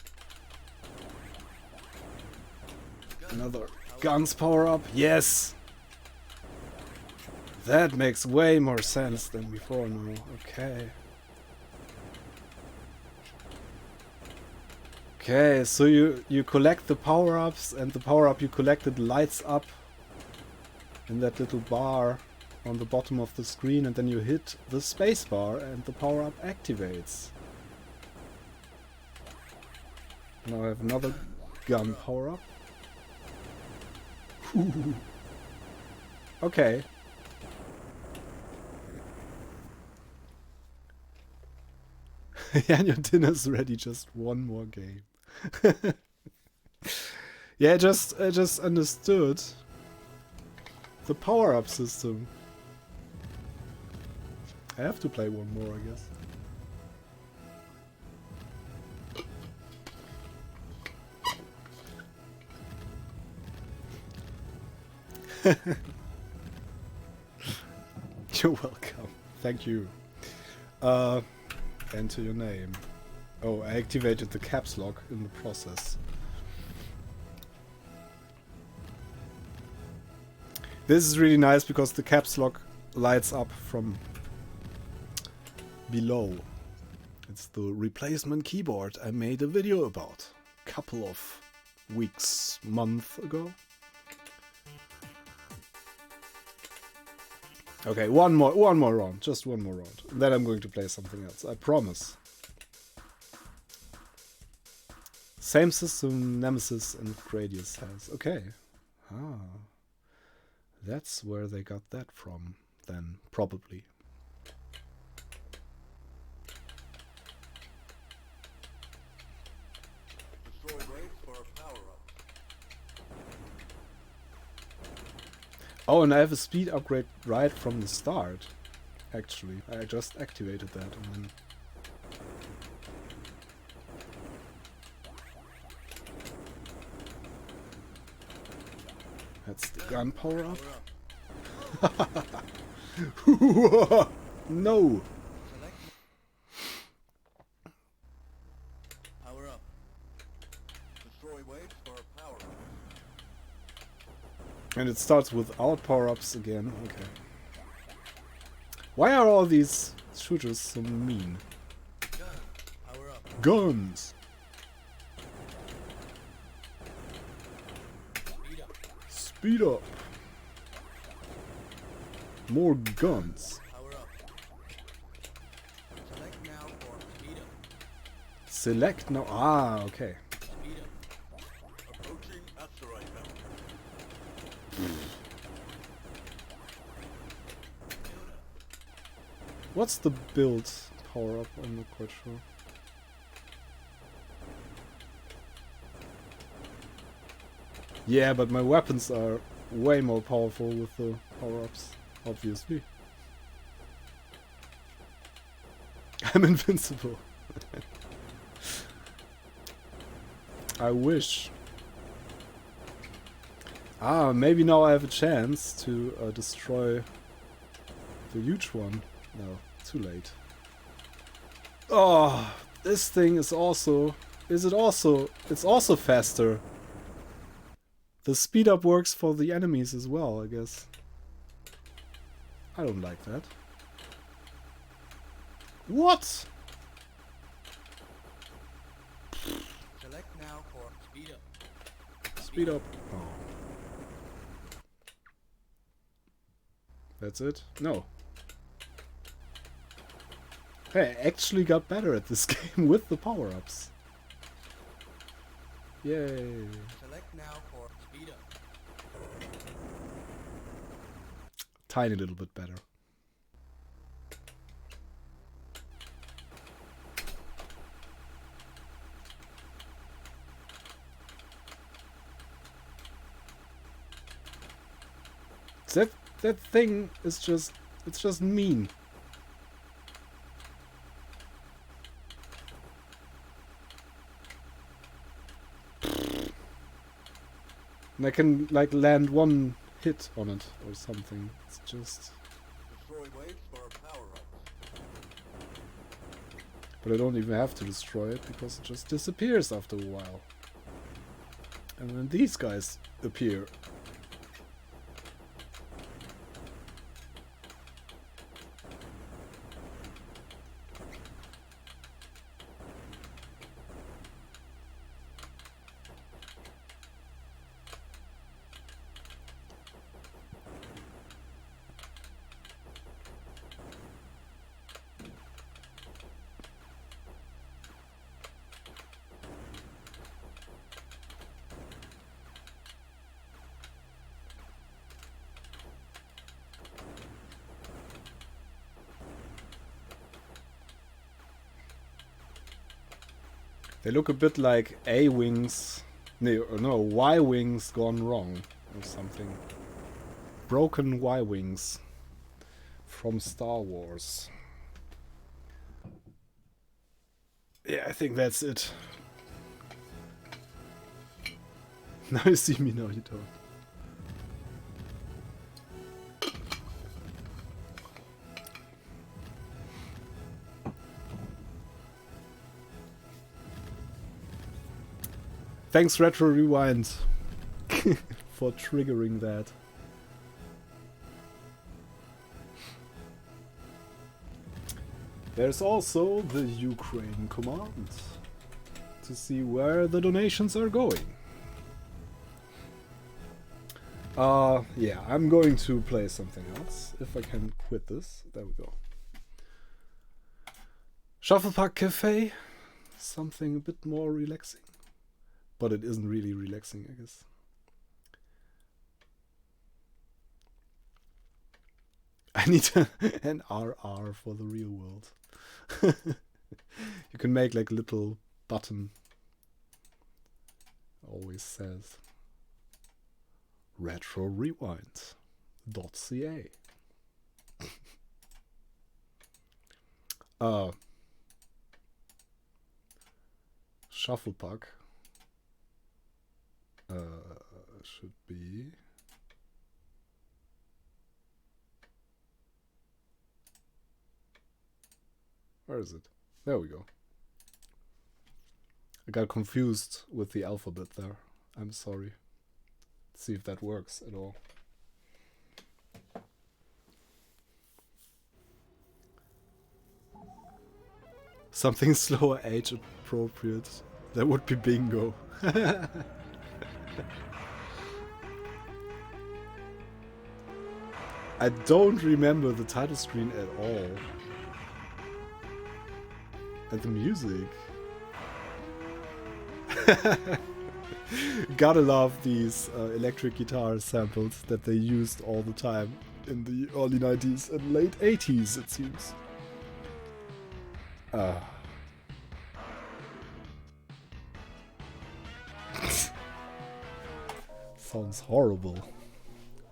S1: Another guns power-up. Yes! That makes way more sense than before now. Okay. Okay, so you collect the power-ups, and the power-up you collected lights up in that little bar on the bottom of the screen, and then you hit the space bar and the power-up activates. Now I have another gun power-up. Okay. Yeah, your dinner's ready, just one more game. Yeah, I just understood the power-up system. I have to play one more, I guess. You're welcome. Thank you. Enter your name. Oh, I activated the caps lock in the process. This is really nice because the caps lock lights up from below. It's the replacement keyboard I made a video about a couple of weeks, month ago. Okay, one more round, just one more round. Then I'm going to play something else, I promise. Same system Nemesis and Gradius has. Okay. Ah. That's where they got that from, then, probably.
S2: Destroy waves for a power-up.
S1: Oh, and I have a speed upgrade right from the start. Actually, I just activated that and then... That's the gun power up. No!
S2: Select power up. Destroy waves for a power-up.
S1: And it starts without power-ups again. Okay. Why are all these shooters so mean?
S2: Gun. Power up.
S1: Guns!
S2: Speed up.
S1: Speed up! More guns.
S2: Power up. Select now for speed up.
S1: Select now. Ah, okay.
S2: Speed up. Approaching asteroid belt.
S1: What's the build power up? I'm not quite sure. Yeah, but my weapons are way more powerful with the power-ups, obviously. I'm invincible. I wish. Ah, maybe now I have a chance to destroy the huge one. No, too late. Oh, this thing is also... Is it also... It's also faster. The speed up works for the enemies as well, I guess. I don't like that. What?
S2: Select now for speed up.
S1: Speed up. Oh. That's it? No. Hey, I actually got better at this game with the power-ups. Yay.
S2: Select now for speed up.
S1: Tiny little bit better. That thing is just... It's just mean. And I can, like, land one hit on it or something. It's just...
S2: Destroy waves for a power-up.
S1: But I don't even have to destroy it because it just disappears after a while. And then these guys appear. They look a bit like A-wings, no, Y-wings gone wrong or something. Broken Y-wings from Star Wars. Yeah, I think that's it. Now you see me, now you don't. Thanks, Retro Rewind, for triggering that. There's also the Ukraine command to see where the donations are going. Yeah, I'm going to play something else. If I can quit this. There we go. Shufflepack Cafe. Something a bit more relaxing. But it isn't really relaxing, I guess. I need an RR for the real world. You can make like a little button. Always says retrorewind.ca. Shufflepack should be where is it? There we go. I got confused with the alphabet there. I'm sorry. Let's see if that works at all. Something slower, age appropriate. That would be bingo. I don't remember the title screen at all. And the music. Gotta love these electric guitar samples that they used all the time in the early 90s and late 80s, it seems. Sounds horrible,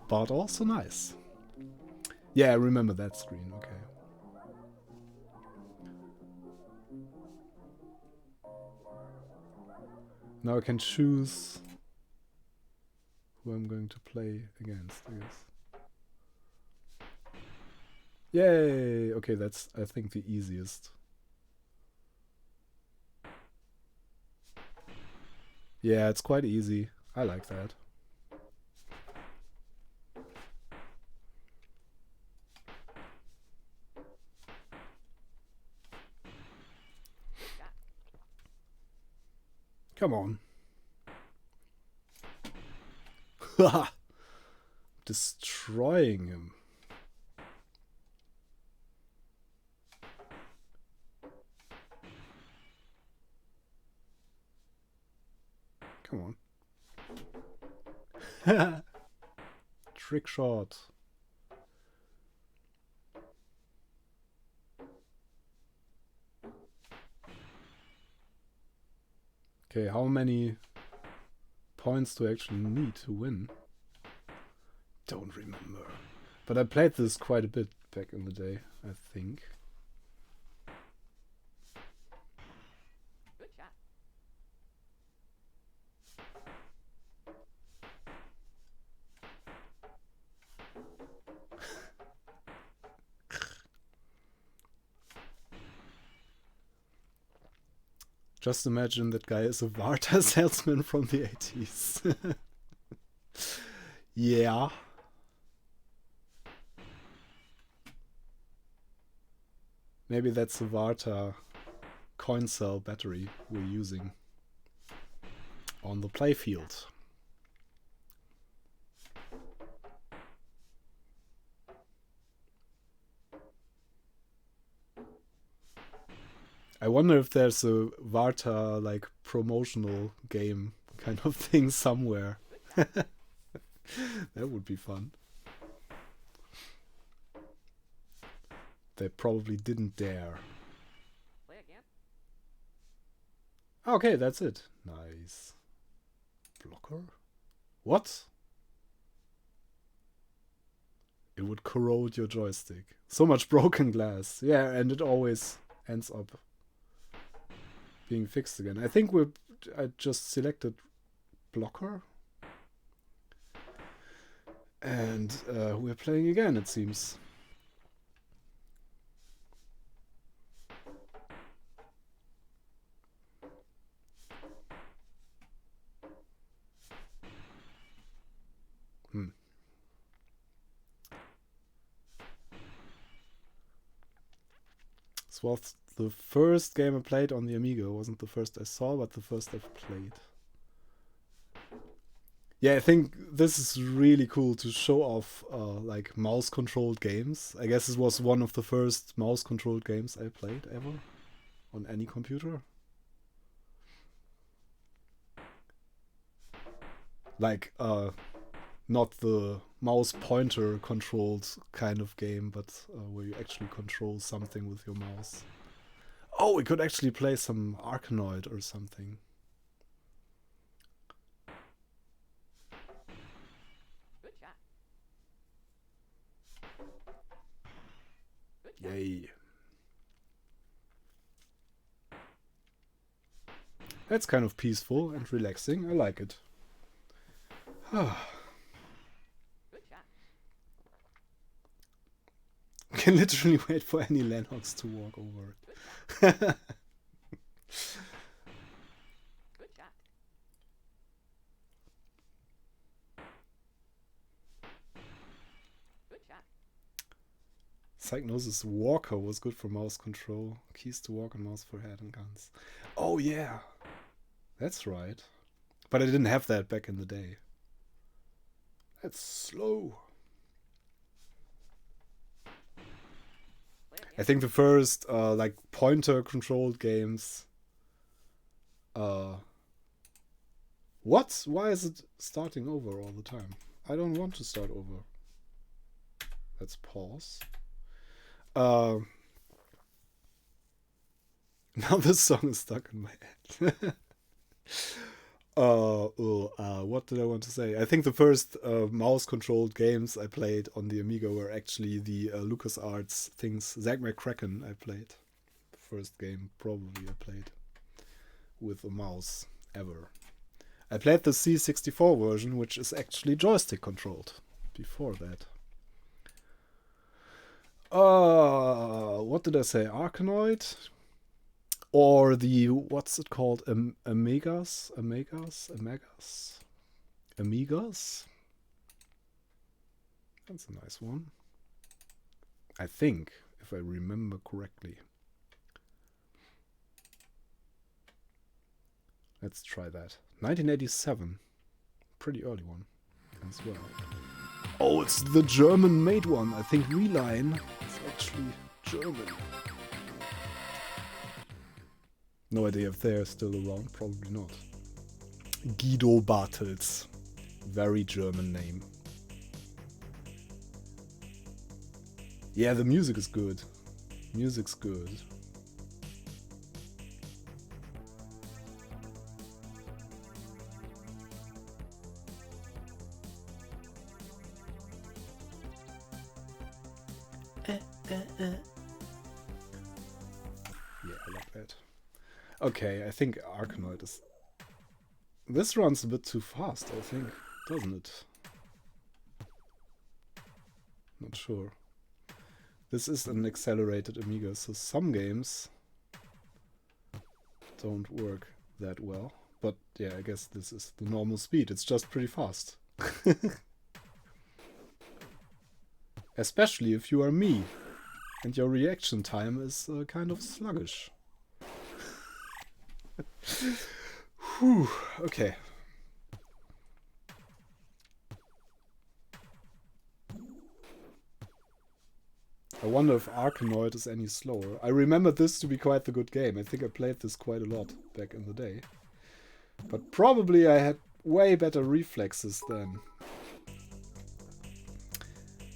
S1: but also nice. Yeah, I remember that screen, okay. Now I can choose who I'm going to play against, I guess. Yay! Okay, that's, I think, the easiest. Yeah, it's quite easy. I like that. Come on. Destroying him. Come on. Trick shot. Okay, how many points do I actually need to win? Don't remember. But I played this quite a bit back in the day, I think.
S2: Good shot.
S1: Just imagine that guy is a Varta salesman from the 80s. Yeah. Maybe that's the Varta coin cell battery we're using on the playfield. I wonder if there's a Varta like promotional game kind of thing somewhere. That would be fun. They probably didn't dare.
S2: Play again.
S1: Okay, that's it. Nice. Blocker? What? It would corrode your joystick. So much broken glass. Yeah, and it always ends up being fixed again. I think I just selected blocker. And we're playing again, it seems. It's This was the first game I played on the Amiga. It wasn't the first I saw, but the first I've played. Yeah, I think this is really cool to show off like mouse-controlled games. I guess it was one of the first mouse-controlled games I played ever on any computer. Like, not the mouse pointer controlled kind of game, but where you actually control something with your mouse. Oh, we could actually play some Arkanoid or something.
S2: Good shot.
S1: Yay. That's kind of peaceful and relaxing. I like it.
S2: Good shot.
S1: Can literally wait for any Lennox to walk over it.
S2: Good shot. Good shot.
S1: Psygnosis Walker was good for mouse control. Keys to walk and mouse for head and guns. Oh yeah. That's right. But I didn't have that back in the day. That's slow. I think the first like pointer controlled games. What? Why is it starting over all the time? I don't want to start over. Let's pause. Now this song is stuck in my head. What did I want to say? I think the first mouse-controlled games I played on the Amiga were actually the LucasArts things. Zack McCracken I played. The first game probably I played with a mouse ever. I played the C64 version, which is actually joystick-controlled before that. What did I say? Arcanoid? Or the, what's it called? Amigas? That's a nice one. I think, if I remember correctly. Let's try that. 1987. Pretty early one as well. Oh, it's the German-made one. I think Reline is actually German. No idea if they're still around. Probably not. Guido Bartels. Very German name. Yeah, the music is good. Music's good. Yeah, I like that. Okay, I think Arkanoid is... This runs a bit too fast, I think, doesn't it? Not sure. This is an accelerated Amiga, so some games don't work that well. But yeah, I guess this is the normal speed. It's just pretty fast. Especially if you are me and your reaction time is kind of sluggish. Whew, okay. I wonder if Arkanoid is any slower. I remember this to be quite the good game. I think I played this quite a lot back in the day. But probably I had way better reflexes then.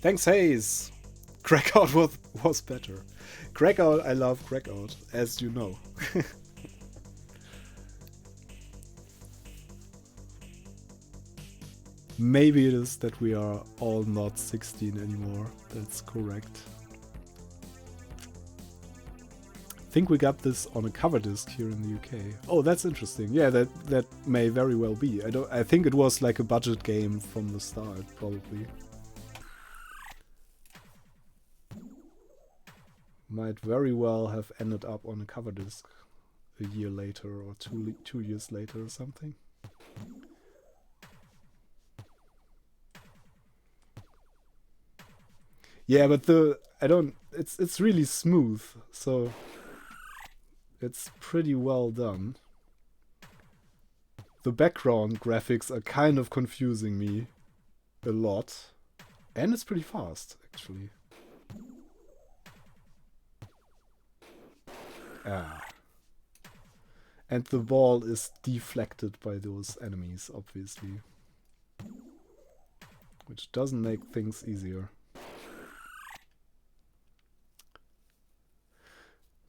S1: Thanks, Hayes! Crackout was better. Crackout, I love Crackout, as you know. Maybe it is that we are all not 16 anymore. That's correct. I think we got this on a cover disc here in the UK. Oh, that's interesting. Yeah, that may very well be. I think it was like a budget game from the start, probably. Might very well have ended up on a cover disc a year later or 2 years later or something. Yeah, but it's really smooth, so It's pretty well done. The background graphics are kind of confusing me a lot. And it's pretty fast, actually. Ah. And the ball is deflected by those enemies, obviously. Which doesn't make things easier.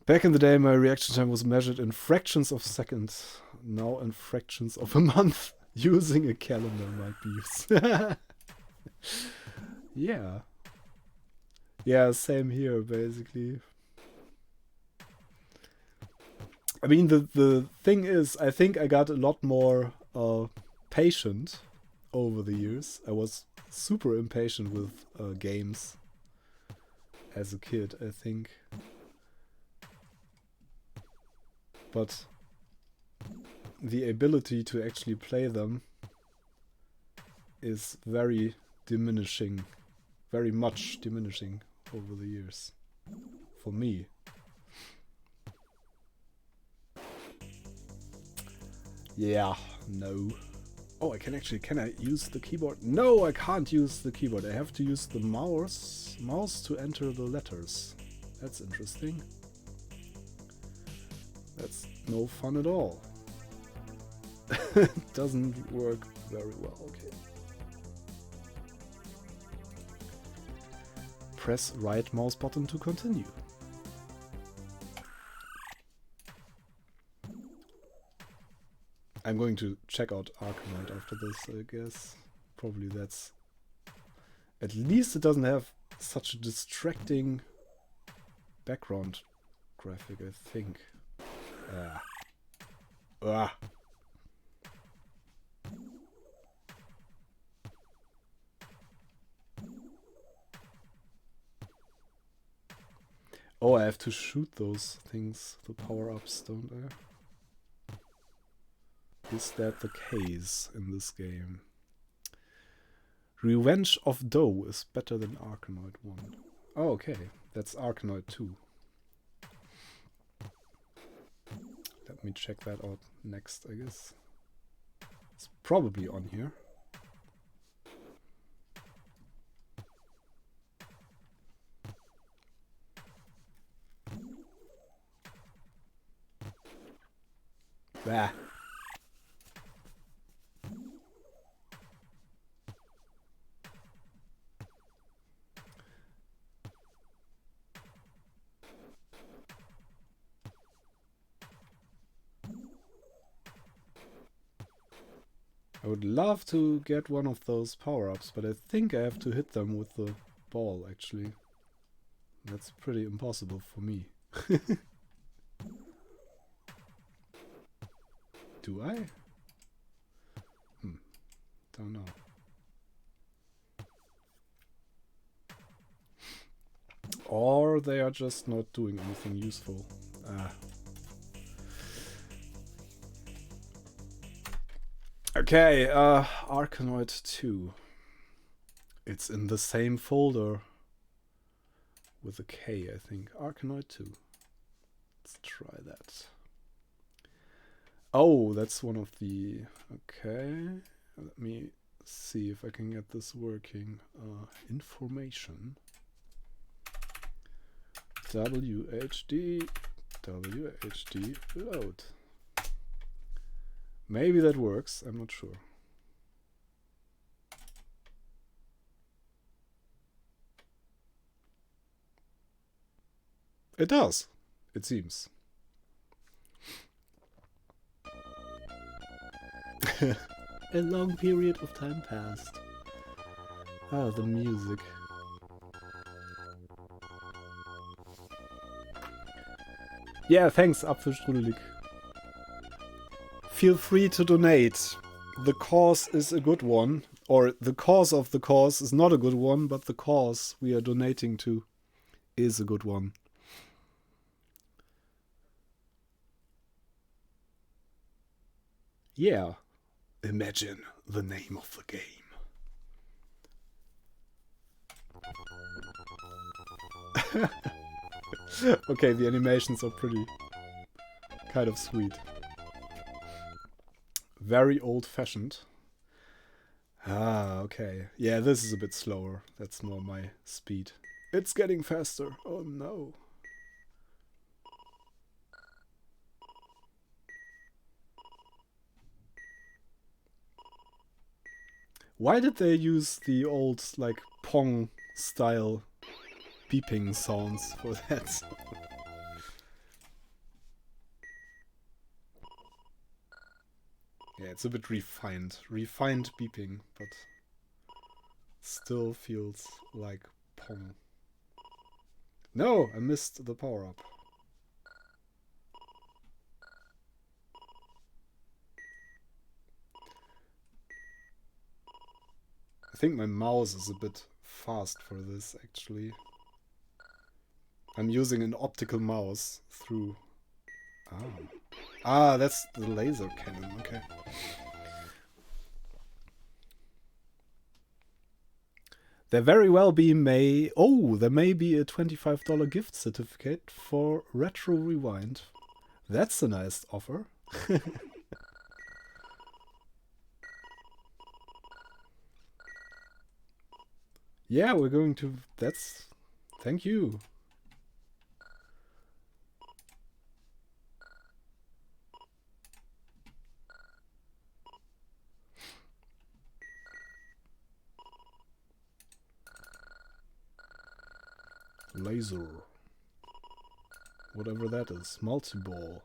S1: Back in the day, my reaction time was measured in fractions of seconds. Now in fractions of a month. Using a calendar might be used. Yeah. Yeah, same here, basically. I mean, the thing is, I think I got a lot more patient over the years. I was super impatient with games as a kid, I think. But the ability to actually play them is very diminishing, very much diminishing over the years. For me. Yeah, no. Oh, can I use the keyboard? No, I can't use the keyboard. I have to use the mouse to enter the letters. That's interesting. That's no fun at all. Doesn't work very well. Okay. Press right mouse button to continue. I'm going to check out Arcanoid after this, I guess. Probably that's... At least it doesn't have such a distracting background graphic, I think. Oh, I have to shoot those things, the power-ups, don't I? Is that the case in this game? Revenge of Doe is better than Arkanoid 1. Oh, okay. That's Arkanoid 2. Let me check that out next, I guess. It's probably on here. Bah. I would love to get one of those power-ups, but I think I have to hit them with the ball, actually. That's pretty impossible for me. Do I? Don't know. Or they are just not doing anything useful. Okay, Arcanoid 2. It's in the same folder with a K, I think. Arcanoid 2. Let's try that. Oh, that's one of the... Okay. Let me see if I can get this working. Information. WHD load. Maybe that works, I'm not sure. It does, it seems. A long period of time passed. Ah, the music. Yeah, thanks, Apfelstrudelig. Feel free to donate. The cause is a good one. Or the cause of the cause is not a good one, but the cause we are donating to is a good one. Yeah. Imagine the name of the game. Okay, the animations are pretty Kind of sweet. Very old-fashioned. Ah, okay. Yeah, this is a bit slower. That's more my speed. It's getting faster. Oh no. Why did they use the old, like, Pong style beeping sounds for that? Yeah, it's a bit refined. Refined beeping, but still feels like Pong. No, I missed the power-up. I think my mouse is a bit fast for this, actually. I'm using an optical mouse through... Ah, that's the laser cannon, okay. There very well be there may be a $25 gift certificate for Retro Rewind. That's a nice offer. Yeah, we're going to... Thank you. Laser. Whatever that is. Multi-ball.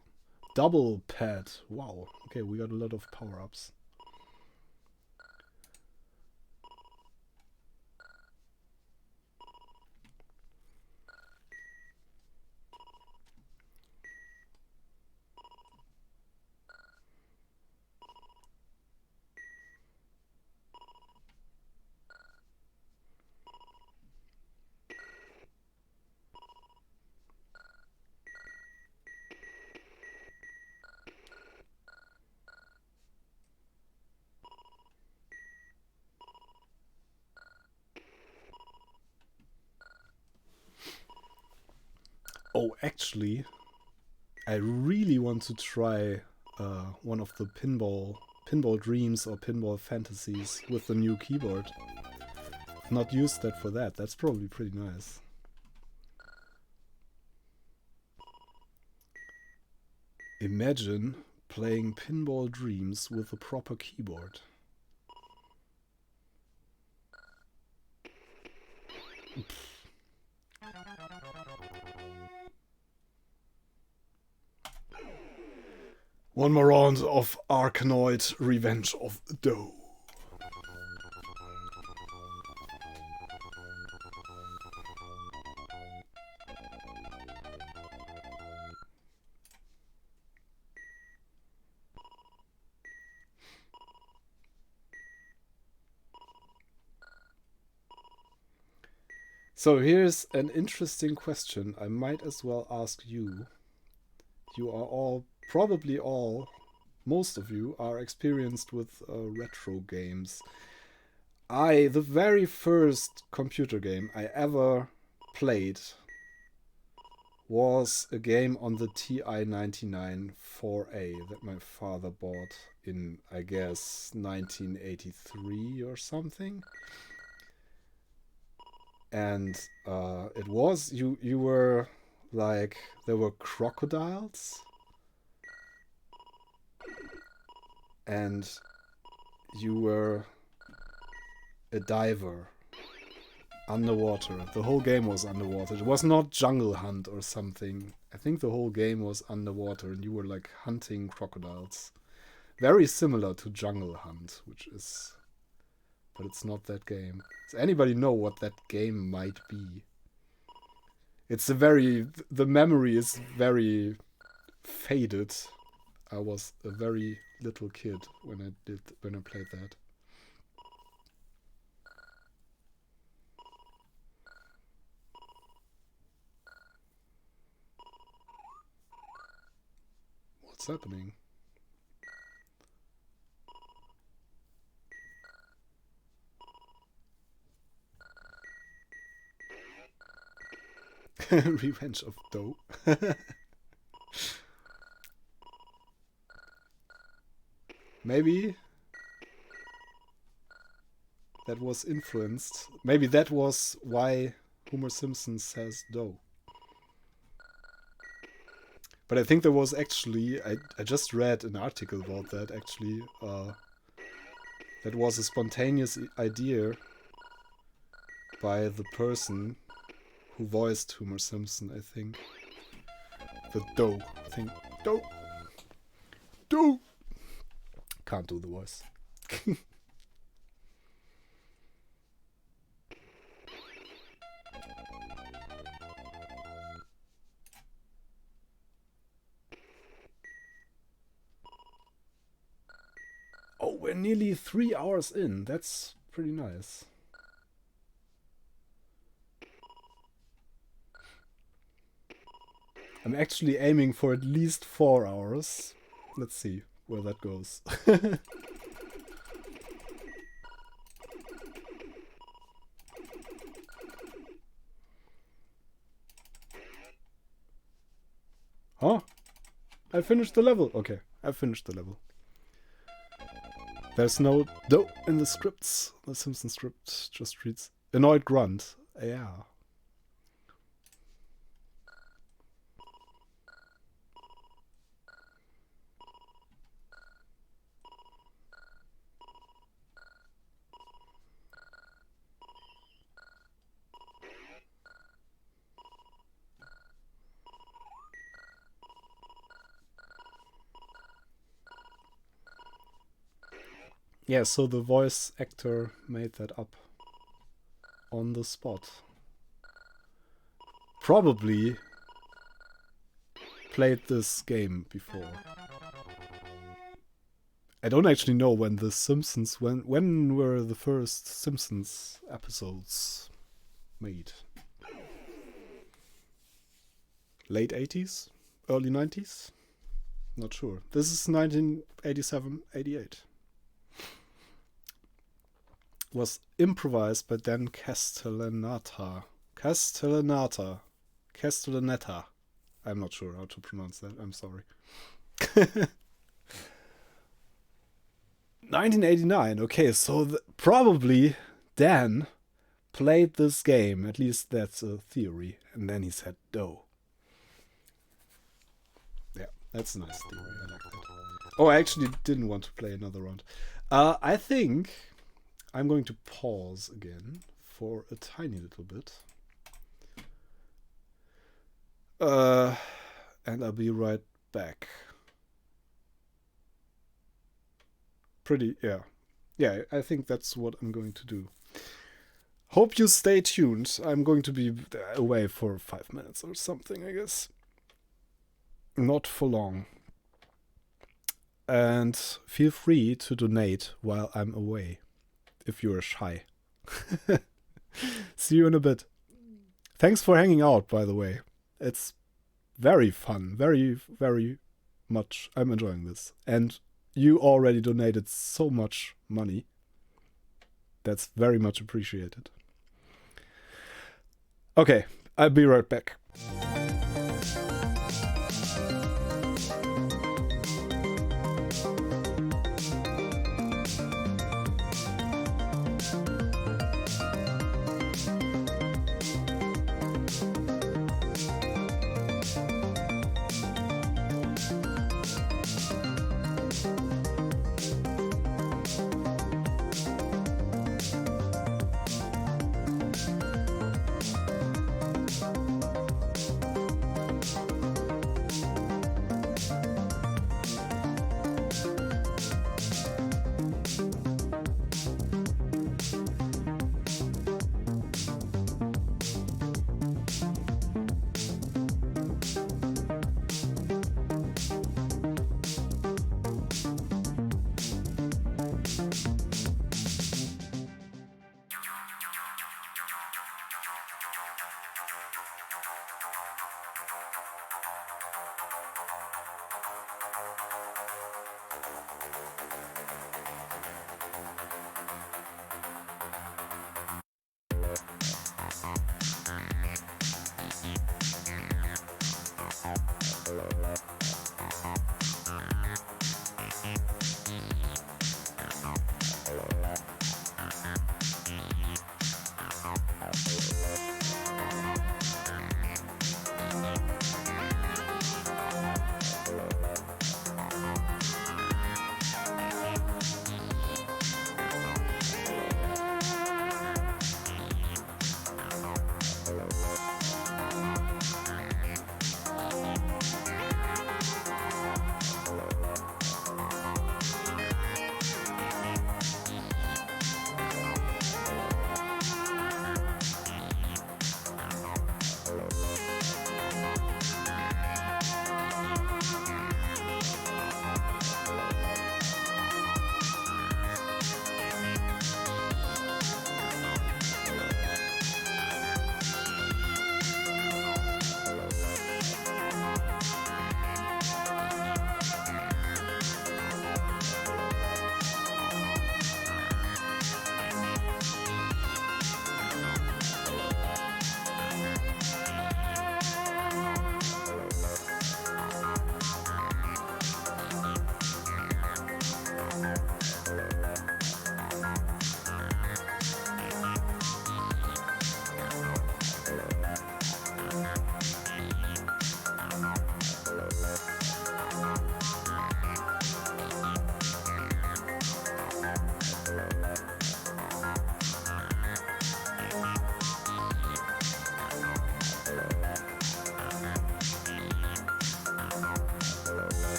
S1: Double pad. Wow. Okay, we got a lot of power-ups. Oh, actually, I really want to try one of the pinball dreams or pinball fantasies with the new keyboard. I've not used that for that. That's probably pretty nice. Imagine playing Pinball Dreams with a proper keyboard. One more round of Arkanoid Revenge of Dough. So here's an interesting question. I might as well ask you. You are all, probably all, most of you are experienced with retro games. The very first computer game I ever played was a game on the TI-99 4A that my father bought in, I guess, 1983 or something. And it was, you were like, there were crocodiles and you were a diver underwater. The whole game was underwater. It was not Jungle Hunt or something. I think the whole game was underwater and you were like hunting crocodiles. Very similar to Jungle Hunt, which is... but it's not that game. Does anybody know what that game might be? It's a very... the memory is very faded. I was a very little kid when I played that. What's happening? Revenge of Dough. Maybe that was influenced. Maybe that was why Homer Simpson says dough. But I think there was actually, I just read an article about that actually. That was a spontaneous idea by the person who voiced Homer Simpson, I think. The dough thing. Dough! Dough! Can't do the voice. Oh, we're nearly 3 hours in. That's pretty nice. I'm actually aiming for at least 4 hours. Let's see where that goes. Huh? I finished the level. Okay, I finished the level. There's no dough in the scripts. The Simpson script just reads annoyed grunt. Yeah. Yeah, so the voice actor made that up on the spot. Probably played this game before. I don't actually know when the Simpsons, when were the first Simpsons episodes made? Late 80s? Early 90s? Not sure. This is 1987, 88. Was improvised by Dan Castellaneta. I'm not sure how to pronounce that. I'm sorry. 1989. Okay, so probably Dan played this game. At least that's a theory. And then he said dough. Yeah, that's a nice theory. I like that. Oh, I actually didn't want to play another round. I think I'm going to pause again for a tiny little bit. And I'll be right back. Yeah, I think that's what I'm going to do. Hope you stay tuned. I'm going to be away for 5 minutes or something, I guess. Not for long. And feel free to donate while I'm away, if you're shy. See you in a bit. Thanks for hanging out, by the way. It's very fun. Very, very much. I'm enjoying this. And you already donated so much money. That's very much appreciated. Okay, I'll be right back.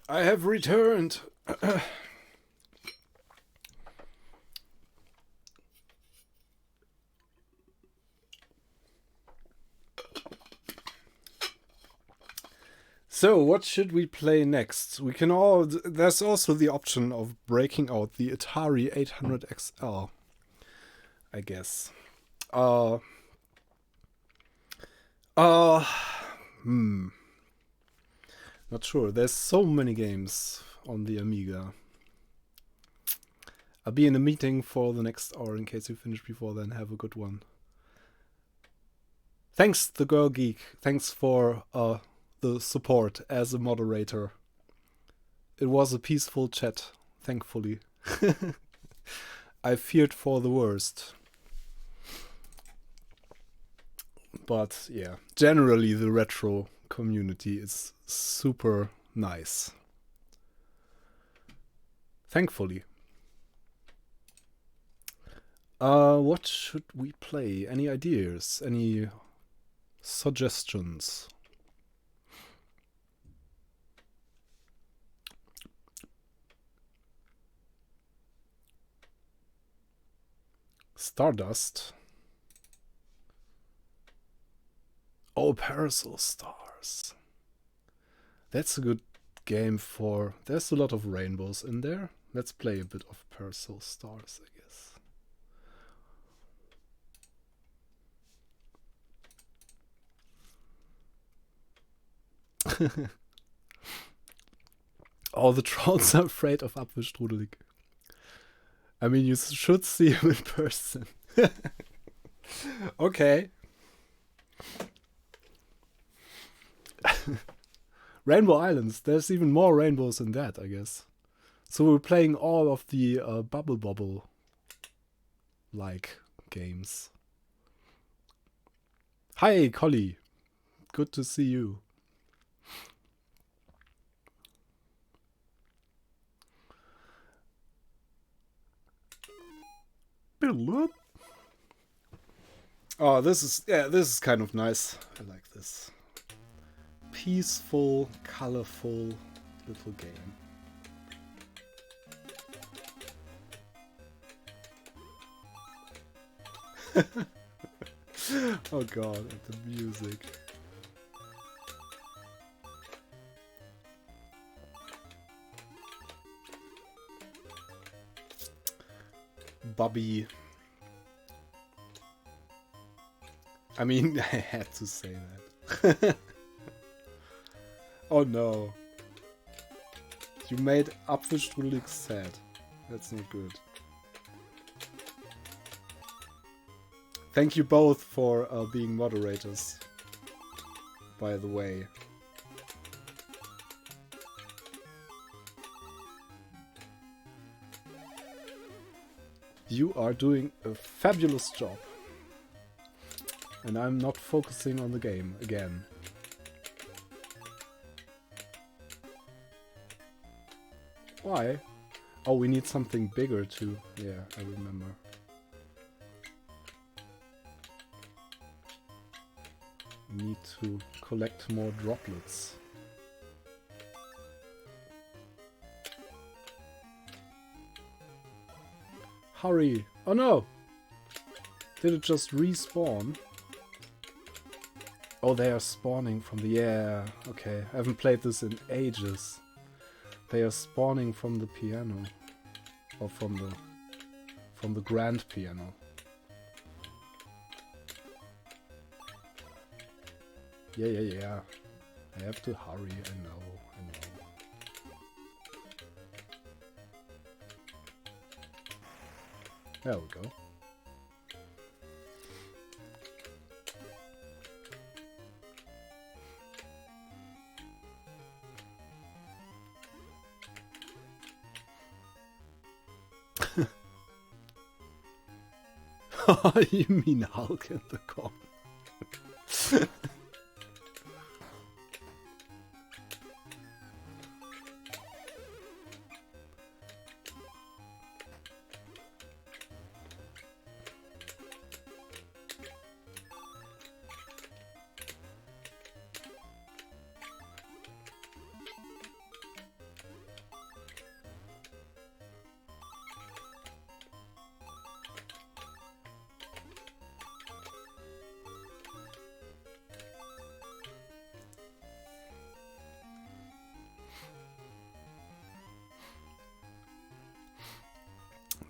S1: I have returned. So, what should we play next? We can all. There's also the option of breaking out the Atari 800 XL, I guess. Uh. Uh. Hmm. Not sure. There's so many games on the Amiga. I'll be in a meeting for the next hour in case you finish before then. Have a good one. Thanks, the Girl Geek. Thanks for the support as a moderator. It was a peaceful chat, thankfully. I feared for the worst. But yeah, generally the retro community is super nice. Thankfully. What should we play? Any ideas? Any suggestions? Stardust. Oh, Parasol Stars. That's a good game for... There's a lot of rainbows in there. Let's play a bit of Parasol Stars, I guess. Oh, the trolls are afraid of Apfelstrudelig. I mean, you should see him in person. Okay. Rainbow Islands. There's even more rainbows in that, I guess. So we're playing all of the Bubble Bobble like games. Hi, Collie. Good to see you. Oh, this is kind of nice. I like this. Peaceful, colorful little game. Oh god, the music. Bobby. I mean, I had to say that. Oh no. You made Apfelstrudelig sad. That's not good. Thank you both for being moderators, by the way. You are doing a fabulous job. And I'm not focusing on the game again. Why? Oh, we need something bigger too. Yeah, I remember. We need to collect more droplets. Hurry! Oh no! Did it just respawn? Oh, they are spawning from the... Yeah, okay. I haven't played this in ages. They are spawning from the piano. Or from the grand piano. Yeah. I have to hurry, I know. There we go. You mean Hulk in the corner?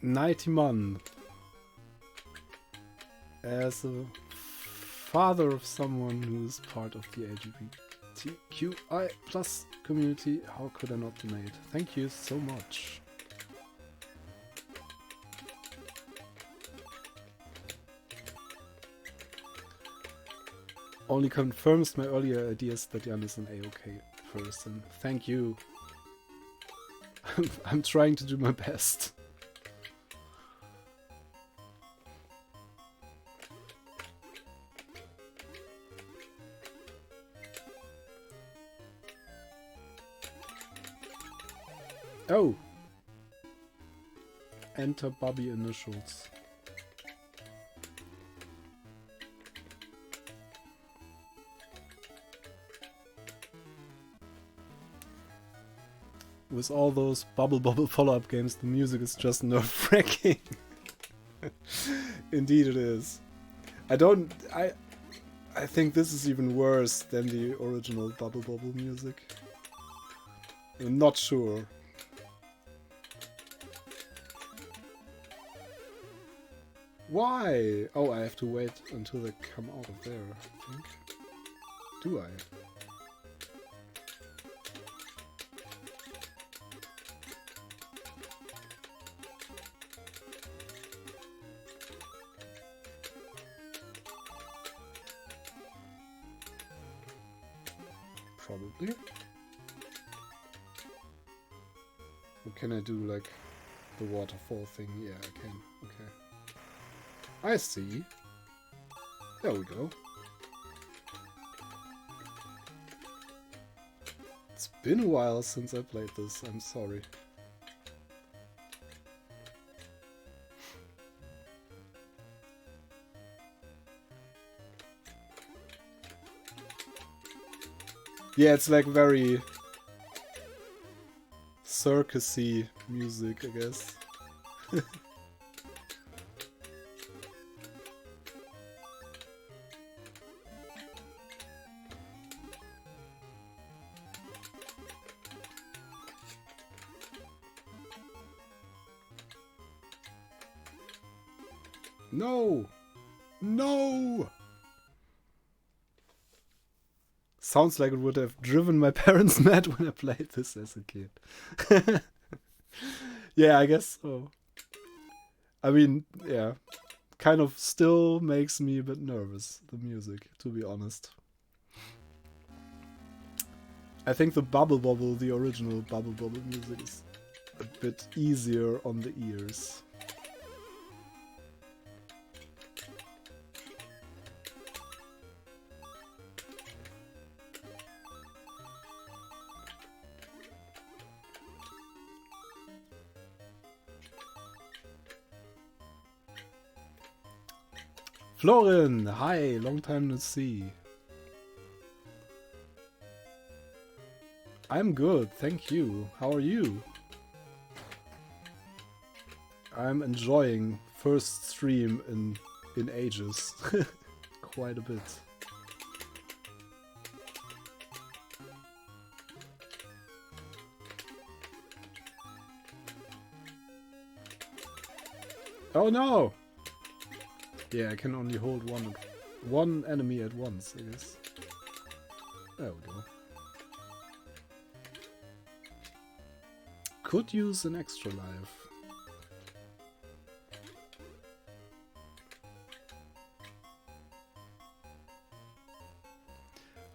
S1: 91. As a father of someone who is part of the LGBTQI plus community, how could I not donate? Thank you so much. Only confirms my earlier ideas that Jan is an A-OK person. Thank you. I'm trying to do my best. Oh! Enter Bobby initials. With all those bubble follow-up games, the music is just nerve-wracking. Indeed it is. I think this is even worse than the original bubble music. I'm not sure. Why? Oh, I have to wait until they come out of there, I think. Do I? Probably. Or can I do like the waterfall thing? Yeah, I can. Okay. I see. There we go. It's been a while since I played this, I'm sorry. Yeah, it's like very circusy music, I guess. No! No! Sounds like it would have driven my parents mad when I played this as a kid. Yeah, I guess so. I mean, yeah. Kind of still makes me a bit nervous, the music, to be honest. I think the the original Bubble music is a bit easier on the ears. Florin, hi, long time no see. I'm good, thank you. How are you? I'm enjoying first stream in ages. Quite a bit. Oh no! Yeah, I can only hold one enemy at once, I guess. There we go. Could use an extra life.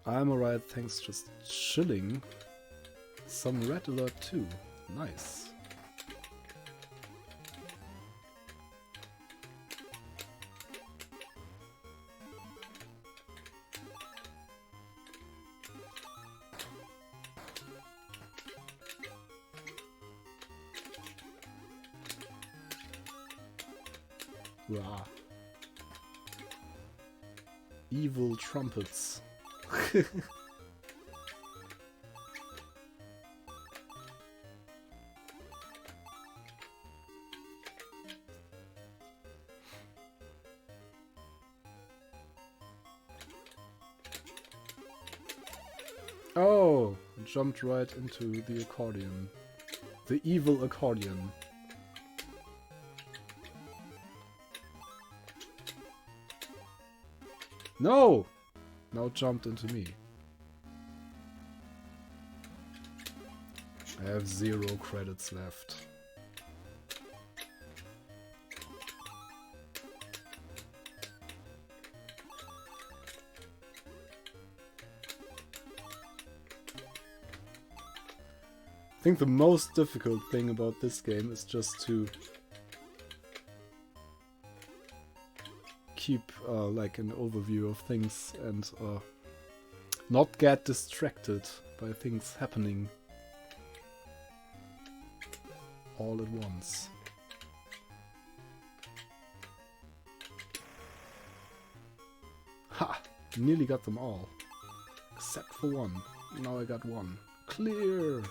S1: I'm alright, thanks, just chilling. Some red alert too. Nice. Rah. Evil trumpets. Oh, jumped right into the accordion. The evil accordion. No! Now it jumped into me. I have 0 credits left. I think the most difficult thing about this game is just to keep like an overview of things and not get distracted by things happening all at once. Ha! Nearly got them all. Except for one. Now I got one. Clear!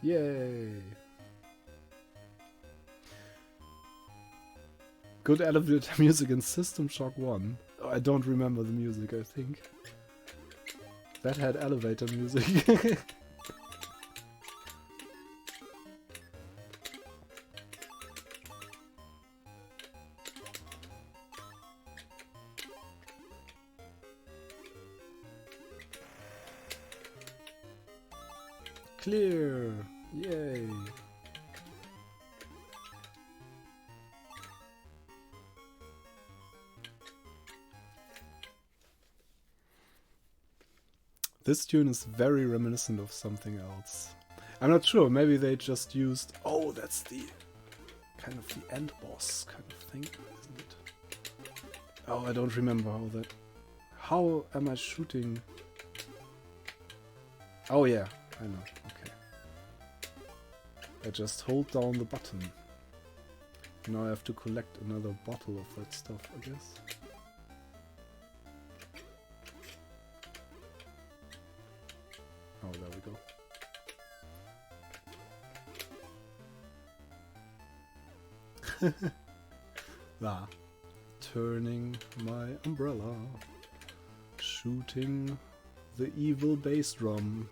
S1: Yay! Good elevator music in System Shock 1. Oh, I don't remember the music, I think. That had elevator music. Clear! Yay! This tune is very reminiscent of something else. I'm not sure, maybe they just used... Oh, that's the... kind of the end boss kind of thing, isn't it? Oh, I don't remember how that... How am I shooting? Oh yeah, I know, okay. I just hold down the button. Now I have to collect another bottle of that stuff, I guess. Oh, there we go. Ah, turning my umbrella, shooting the evil bass drum.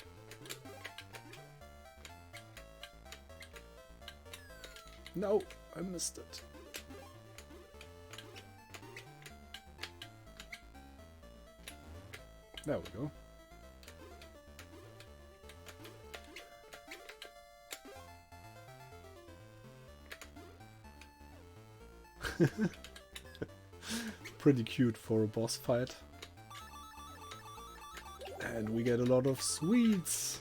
S1: No, I missed it. There we go. Pretty cute for a boss fight. And we get a lot of sweets.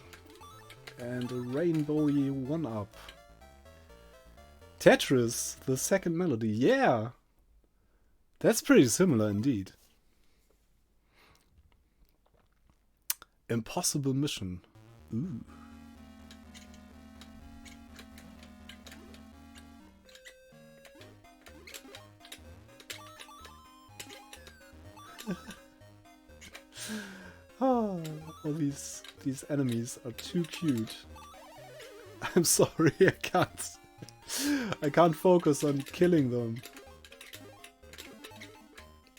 S1: And a rainbowy 1-up. Tetris, the second melody. Yeah! That's pretty similar indeed. Impossible mission. Ooh. Oh, all these enemies are too cute. I'm sorry, I can't focus on killing them.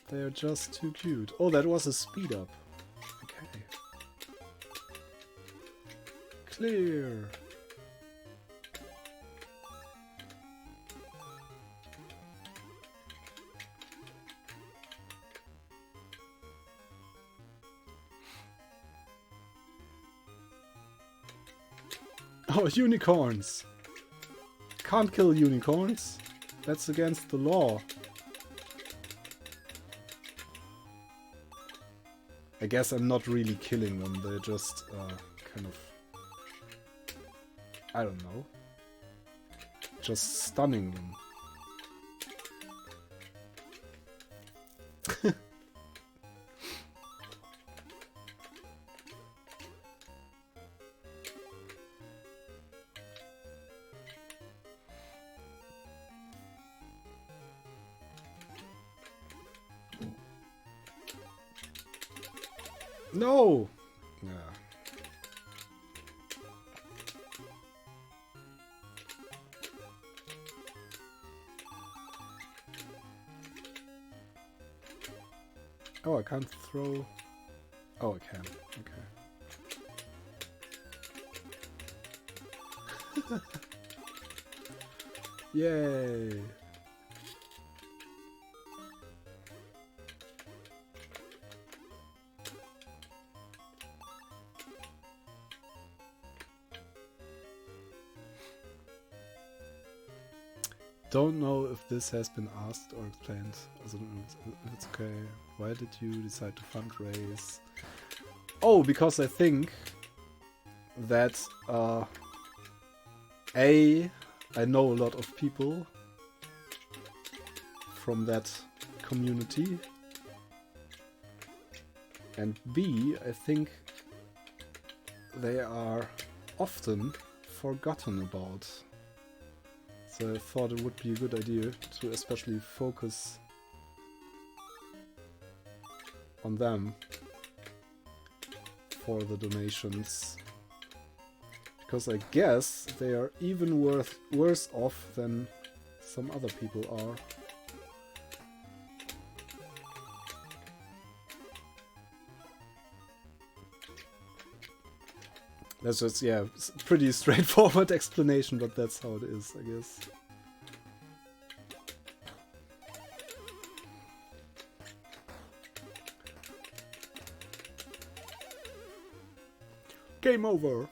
S1: They are just too cute. Oh, that was a speed up. Okay. Clear. Oh, unicorns! Can't kill unicorns. That's against the law. I guess I'm not really killing them, they're just kind of... I don't know. Just stunning them. No! Yeah. Oh, I can't throw... Oh, I can. Okay. Yay! don't know if this has been asked or explained. Also, if it's okay. Why did you decide to fundraise? Oh, because I think that I know a lot of people from that community, and B, I think they are often forgotten about. So I thought it would be a good idea to especially focus on them for the donations. Because I guess they are even worse off than some other people are. That's just, yeah, pretty straightforward explanation, but that's how it is, I guess. Game over!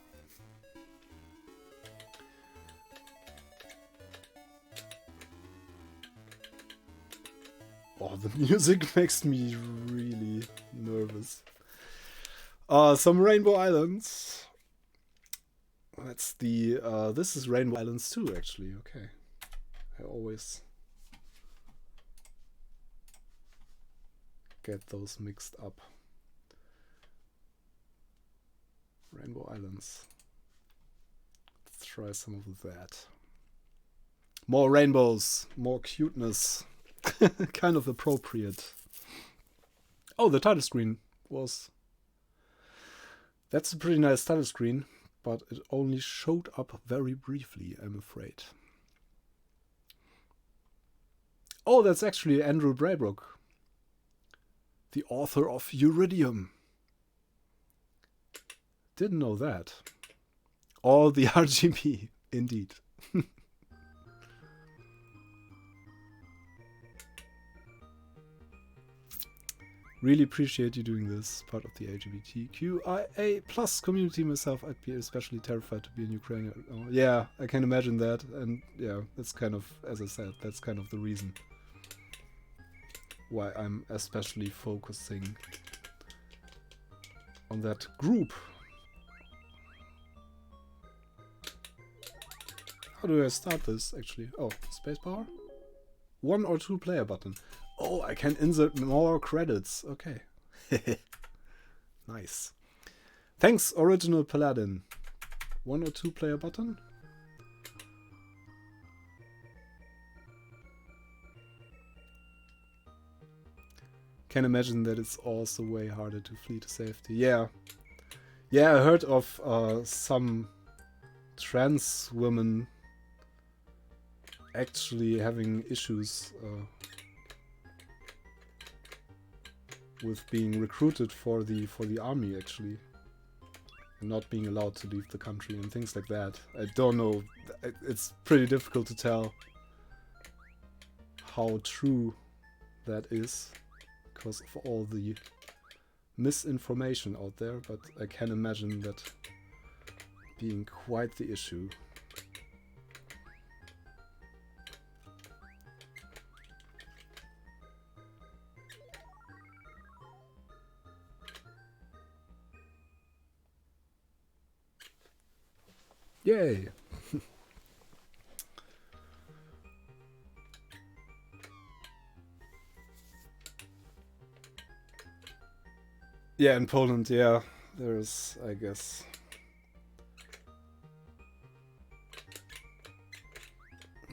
S1: Oh, the music makes me really nervous. Some Rainbow Islands. That's the, this is Rainbow Islands 2, actually, okay. I always get those mixed up. Rainbow Islands. Let's try some of that. More rainbows, more cuteness. Kind of appropriate. Oh, the title screen was... That's a pretty nice title screen, but it only showed up very briefly, I'm afraid. Oh, that's actually Andrew Braybrook, the author of Uridium. Didn't know that. All the RGB, indeed. Really appreciate you doing this, part of the LGBTQIA plus community myself. I'd be especially terrified to be in Ukraine. Oh, yeah, I can imagine that. And yeah, that's kind of, as I said, that's kind of the reason why I'm especially focusing on that group. How do I start this, actually? Oh, spacebar? 1 or 2 player button. Oh, I can insert more credits. Okay. Nice. Thanks, Original Paladin. 1 or 2 player button? Can imagine that it's also way harder to flee to safety. Yeah. Yeah, I heard of some trans women actually having issues with being recruited for the army, actually, and not being allowed to leave the country and things like that. I don't know. It's pretty difficult to tell how true that is because of all the misinformation out there, but I can imagine that being quite the issue. Yay! Yeah, in Poland, yeah, there's, I guess...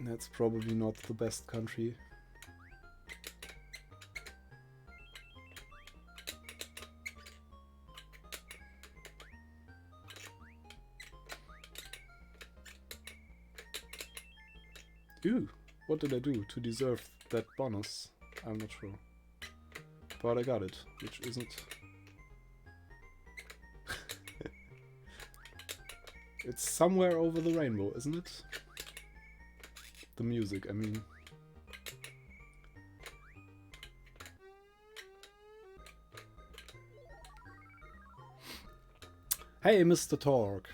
S1: That's probably not the best country. Ooh, what did I do to deserve that bonus? I'm not sure. But I got it, which isn't... It's somewhere over the rainbow, isn't it? The music, I mean. Hey, Mr. Torque.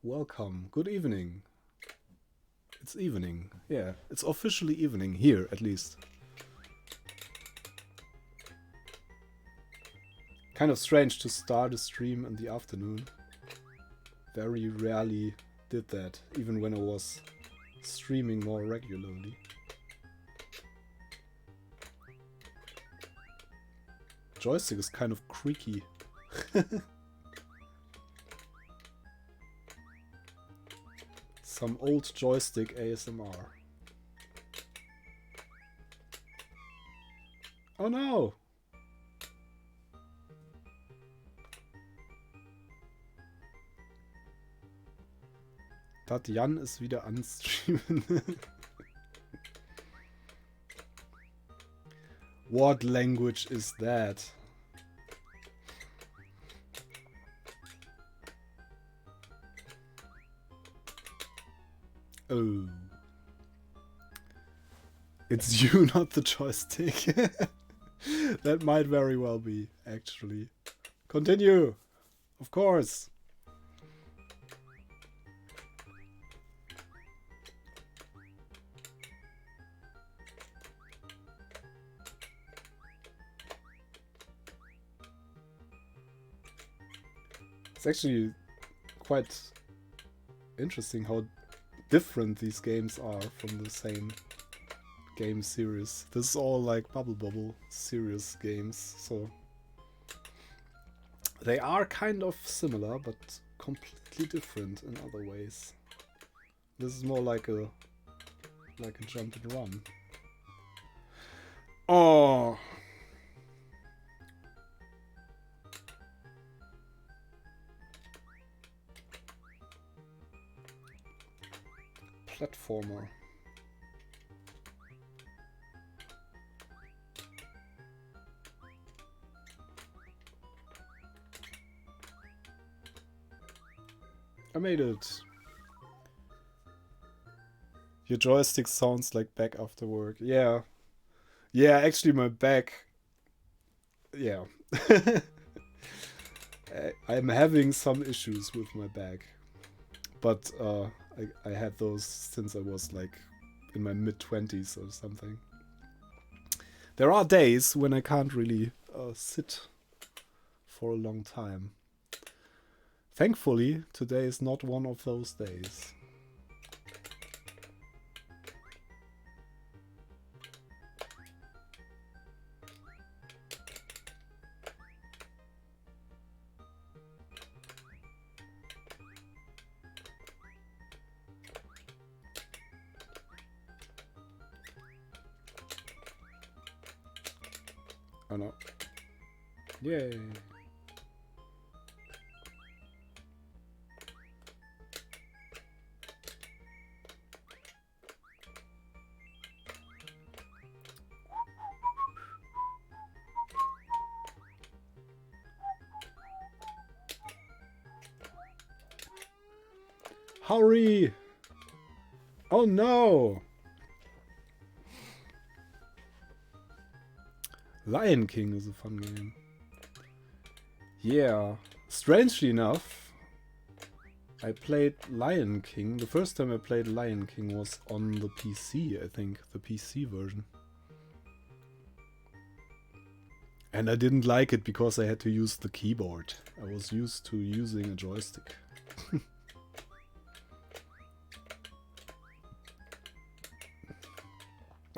S1: Welcome. Good evening. It's evening. Yeah, it's officially evening here, at least. Kind of strange to start a stream in the afternoon. Very rarely did that, even when I was streaming more regularly. Joystick is kind of creaky. Some old joystick ASMR. Oh no! Jan ist wieder anstreamen. What language is that? Oh. It's you, not the joystick. That might very well be, actually. Continue! Of course! It's actually quite interesting how different these games are from the same game series. This is all like Bubble serious games, so they are kind of similar but completely different in other ways. This is more like a jump and run. Oh, platformer. I made it. Your joystick sounds like back after work. Yeah. Yeah, actually my back... Yeah. I'm having some issues with my back. But I had those since I was like in my mid-20s or something. There are days when I can't really sit for a long time. Thankfully, today is not one of those days. Oh no. Yay. Hurry! Oh no! Lion King is a fun game. Yeah. Strangely enough, I played Lion King. The first time I played Lion King was on the PC, I think. The PC version. And I didn't like it because I had to use the keyboard. I was used to using a joystick.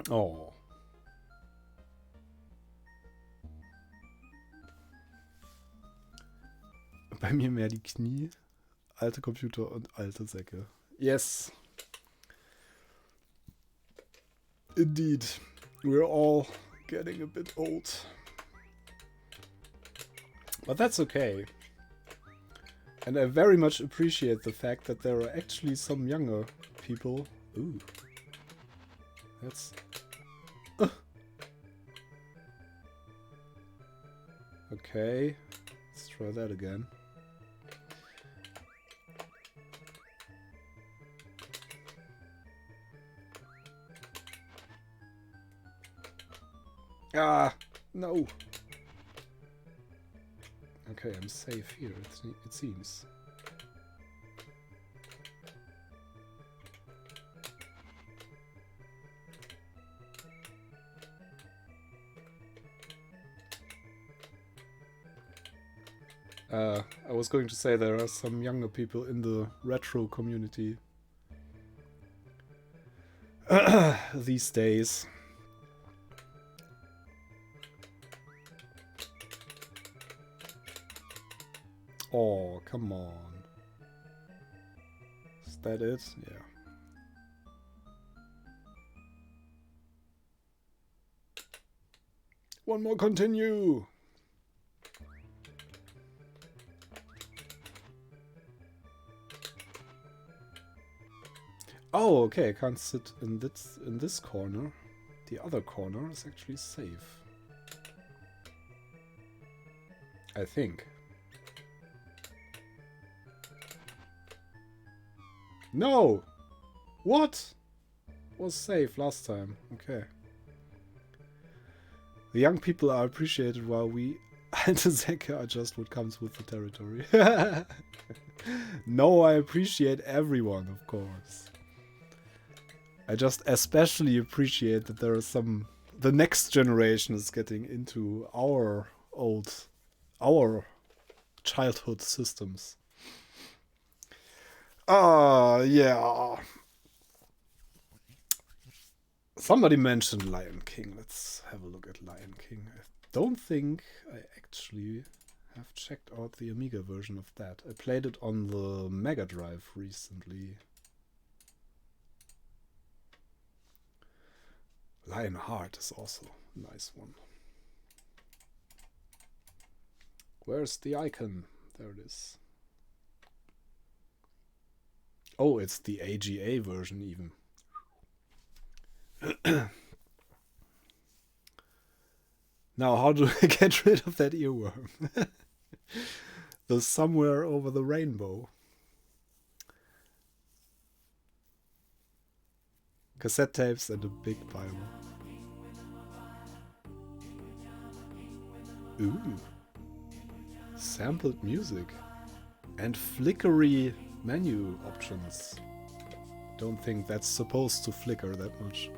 S1: Oh. Bei mir mehr die Knie, alte Computer und alte Säcke. Yes. Indeed. We're all getting a bit old. But that's okay. And I very much appreciate the fact that there are actually some younger people. Ooh. That's... Okay. Let's try that again. Ah! No! Okay, I'm safe here, it seems. I was going to say there are some younger people in the retro community these days. Oh, come on. Is that it? Yeah. One more continue! Oh, okay, I can't sit in this corner. The other corner is actually safe. I think. No! What? Was safe last time. Okay. The young people are appreciated while we and the Zeke are just what comes with the territory. No, I appreciate everyone, of course. I just especially appreciate that there are some... The next generation is getting into our childhood systems. Yeah. Somebody mentioned Lion King. Let's have a look at Lion King. I don't think I actually have checked out the Amiga version of that. I played it on the Mega Drive recently. Lionheart is also a nice one. Where's the icon? There it is. Oh, it's the AGA version even. Now, how do I get rid of that earworm? The somewhere over the rainbow. Cassette tapes and a big Bible. Ooh. Sampled music. And flickery menu options. Don't think that's supposed to flicker that much.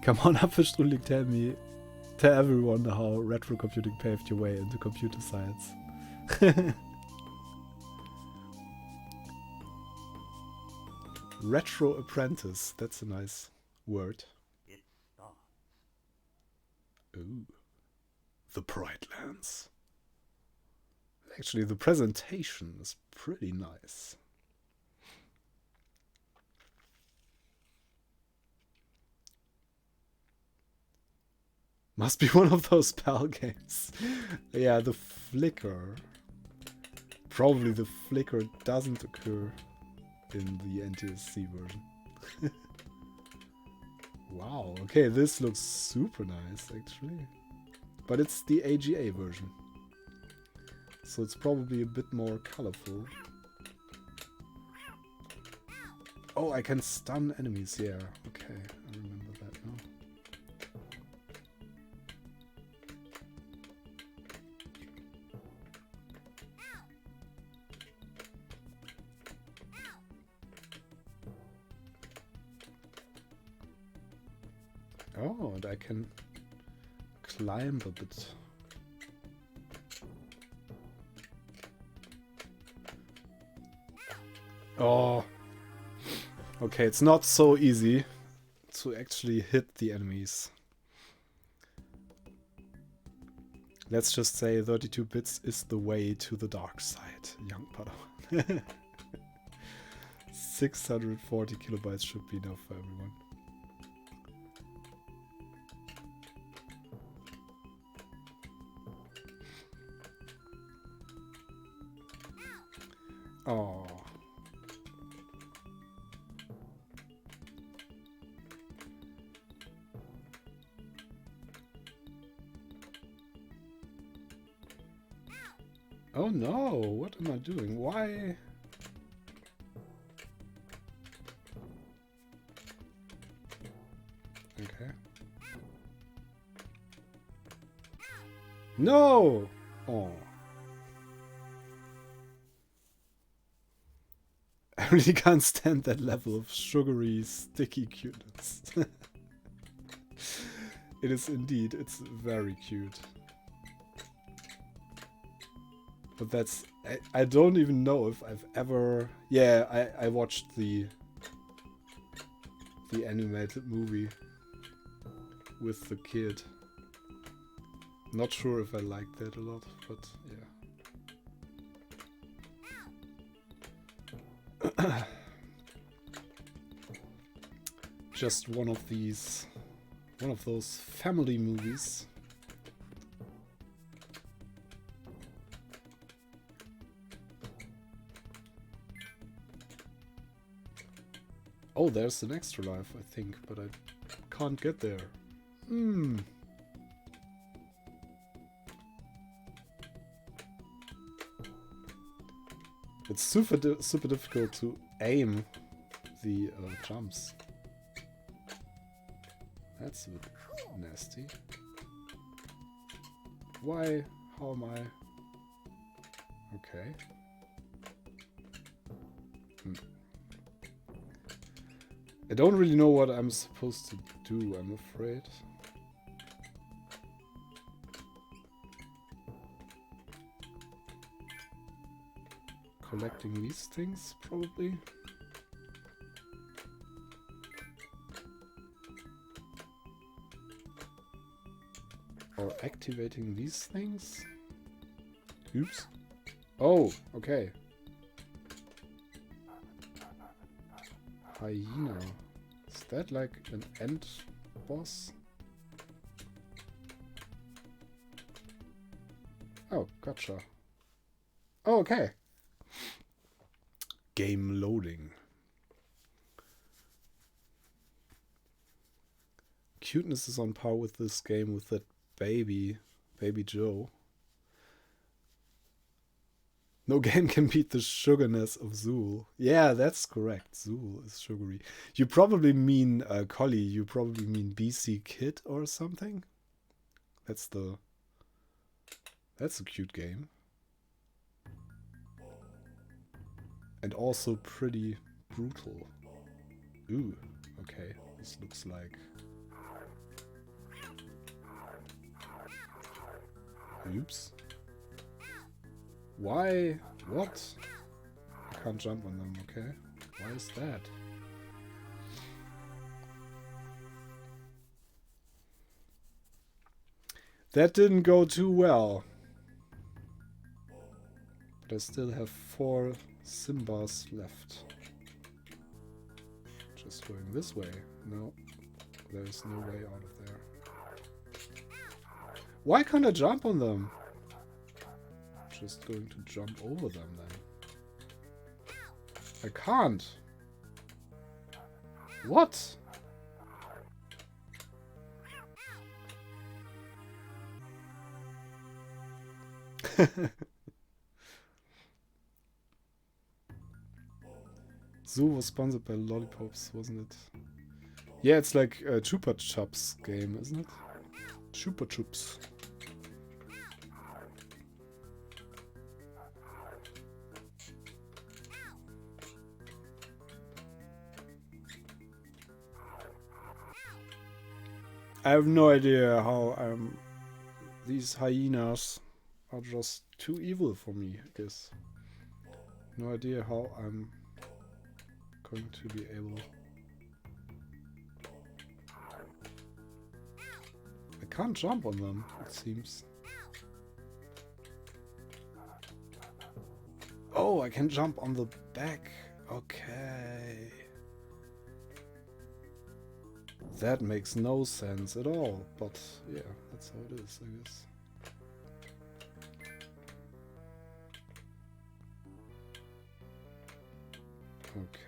S1: Come on, Apfelstrudelig, tell everyone how retro computing paved your way into computer science. Retro apprentice, that's a nice word. Ooh. The Bright Lands. Actually, the presentation is pretty nice. Must be one of those PAL games. Yeah, the flicker. Probably the flicker doesn't occur in the NTSC version. Wow, okay, this looks super nice actually. But it's the AGA version. So it's probably a bit more colorful. Oh, I can stun enemies, yeah. Okay, I remember that now. Oh, and I can climb a bit. Oh. Okay, it's not so easy to actually hit the enemies. Let's just say 32 bits is the way to the dark side, young Padawan. 640 kilobytes should be enough for everyone. Oh. Oh no, what am I doing? Why? Okay. No! Oh. I really can't stand that level of sugary, sticky cuteness. It is indeed. It's very cute. But that's... I don't even know if I've ever... Yeah, I watched the animated movie with the kid. Not sure if I liked that a lot, but yeah. Just one of those family movies. Oh, there's an extra life, I think, but I can't get there. It's super difficult to aim the jumps. That's a bit nasty. Why? How am I? Okay. I don't really know what I'm supposed to do, I'm afraid. Collecting these things, probably. Or activating these things? Oops. Oh, okay. Hyena. Is that like an end boss? Oh, gotcha. Oh, okay. Game loading. Cuteness is on par with this game with that baby Joe. No game can beat the sugarness of Zool. Yeah, that's correct. Zool is sugary. You probably mean Collie. You probably mean BC Kid or something. That's a cute game. And also pretty brutal. Ooh, okay. This looks like... Oops. Why? What? I can't jump on them, okay? Why is that? That didn't go too well. But I still have 4 Simbas left. Just going this way. No. There's no way out of there. Why can't I jump on them? Just going to jump over them then. I can't. What? Zoo was sponsored by Lollipops, wasn't it? Yeah, it's like a Chupa Chups game, isn't it? Chupa Chups. I have no idea how these hyenas are just too evil for me, I guess. No idea how I'm going to be able... I can't jump on them, it seems. Oh, I can jump on the back. Okay. That makes no sense at all, but yeah, that's how it is, I guess.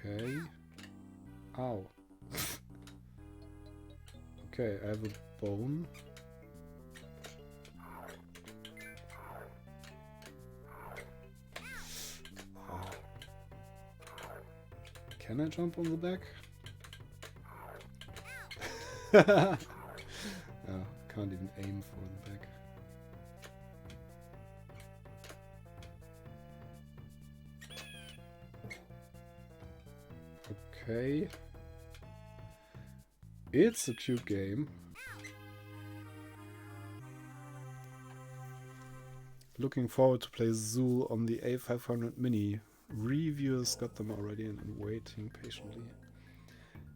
S1: Okay. Ow. Okay, I have a bone. Oh. Can I jump on the back? Oh, can't even aim for the back. Okay. It's a cute game. Looking forward to play Zool on the A500 Mini. Reviewers got them already and I'm waiting patiently.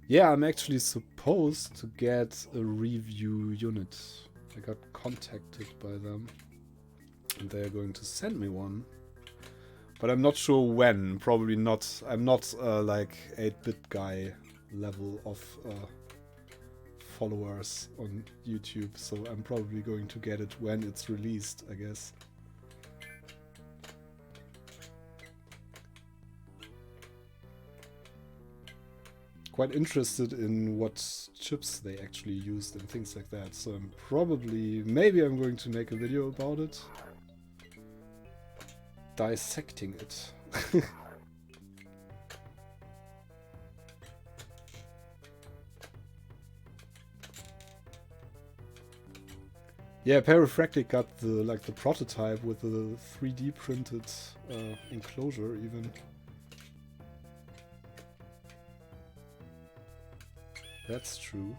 S1: Yeah, I'm actually supposed to get a review unit. I got contacted by them and they're going to send me one. But I'm not sure when. Probably not. I'm not like 8-bit guy level of followers on YouTube, so I'm probably going to get it when it's released, I guess. Quite interested in what chips they actually used and things like that, so I'm probably, maybe I'm going to make a video about it. Dissecting it. Yeah, Perifractic got the prototype with the 3D printed enclosure even. That's true.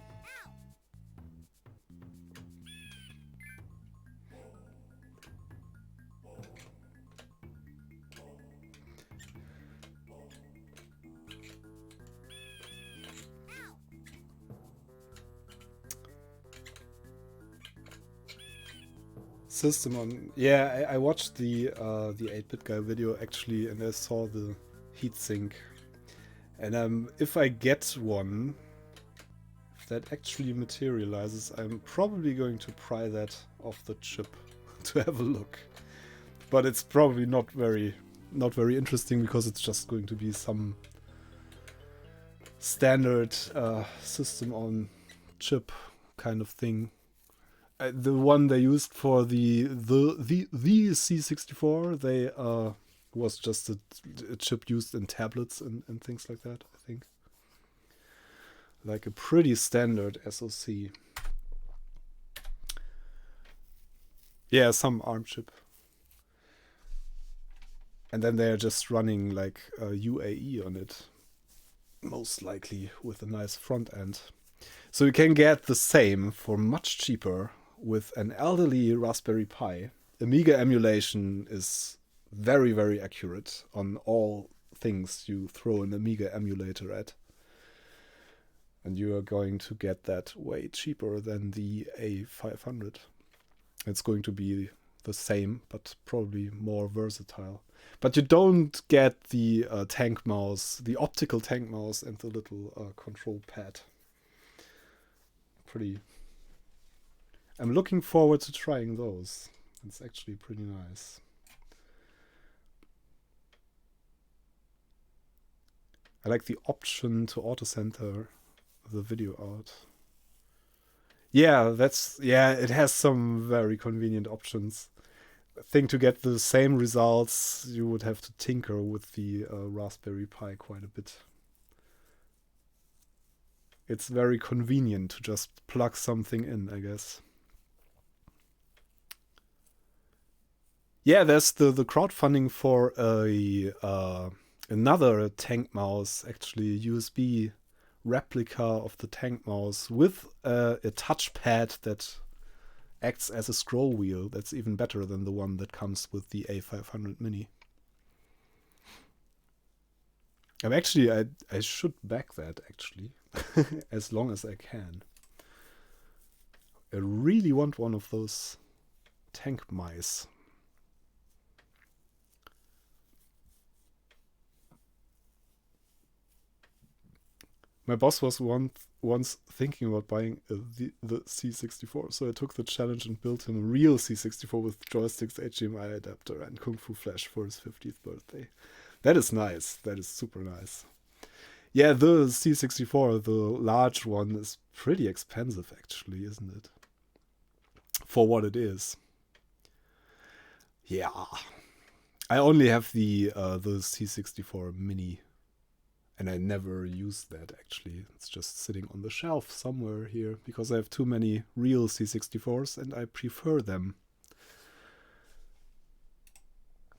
S1: System on, yeah, I watched the 8-bit guy video actually, and I saw the heatsink. And if I get one, if that actually materializes, I'm probably going to pry that off the chip to have a look. But it's probably not very interesting because it's just going to be some standard system on chip kind of thing. The one they used for the C64, they was just a chip used in tablets and things like that, I think. Like a pretty standard SoC. Yeah, some ARM chip. And then they're just running like a UAE on it. Most likely with a nice front end. So you can get the same for much cheaper with an elderly Raspberry Pi. Amiga emulation is very, very accurate on all things you throw an Amiga emulator at. And you are going to get that way cheaper than the A500. It's going to be the same, but probably more versatile. But you don't get the tank mouse, the optical tank mouse and the little control pad. I'm looking forward to trying those. It's actually pretty nice. I like the option to auto-center the video out. Yeah, it has some very convenient options. I think to get the same results, you would have to tinker with the Raspberry Pi quite a bit. It's very convenient to just plug something in, I guess. Yeah, there's the crowdfunding for another tank mouse, actually, a USB replica of the tank mouse with a touchpad that acts as a scroll wheel. That's even better than the one that comes with the A500 Mini. I should back that, actually, as long as I can. I really want one of those tank mice. My boss was once thinking about buying the C64, so I took the challenge and built him a real C64 with joysticks, HDMI adapter, and Kung Fu Flash for his 50th birthday. That is nice. That is super nice. Yeah, the C64, the large one, is pretty expensive, actually, isn't it? For what it is. Yeah. I only have the C64 Mini. And I never used that, actually. It's just sitting on the shelf somewhere here because I have too many real C64s and I prefer them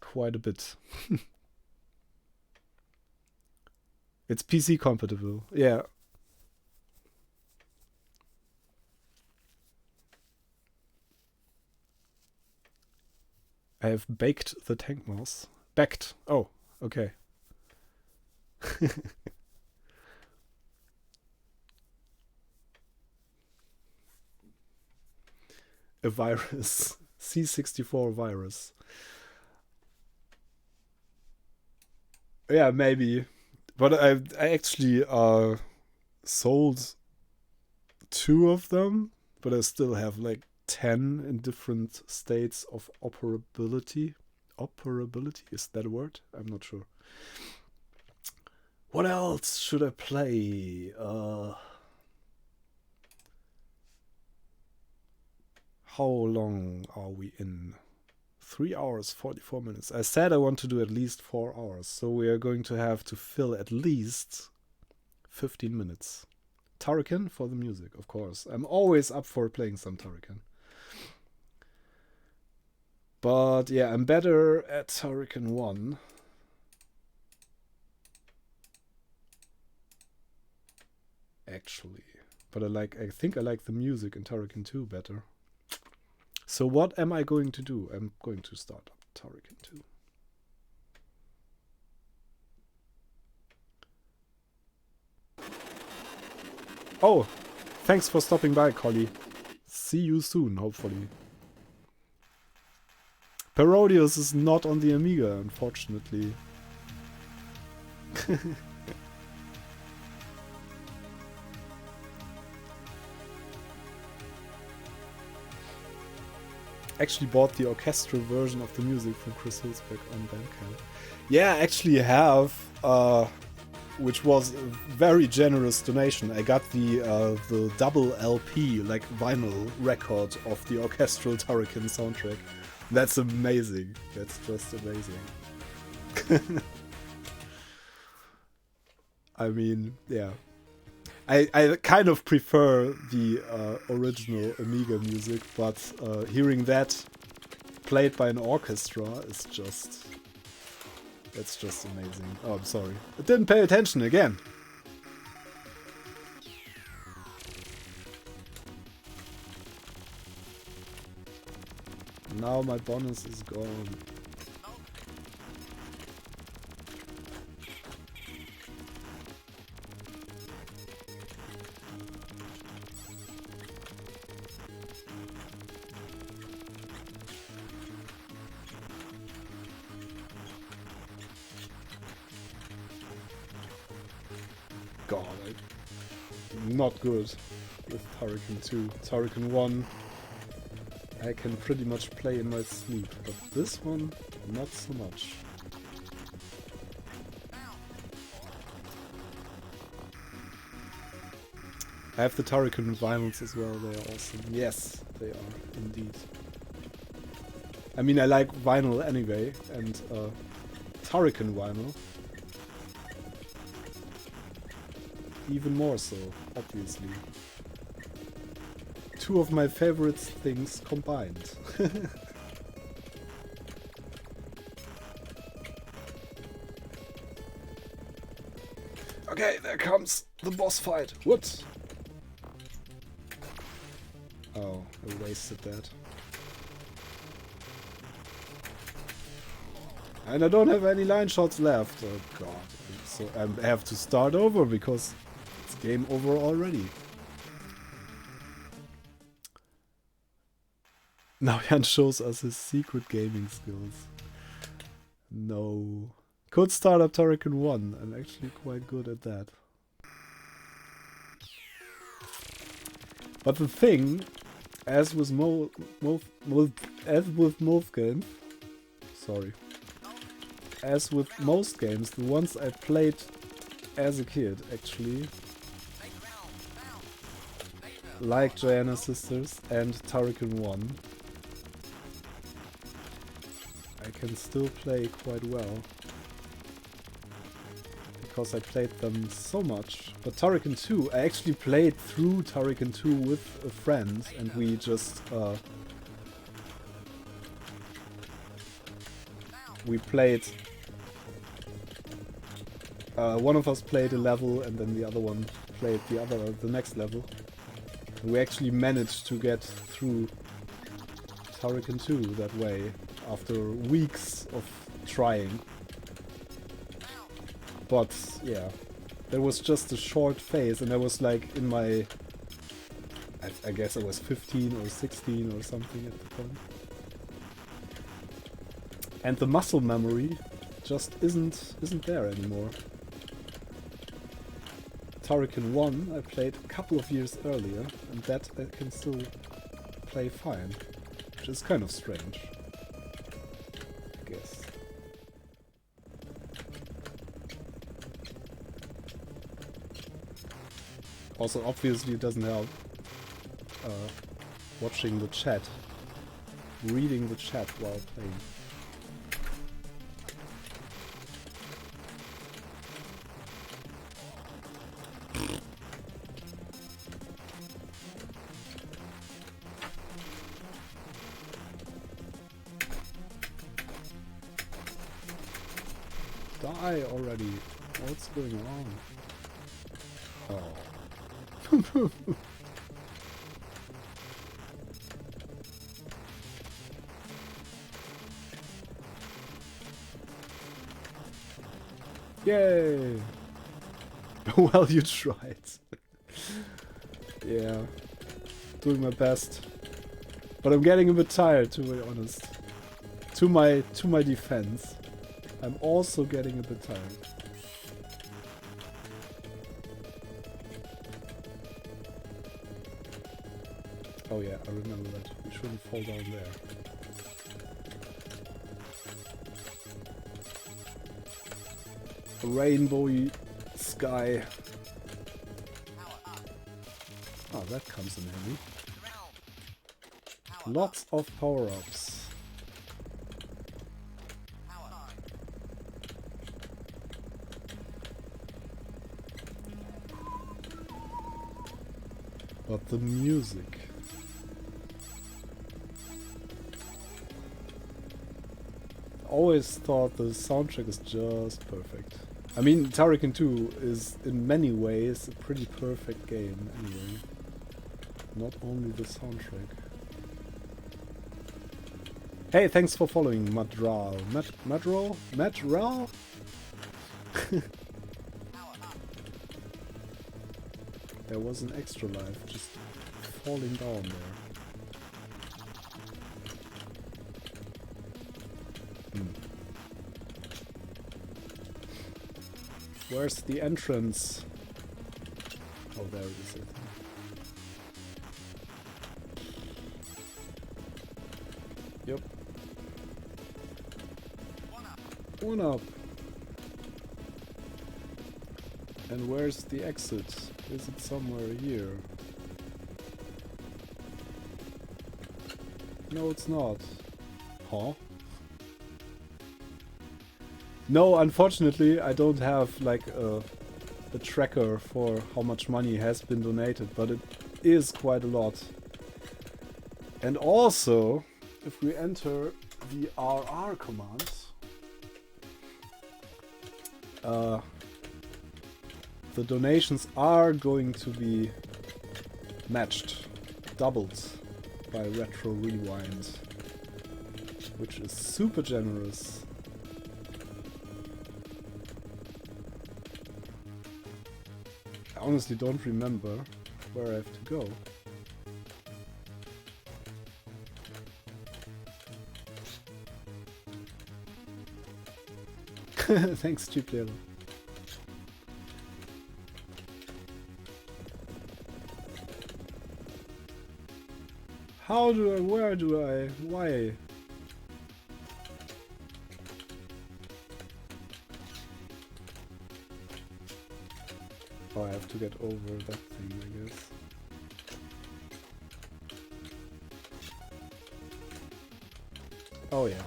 S1: quite a bit. It's PC compatible, yeah. I have baked the tank mouse. Backed. Oh, okay. A virus. C64 virus. Yeah, maybe. But I actually sold 2 of them, but I still have like 10 in different states of operability. Operability? Is that a word? I'm not sure. What else should I play? How long are we in? 3 hours, 44 minutes. I said I want to do at least 4 hours, so we are going to have to fill at least 15 minutes. Turrican for the music, of course. I'm always up for playing some Turrican. But yeah, I'm better at Turrican 1. Actually. But I think I like the music in Turrican 2 better. So what am I going to do? I'm going to start up Turrican 2. Oh, thanks for stopping by, Collie. See you soon, hopefully. Parodius is not on the Amiga, unfortunately. Actually bought the orchestral version of the music from Chris Hülsbeck on Bandcamp. Yeah, I actually have, which was a very generous donation. I got the double LP, like vinyl record of the orchestral Turrican soundtrack. That's amazing. That's just amazing. I mean, yeah. I kind of prefer the original Amiga music, but hearing that played by an orchestra is just... That's just amazing. Oh, I'm sorry. I didn't pay attention again. Now my bonus is gone. God, I'm not good with Turrican 2. Turrican 1 I can pretty much play in my sleep, but this one, not so much. I have the Turrican vinyls as well, they are awesome. Yes, they are, indeed. I mean, I like vinyl anyway, and Turrican vinyl even more so, obviously. Two of my favorite things combined. Okay, there comes the boss fight. What? Oh, I wasted that. And I don't have any line shots left. Oh god. So I have to start over because it's game over already. Now Jan shows us his secret gaming skills. No. Could start up Turrican 1. I'm actually quite good at that. But the thing, as with most games, as with most games, the ones I played as a kid, actually, like Joanna Sisters and Turrican 1, I can still play quite well. Because I played them so much. But Turrican 2, I actually played through Turrican 2 with a friend, and we just we played one of us played a level and then the other one played the next level. And we actually managed to get through Turrican 2 that way. after weeks of trying. But yeah, there was just a short phase, and I was like in my, I guess I was 15 or 16 or something at the point. And the muscle memory just isn't there anymore. Turrican 1 I played a couple of years earlier, and that I can still play fine, which is kind of strange, I guess. Also, obviously it doesn't help watching the chat, reading the chat while playing. Die already. What's going on? Oh. Yay! Well, you tried. Yeah. Doing my best. But I'm getting a bit tired, to be honest. To my defense. I'm also getting a bit tired. Oh yeah, I remember that. We shouldn't fall down there. A rainbowy sky. Oh, that comes in handy. Lots of power-ups. But the music. Always thought the soundtrack is just perfect. I mean, Turrican 2 is in many ways a pretty perfect game anyway. Not only the soundtrack. Hey, thanks for following Madral. Madral? Madral? There was an extra life just falling down there. Where's the entrance? Oh, there it is. Yep. One up. And where's the exit? Is it somewhere here? No, it's not. Huh? No, unfortunately, I don't have like a tracker for how much money has been donated, but it is quite a lot. And also, if we enter the RR command, the donations are going to be matched, doubled by Retro Rewind, which is super generous. I honestly don't remember where I have to go. Thanks, cheap little. How do I, where do I, why? Oh, I have to get over that thing, I guess. Oh yeah,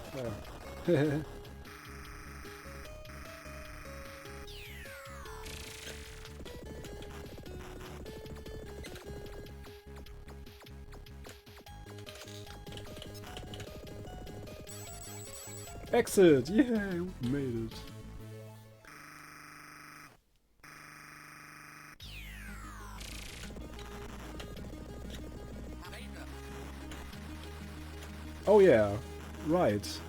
S1: there. Exit! Yeah, we made it. Oh yeah, right.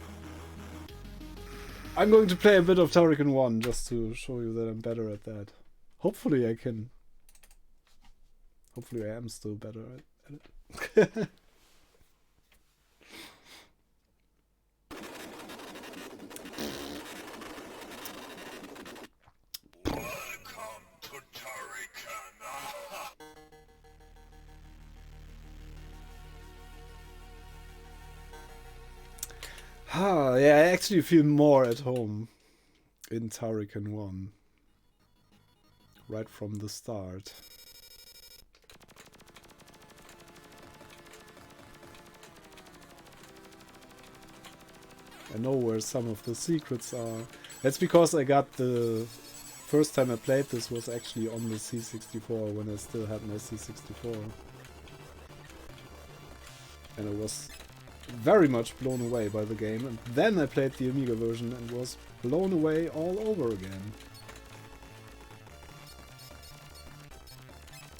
S1: I'm going to play a bit of Turrican 1 just to show you that I'm better at that. Hopefully I am still better at it.
S2: Welcome to Turrican.
S1: Yeah, I actually feel more at home in Turrican 1. Right from the start. I know where some of the secrets are. That's because I got the first time I played this was actually on the C64 when I still had my C64. And I was very much blown away by the game, and then I played the Amiga version and was blown away all over again.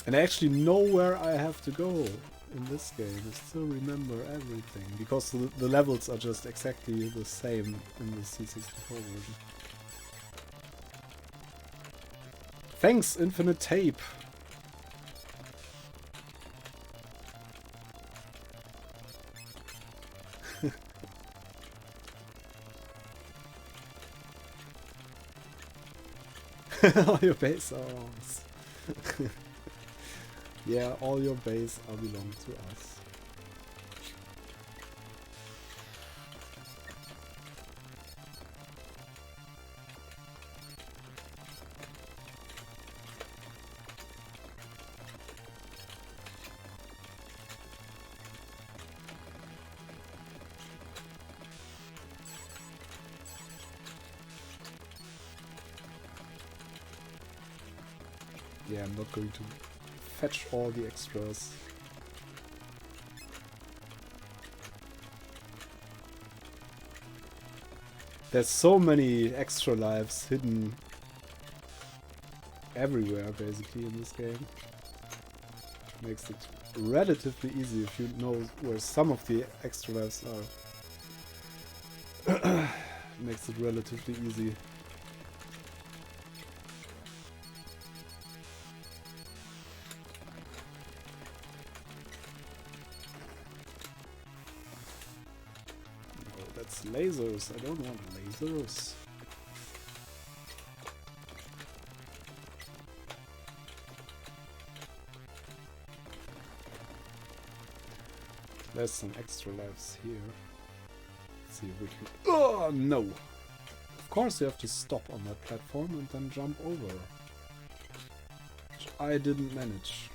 S1: And I actually know where I have to go in this game. I still remember everything, because the levels are just exactly the same in the C64 version. Thanks, Infinite Tape! All your base arms. Yeah, all your base are belong to us. Yeah, I'm not going to fetch all the extras. There's so many extra lives hidden everywhere, basically, in this game. Makes it relatively easy if you know where some of the extra lives are. Makes it relatively easy. Lasers. I don't want lasers. There's some extra lives here. Let's see if we can... Oh, no! Of course you have to stop on that platform and then jump over. Which I didn't manage.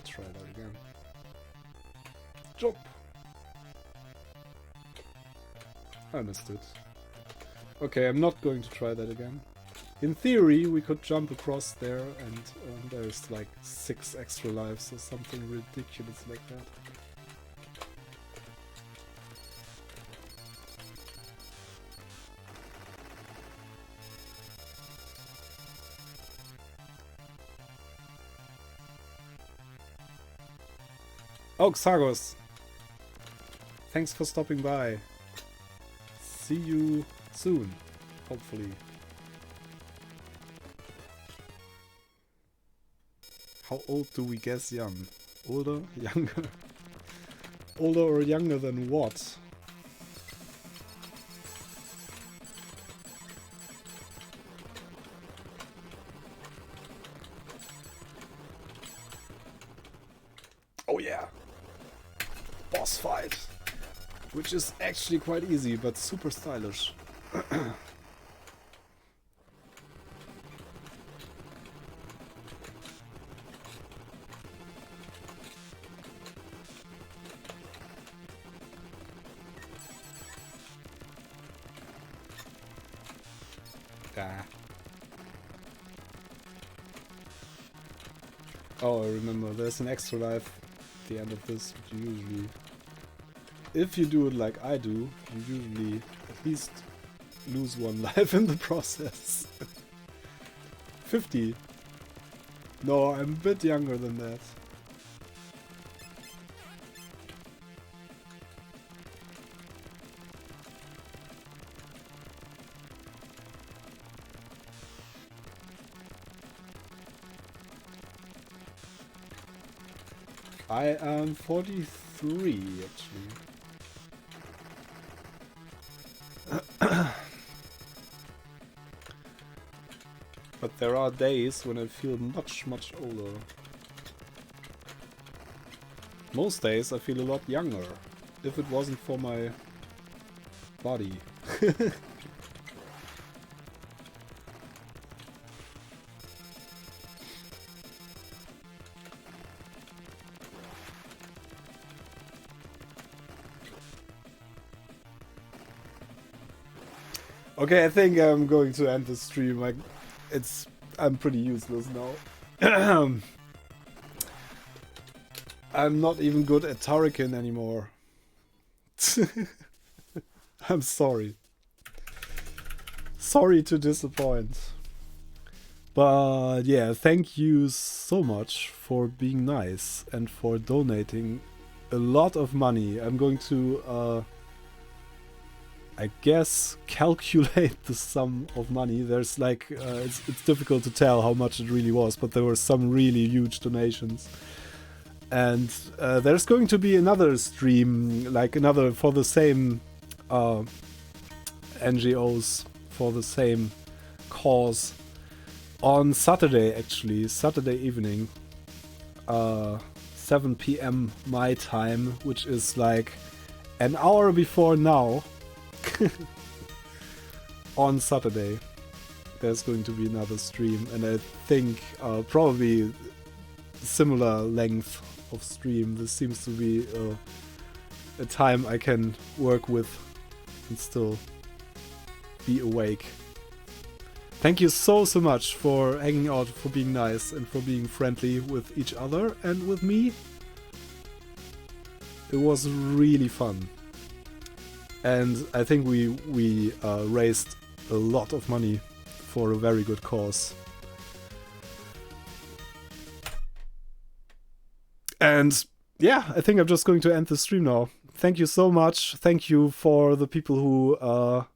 S1: Try that again. Jump! I missed it. Okay, I'm not going to try that again. In theory, we could jump across there and there's like 6 extra lives or something ridiculous like that. Oh, Xagos! Thanks for stopping by. See you soon, hopefully. How old do we guess young? Older? Younger? Older or younger than what? Oh yeah! Boss fight! Which is actually quite easy, but super stylish. Oh, I remember, there's an extra life at the end of this, but you usually... If you do it like I do, you usually at least lose 1 life in the process. 50. No, I'm a bit younger than that. I am 43 actually. But there are days when I feel much, much older. Most days I feel a lot younger, if it wasn't for my body. Okay, I think I'm going to end the stream. I'm pretty useless now. I'm not even good at Turrican anymore. I'm sorry. Sorry to disappoint. But yeah, thank you so much for being nice and for donating a lot of money. I'm going to, I guess, calculate the sum of money. There's like, it's difficult to tell how much it really was, but there were some really huge donations. And there's going to be another stream, like another for the same NGOs, for the same cause, on Saturday actually, Saturday evening, 7 PM my time, which is like an hour before now. On Saturday there's going to be another stream, and I think probably similar length of stream. This seems to be a time I can work with and still be awake. Thank you so much for hanging out, for being nice, and for being friendly with each other and with me. It was really fun. And I think we raised a lot of money for a very good cause. And yeah, I think I'm just going to end the stream now. Thank you so much. Thank you for the people who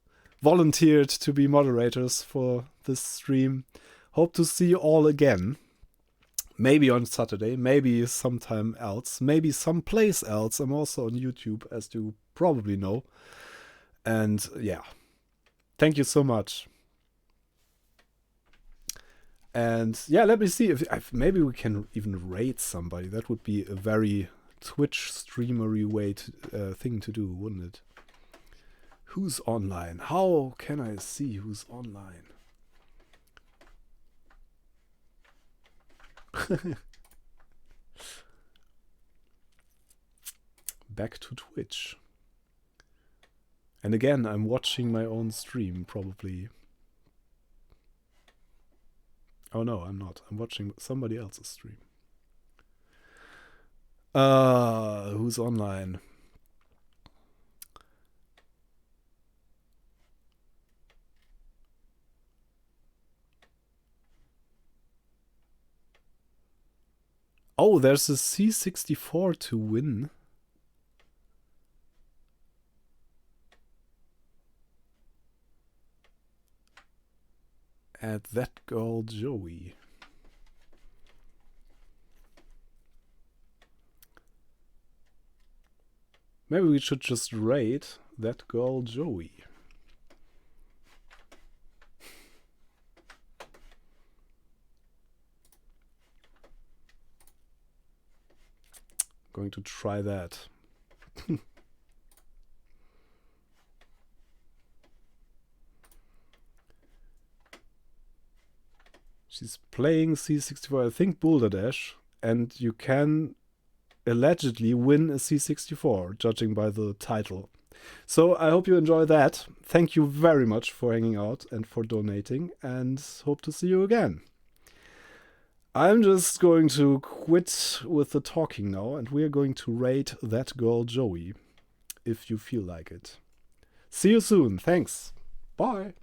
S1: volunteered to be moderators for this stream. Hope to see you all again. Maybe on Saturday, maybe sometime else, maybe someplace else. I'm also on YouTube, as you probably know. And yeah, thank you so much. And yeah, let me see if maybe we can even raid somebody. That would be a very Twitch streamery way thing to do, wouldn't it? Who's online? How can I see who's online? Back to Twitch. And again, I'm watching my own stream, probably. Oh no, I'm not. I'm watching somebody else's stream. Who's online? Oh, there's a C64 to win. At that girl Joey. Maybe we should just raid that girl Joey. Going to try that. She's playing C64, I think Boulder Dash, and you can allegedly win a C64, judging by the title. So I hope you enjoy that. Thank you very much for hanging out and for donating, and hope to see you again. I'm just going to quit with the talking now, and we're going to raid that girl Joey, if you feel like it. See you soon. Thanks. Bye.